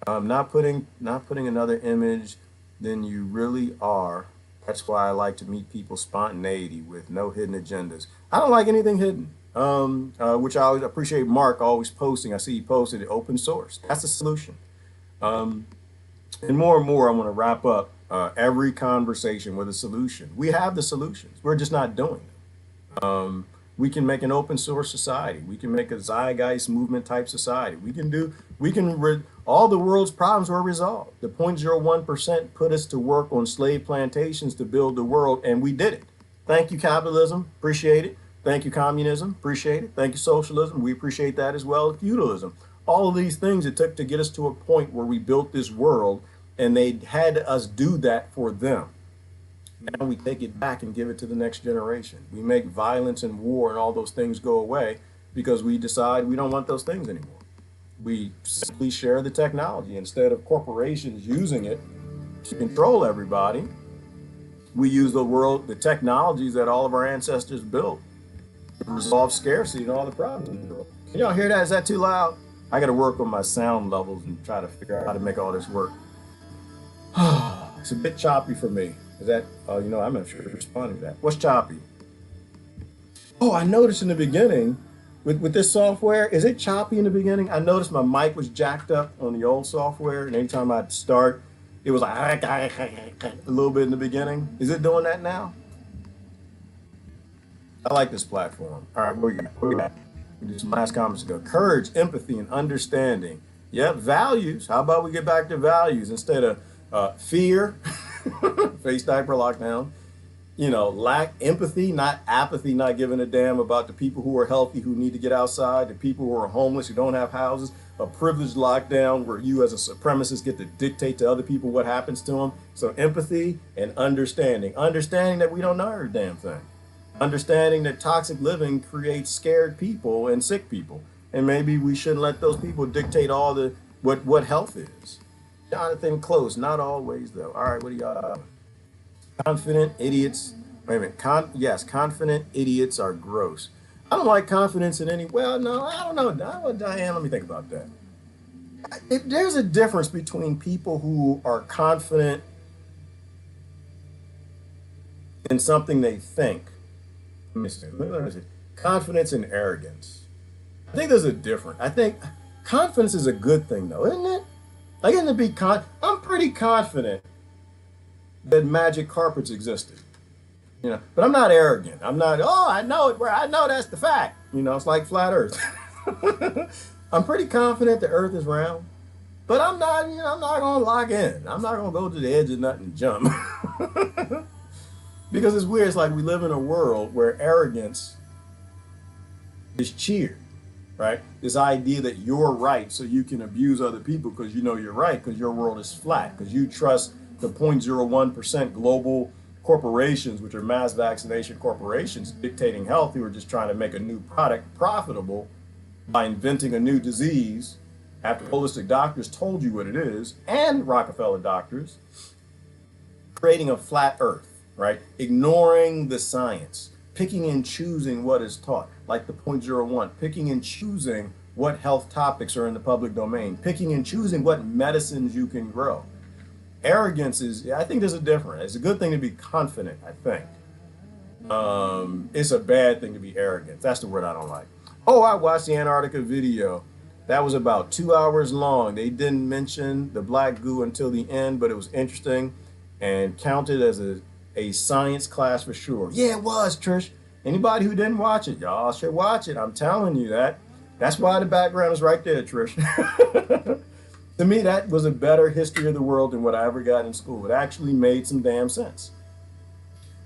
Not putting another image than you really are. That's why I like to meet people spontaneity with no hidden agendas. I don't like anything hidden. Which I always appreciate Mark always posting. I see he posted it open source. That's the solution. And more, I want to wrap up every conversation with a solution. We have the solutions. We're just not doing them. We can make an open source society. We can make a zeitgeist movement type society. All the world's problems were resolved. The 0.01% put us to work on slave plantations to build the world, and we did it. Thank you, capitalism. Appreciate it. Thank you, communism. Appreciate it. Thank you, socialism. We appreciate that as well. Feudalism. All of these things it took to get us to a point where we built this world, and they had us do that for them. Now we take it back and give it to the next generation. We make violence and war and all those things go away because we decide we don't want those things anymore. We simply share the technology. Instead of corporations using it to control everybody, we use the technologies that all of our ancestors built to resolve scarcity and all the problems in the world. Can y'all hear that? Is that too loud? I got to work on my sound levels and try to figure out how to make all this work. It's a bit choppy for me. Is that, I'm not sure responding to that. What's choppy? Oh, I noticed in the beginning with this software, is it choppy in the beginning? I noticed my mic was jacked up on the old software, and anytime I'd start, it was like a little bit in the beginning. Is it doing that now? I like this platform. All right, what we got? We do some last comments ago. Courage, empathy, and understanding. Yep, values. How about we get back to values instead of fear, face diaper lockdown, lack empathy, not apathy, not giving a damn about the people who are healthy, who need to get outside, the people who are homeless, who don't have houses, a privileged lockdown where you as a supremacist get to dictate to other people what happens to them. So empathy and understanding that we don't know every damn thing. Understanding that toxic living creates scared people and sick people. And maybe we shouldn't let those people dictate all the what health is. Jonathan, close, not always though. All right, what do y'all? Confident idiots. Wait a minute. Confident idiots are gross. I don't like confidence in any. Well, no, I don't know. Diane, let me think about that. There's a difference between people who are confident in something they think. Let me see. Confidence and arrogance. I think there's a difference. I think confidence is a good thing, though, isn't it? Like, isn't it I'm pretty confident that magic carpets existed, but I'm not arrogant. I'm not, I know it, I know that's the fact. It's like flat earth. I'm pretty confident the earth is round, but I'm not going to lock in. I'm not going to go to the edge of nothing and jump. Because it's weird. It's like we live in a world where arrogance is cheered, right? This idea that you're right so you can abuse other people because you're right, because your world is flat, because you trust the 0.01% global corporations, which are mass vaccination corporations dictating health, who are just trying to make a new product profitable by inventing a new disease after holistic doctors told you what it is, and Rockefeller doctors, creating a flat earth, right? Ignoring the science, picking and choosing what is taught, like the 0.01, picking and choosing what health topics are in the public domain, picking and choosing what medicines you can grow. Arrogance is, I think there's a difference. It's a good thing to be confident, I think. It's a bad thing to be arrogant. That's the word I don't like. Oh, I watched the Antarctica video. That was about 2 hours long. They didn't mention the black goo until the end, but it was interesting and counted as a science class for sure. Yeah, it was, Trish. Anybody who didn't watch it, y'all should watch it. I'm telling you that. That's why the background is right there, Trish. To me, that was a better history of the world than what I ever got in school. It actually made some damn sense.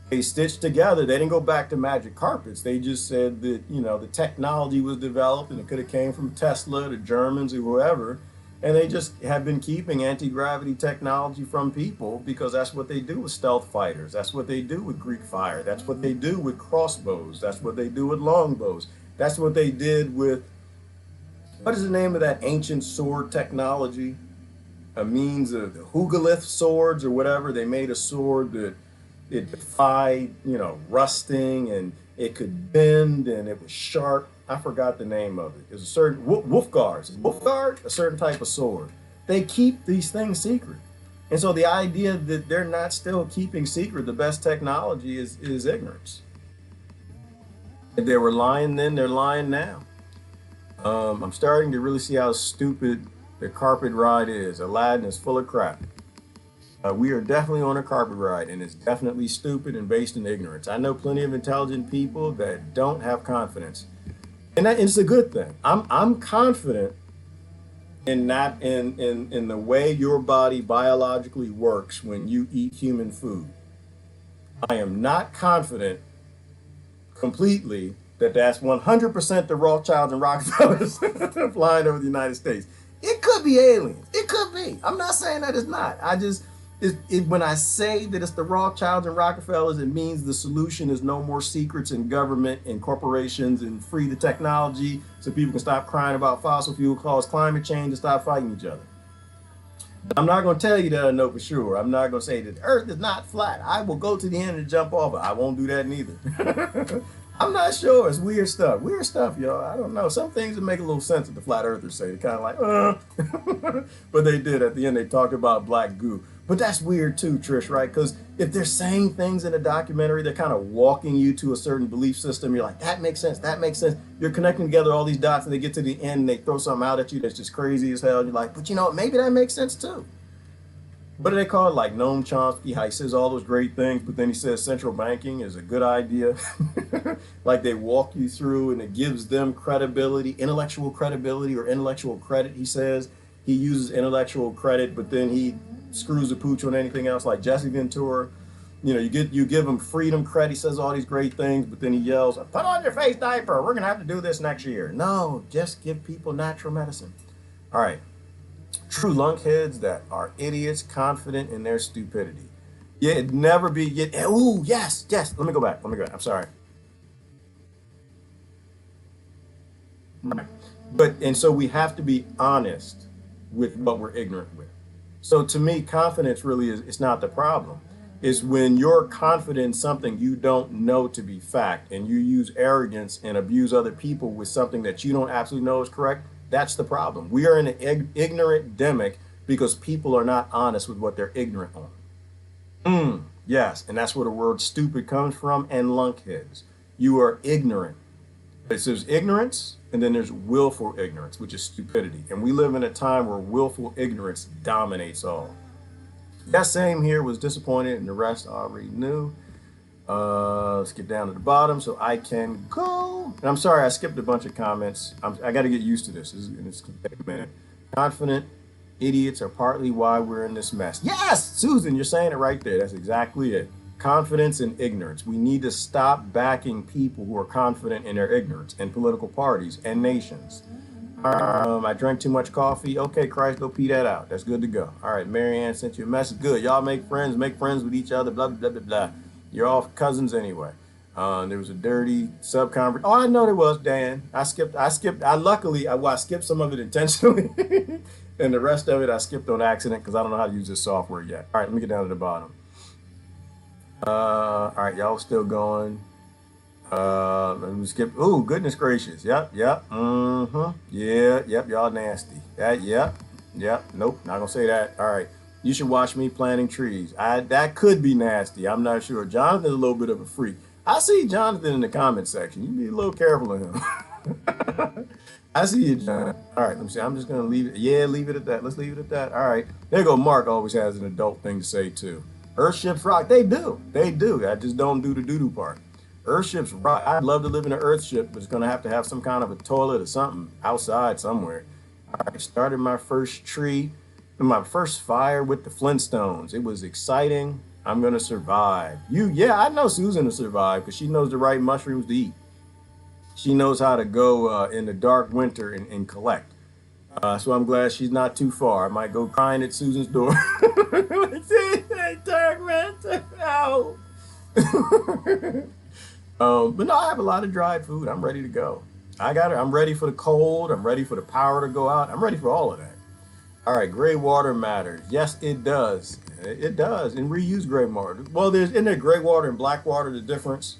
They stitched together. They didn't go back to magic carpets. They just said that, the technology was developed and it could have came from Tesla, the Germans, or whoever. And they just have been keeping anti-gravity technology from people because that's what they do with stealth fighters. That's what they do with Greek fire. That's what they do with crossbows. That's what they do with longbows. That's what they did with, what is the name of that ancient sword technology? A means of the Hugalith swords or whatever. They made a sword that it defied, rusting, and it could bend, and it was sharp. I forgot the name of it. It was a certain Wolfguard. Wolfguard, a certain type of sword. They keep these things secret. And so the idea that they're not still keeping secret the best technology is ignorance. If they were lying then, they're lying now. I'm starting to really see how stupid the carpet ride is. Aladdin is full of crap. We are definitely on a carpet ride, and it's definitely stupid and based in ignorance. I know plenty of intelligent people that don't have confidence, and it's a good thing. I'm confident in the way your body biologically works when you eat human food. I am not confident completely that that's 100% the Rothschilds and Rockefellers flying over the United States. It could be aliens. It could be. I'm not saying that it's not. When I say that it's the Rothschilds and Rockefellers, it means the solution is no more secrets in government and corporations and free the technology so people can stop crying about fossil fuel cause climate change and stop fighting each other. But I'm not going to tell you that I know for sure. I'm not going to say that the earth is not flat. I will go to the end and jump off it. I won't do that neither. I'm not sure. It's weird stuff. Weird stuff, y'all. I don't know. Some things that make a little sense that the flat earthers say. They're kind of like, But they did. At the end, they talked about black goo. But that's weird too, Trish, right? Because if they're saying things in a documentary, they're kind of walking you to a certain belief system. You're like, that makes sense. That makes sense. You're connecting together all these dots, and they get to the end, and they throw something out at you that's just crazy as hell. And you're like, but maybe that makes sense too. what do they call it? Like Noam Chomsky, how he says all those great things, but then he says central banking is a good idea. Like they walk you through and it gives them credibility, intellectual credibility or intellectual credit. He says he uses intellectual credit, but then he screws the pooch on anything else. Like Jesse Ventura, you know, you give him freedom credit. He says all these great things, but then he yells, "Put on your face diaper. We're gonna have to do this next year." No, just give people natural medicine. All right. True lunkheads that are idiots, confident in their stupidity. Yeah, it'd never be. Ooh, yes. Let me go back. I'm sorry. Right. And so we have to be honest with what we're ignorant with. So to me, confidence really it's not the problem. It's when you're confident in something you don't know to be fact and you use arrogance and abuse other people with something that you don't absolutely know is correct. That's the problem. We are in an ignorant demic because people are not honest with what they're ignorant on. Yes, and that's where the word stupid comes from, and lunkheads. You are ignorant. There's ignorance, and then there's willful ignorance, which is stupidity. And we live in a time where willful ignorance dominates all. That same here was disappointed, and the rest I already knew. Let's get down to the bottom so I can go. And I'm sorry, I skipped a bunch of comments. I got to get used to this. It's going to take a minute. Confident idiots are partly why we're in this mess. Yes, Susan, you're saying it right there. That's exactly it. Confidence and ignorance. We need to stop backing people who are confident in their ignorance and political parties and nations. I drank too much coffee. Okay, Christ, go pee that out. That's good to go. All right, Marianne sent you a message. Good. Y'all make friends with each other, blah, blah, blah, blah. You're all cousins anyway. There was a dirty sub-conference. Oh, I know there was, Dan. I skipped. I skipped some of it intentionally. And the rest of it I skipped on accident because I don't know how to use this software yet. All right, let me get down to the bottom. All right, y'all still going. Let me skip. Oh, goodness gracious. Yep. Yep, y'all nasty. Yep. Nope, not gonna say that. All right. You should watch me planting trees. That could be nasty. I'm not sure. Jonathan's a little bit of a freak. I see Jonathan in the comment section. You be a little careful of him. I see you, John. All right, let me see. I'm just going to leave it. Yeah, leave it at that. Let's leave it at that. All right. There you go. Mark always has an adult thing to say, too. Earthships rock. They do. I just don't do the doo-doo part. Earthships rock. I'd love to live in an Earthship, but it's going to have some kind of a toilet or something outside somewhere. All right. Started my first tree. My first fire with the Flintstones. It was exciting. I'm going to survive. Yeah, I know Susan will survive because she knows the right mushrooms to eat. She knows how to go in the dark winter and collect. So I'm glad she's not too far. I might go crying at Susan's door. Dark winter, no. But no, I have a lot of dried food. I'm ready to go. I'm ready for the cold. I'm ready for the power to go out. I'm ready for all of that. All right, gray water matters. Yes, it does. It does. And reuse gray water. Well, isn't there gray water and black water the difference?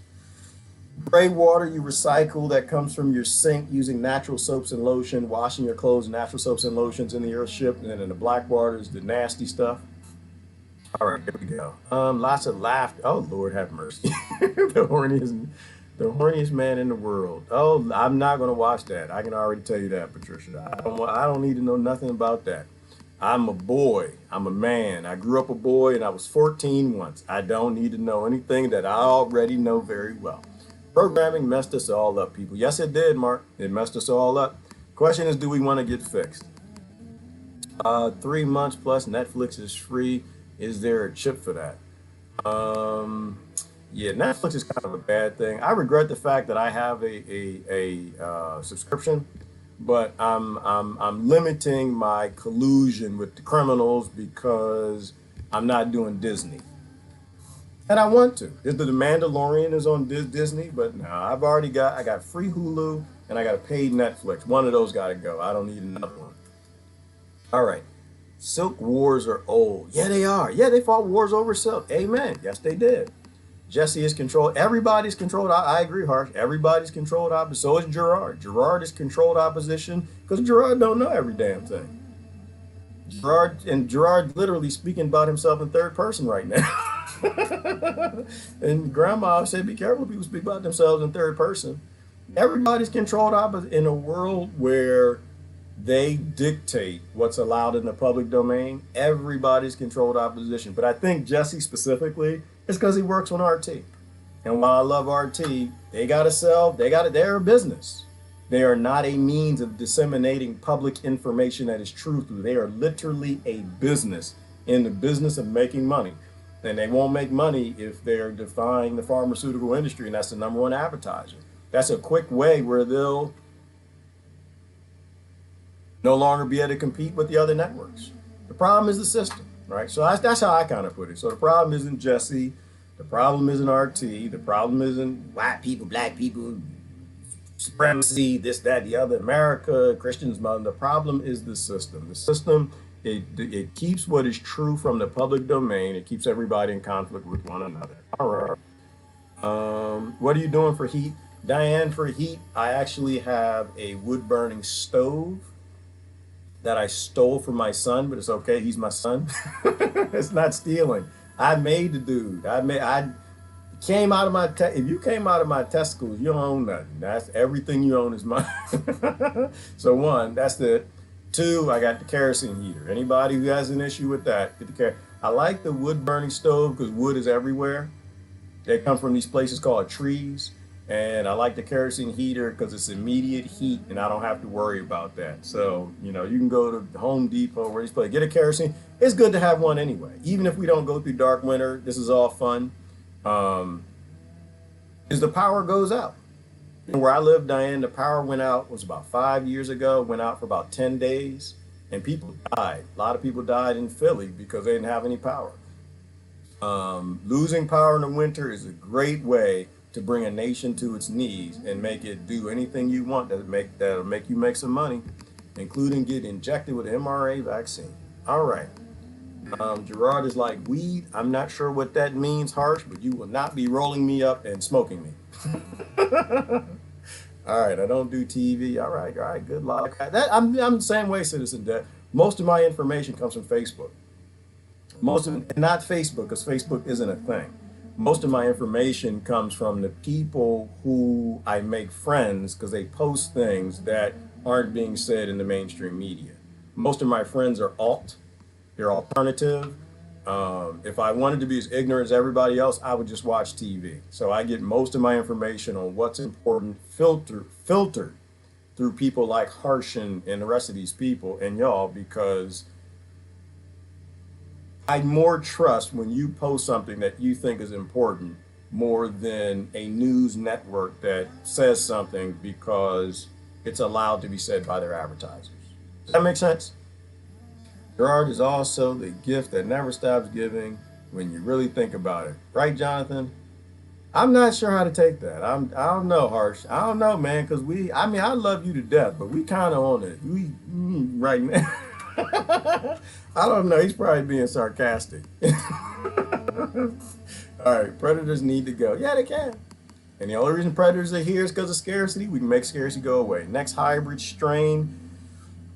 Gray water you recycle that comes from your sink using natural soaps and lotion, washing your clothes in natural soaps and lotions in the Earthship, and then in the black water is the nasty stuff. All right, here we go. Lots of laughter. Oh, Lord have mercy. The horniest man in the world. Oh, I'm not going to watch that. I can already tell you that, Patricia. I don't need to know nothing about that. I'm a boy. I'm a man. I grew up a boy and I was 14 once. I don't need to know anything that I already know very well. Programming messed us all up, people. Yes, it did, Mark. It messed us all up. Question is, do we want to get fixed? 3 months plus Netflix is free. Is there a chip for that? Yeah, Netflix is kind of a bad thing. I regret the fact that I have a subscription, but I'm limiting my collusion with the criminals because I'm not doing Disney. And I want to. The Mandalorian is on Disney, but no, I got free Hulu and I got a paid Netflix. One of those got to go. I don't need another one. All right. Silk wars are old. Yeah, they are. Yeah, they fought wars over silk. Amen. Yes, they did. Jesse is controlled. Everybody's controlled. I agree, Harsh. Everybody's controlled opposition. So is Gerard. Gerard is controlled opposition because Gerard don't know every damn thing. Gerard literally speaking about himself in third person right now. And Grandma said, be careful people speak about themselves in third person. Everybody's controlled opposite in a world where they dictate what's allowed in the public domain. Everybody's controlled opposition. But I think Jesse specifically is because he works on RT. And while I love RT, they got to sell, they're a business. They are not a means of disseminating public information that is truthful. They are literally a business in the business of making money. And they won't make money if they're defying the pharmaceutical industry, and that's the number one advertiser. That's a quick way where they'll no longer be able to compete with the other networks. The problem is the system, right? So that's how I kind of put it. So the problem isn't Jesse. The problem isn't RT. The problem isn't white people, black people, supremacy, this, that, the other, America, Christians. The problem is the system. The system, it keeps what is true from the public domain. It keeps everybody in conflict with one another. All right. What are you doing for heat? Diane, for heat, I actually have a wood-burning stove that I stole from my son, but it's okay. He's my son. It's not stealing. I made the dude. I came out of my, if you came out of my testicles, you don't own nothing. That's everything you own is mine. So one, that's the, two, I got the kerosene heater. Anybody who has an issue with that, get the kerosene. I like the wood burning stove because wood is everywhere. They come from these places called trees. And I like the kerosene heater because it's immediate heat and I don't have to worry about that. So, you know, you can go to Home Depot or this place, get a kerosene. It's good to have one anyway. Even if we don't go through dark winter, this is all fun. Is the power goes out. And where I live, Diane, the power went out, was about 5 years ago, went out for about 10 days and people died. A lot of people died in Philly because they didn't have any power. Losing power in the winter is a great way to bring a nation to its knees and make it do anything you want that'll make you make some money, including get injected with an mRNA vaccine. All right. Gerard is like, weed, I'm not sure what that means, Harsh, but you will not be rolling me up and smoking me. All right, I don't do TV. All right, good luck. I'm the same way, Citizen Debt. Most of my information comes from Facebook. Most of it, not Facebook, because Facebook isn't a thing. Most of my information comes from the people who I make friends because they post things that aren't being said in the mainstream media. Most of my friends are they're alternative. If I wanted to be as ignorant as everybody else, I would just watch TV. So I get most of my information on what's important filtered through people like Harsh and the rest of these people and y'all, because I more trust when you post something that you think is important more than a news network that says something because it's allowed to be said by their advertisers. Does that make sense? Gerard is also the gift that never stops giving when you really think about it. Right, Jonathan? I'm not sure how to take that. I don't know, Harsh. I don't know, man, because I love you to death, but we kind of on it. Right now. I don't know. He's probably being sarcastic. All right. Predators need to go. Yeah, they can. And the only reason predators are here is because of scarcity. We can make scarcity go away. Next hybrid strain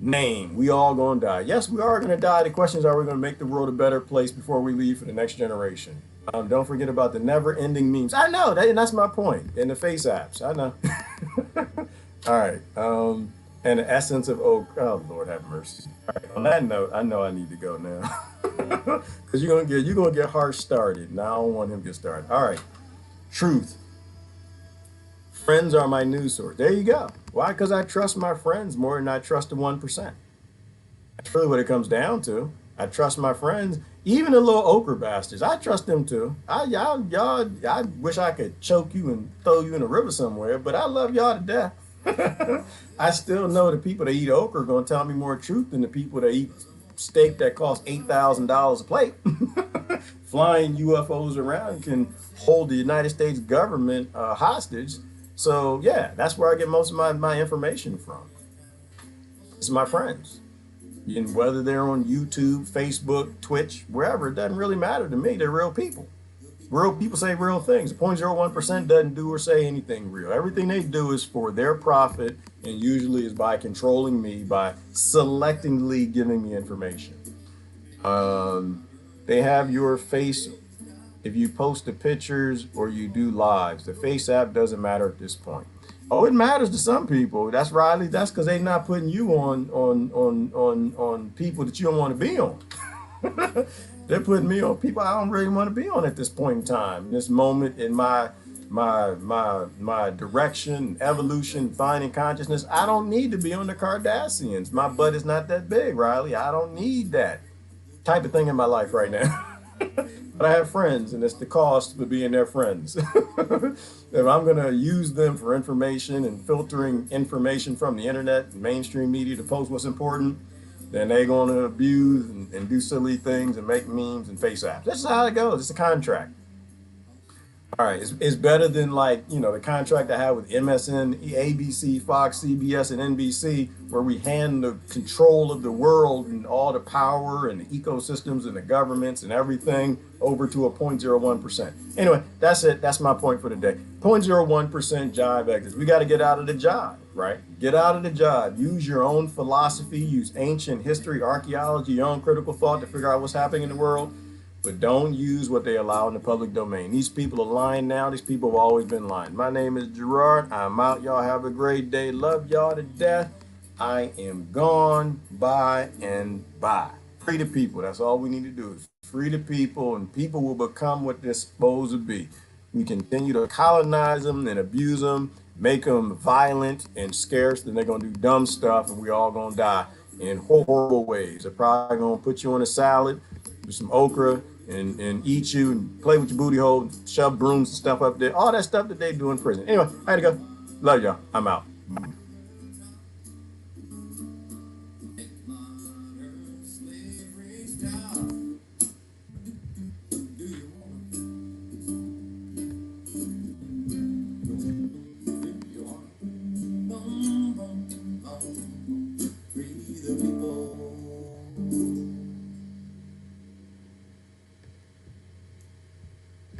name. We all going to die. Yes, we are going to die. The question is, are we going to make the world a better place before we leave for the next generation? Don't forget about the never-ending memes. I know. That's my point. And the face apps. I know. All right. And the essence of oh Lord have mercy. All right, on that note, I know I need to go now. Because you're gonna get Harsh started. And I don't want him to get started. All right. Truth. Friends are my news source. There you go. Why? Because I trust my friends more than I trust the 1%. That's really what it comes down to. I trust my friends, even the little ochre bastards. I trust them too. Y'all, I wish I could choke you and throw you in a river somewhere, but I love y'all to death. I still know the people that eat okra are going to tell me more truth than the people that eat steak that costs $8,000 a plate. Flying UFOs around can hold the United States government hostage. So yeah, that's where I get most of my information from. It's my friends. And whether they're on YouTube, Facebook, Twitch, wherever, it doesn't really matter to me. They're real people. Real people say real things. 0.01% doesn't do or say anything real. Everything they do is for their profit, and usually is by controlling me, by selectively giving me information. They have your face. If you post the pictures or you do lives, the face app doesn't matter at this point. Oh, it matters to some people. That's Riley. That's because they're not putting you on people that you don't want to be on. They're putting me on people I don't really want to be on at this point in time, this moment in my direction, evolution, finding consciousness. I don't need to be on the Kardashians. My butt is not that big, Riley. I don't need that type of thing in my life right now. But I have friends, and it's the cost of being their friends. If I'm going to use them for information and filtering information from the internet and mainstream media to post what's important, then they're going to abuse and do silly things and make memes and face apps. That's how it goes. It's a contract. All right, it's better than, like, you know, the contract I had with MSN, ABC, Fox, CBS, and NBC, where we hand the control of the world and all the power and the ecosystems and the governments and everything over to a 0.01%. Anyway, that's it. That's my point for today. 0.01% jive exits. We got to get out of the jive, right? Get out of the jive. Use your own philosophy. Use ancient history, archaeology, your own critical thought to figure out what's happening in the world. But don't use what they allow in the public domain. These people are lying now. These people have always been lying. My name is Gerard. I'm out. Y'all have a great day. Love y'all to death. I am gone. Bye and bye. Free the people. That's all we need to do is free the people, and people will become what they're supposed to be. We continue to colonize them and abuse them, make them violent and scarce, then they're going to do dumb stuff, and we all going to die in horrible ways. They're probably going to put you on a salad with some okra and eat you and play with your booty hole and shove brooms and stuff up there. All that stuff that they do in prison. Anyway, I had to go. Love y'all. I'm out.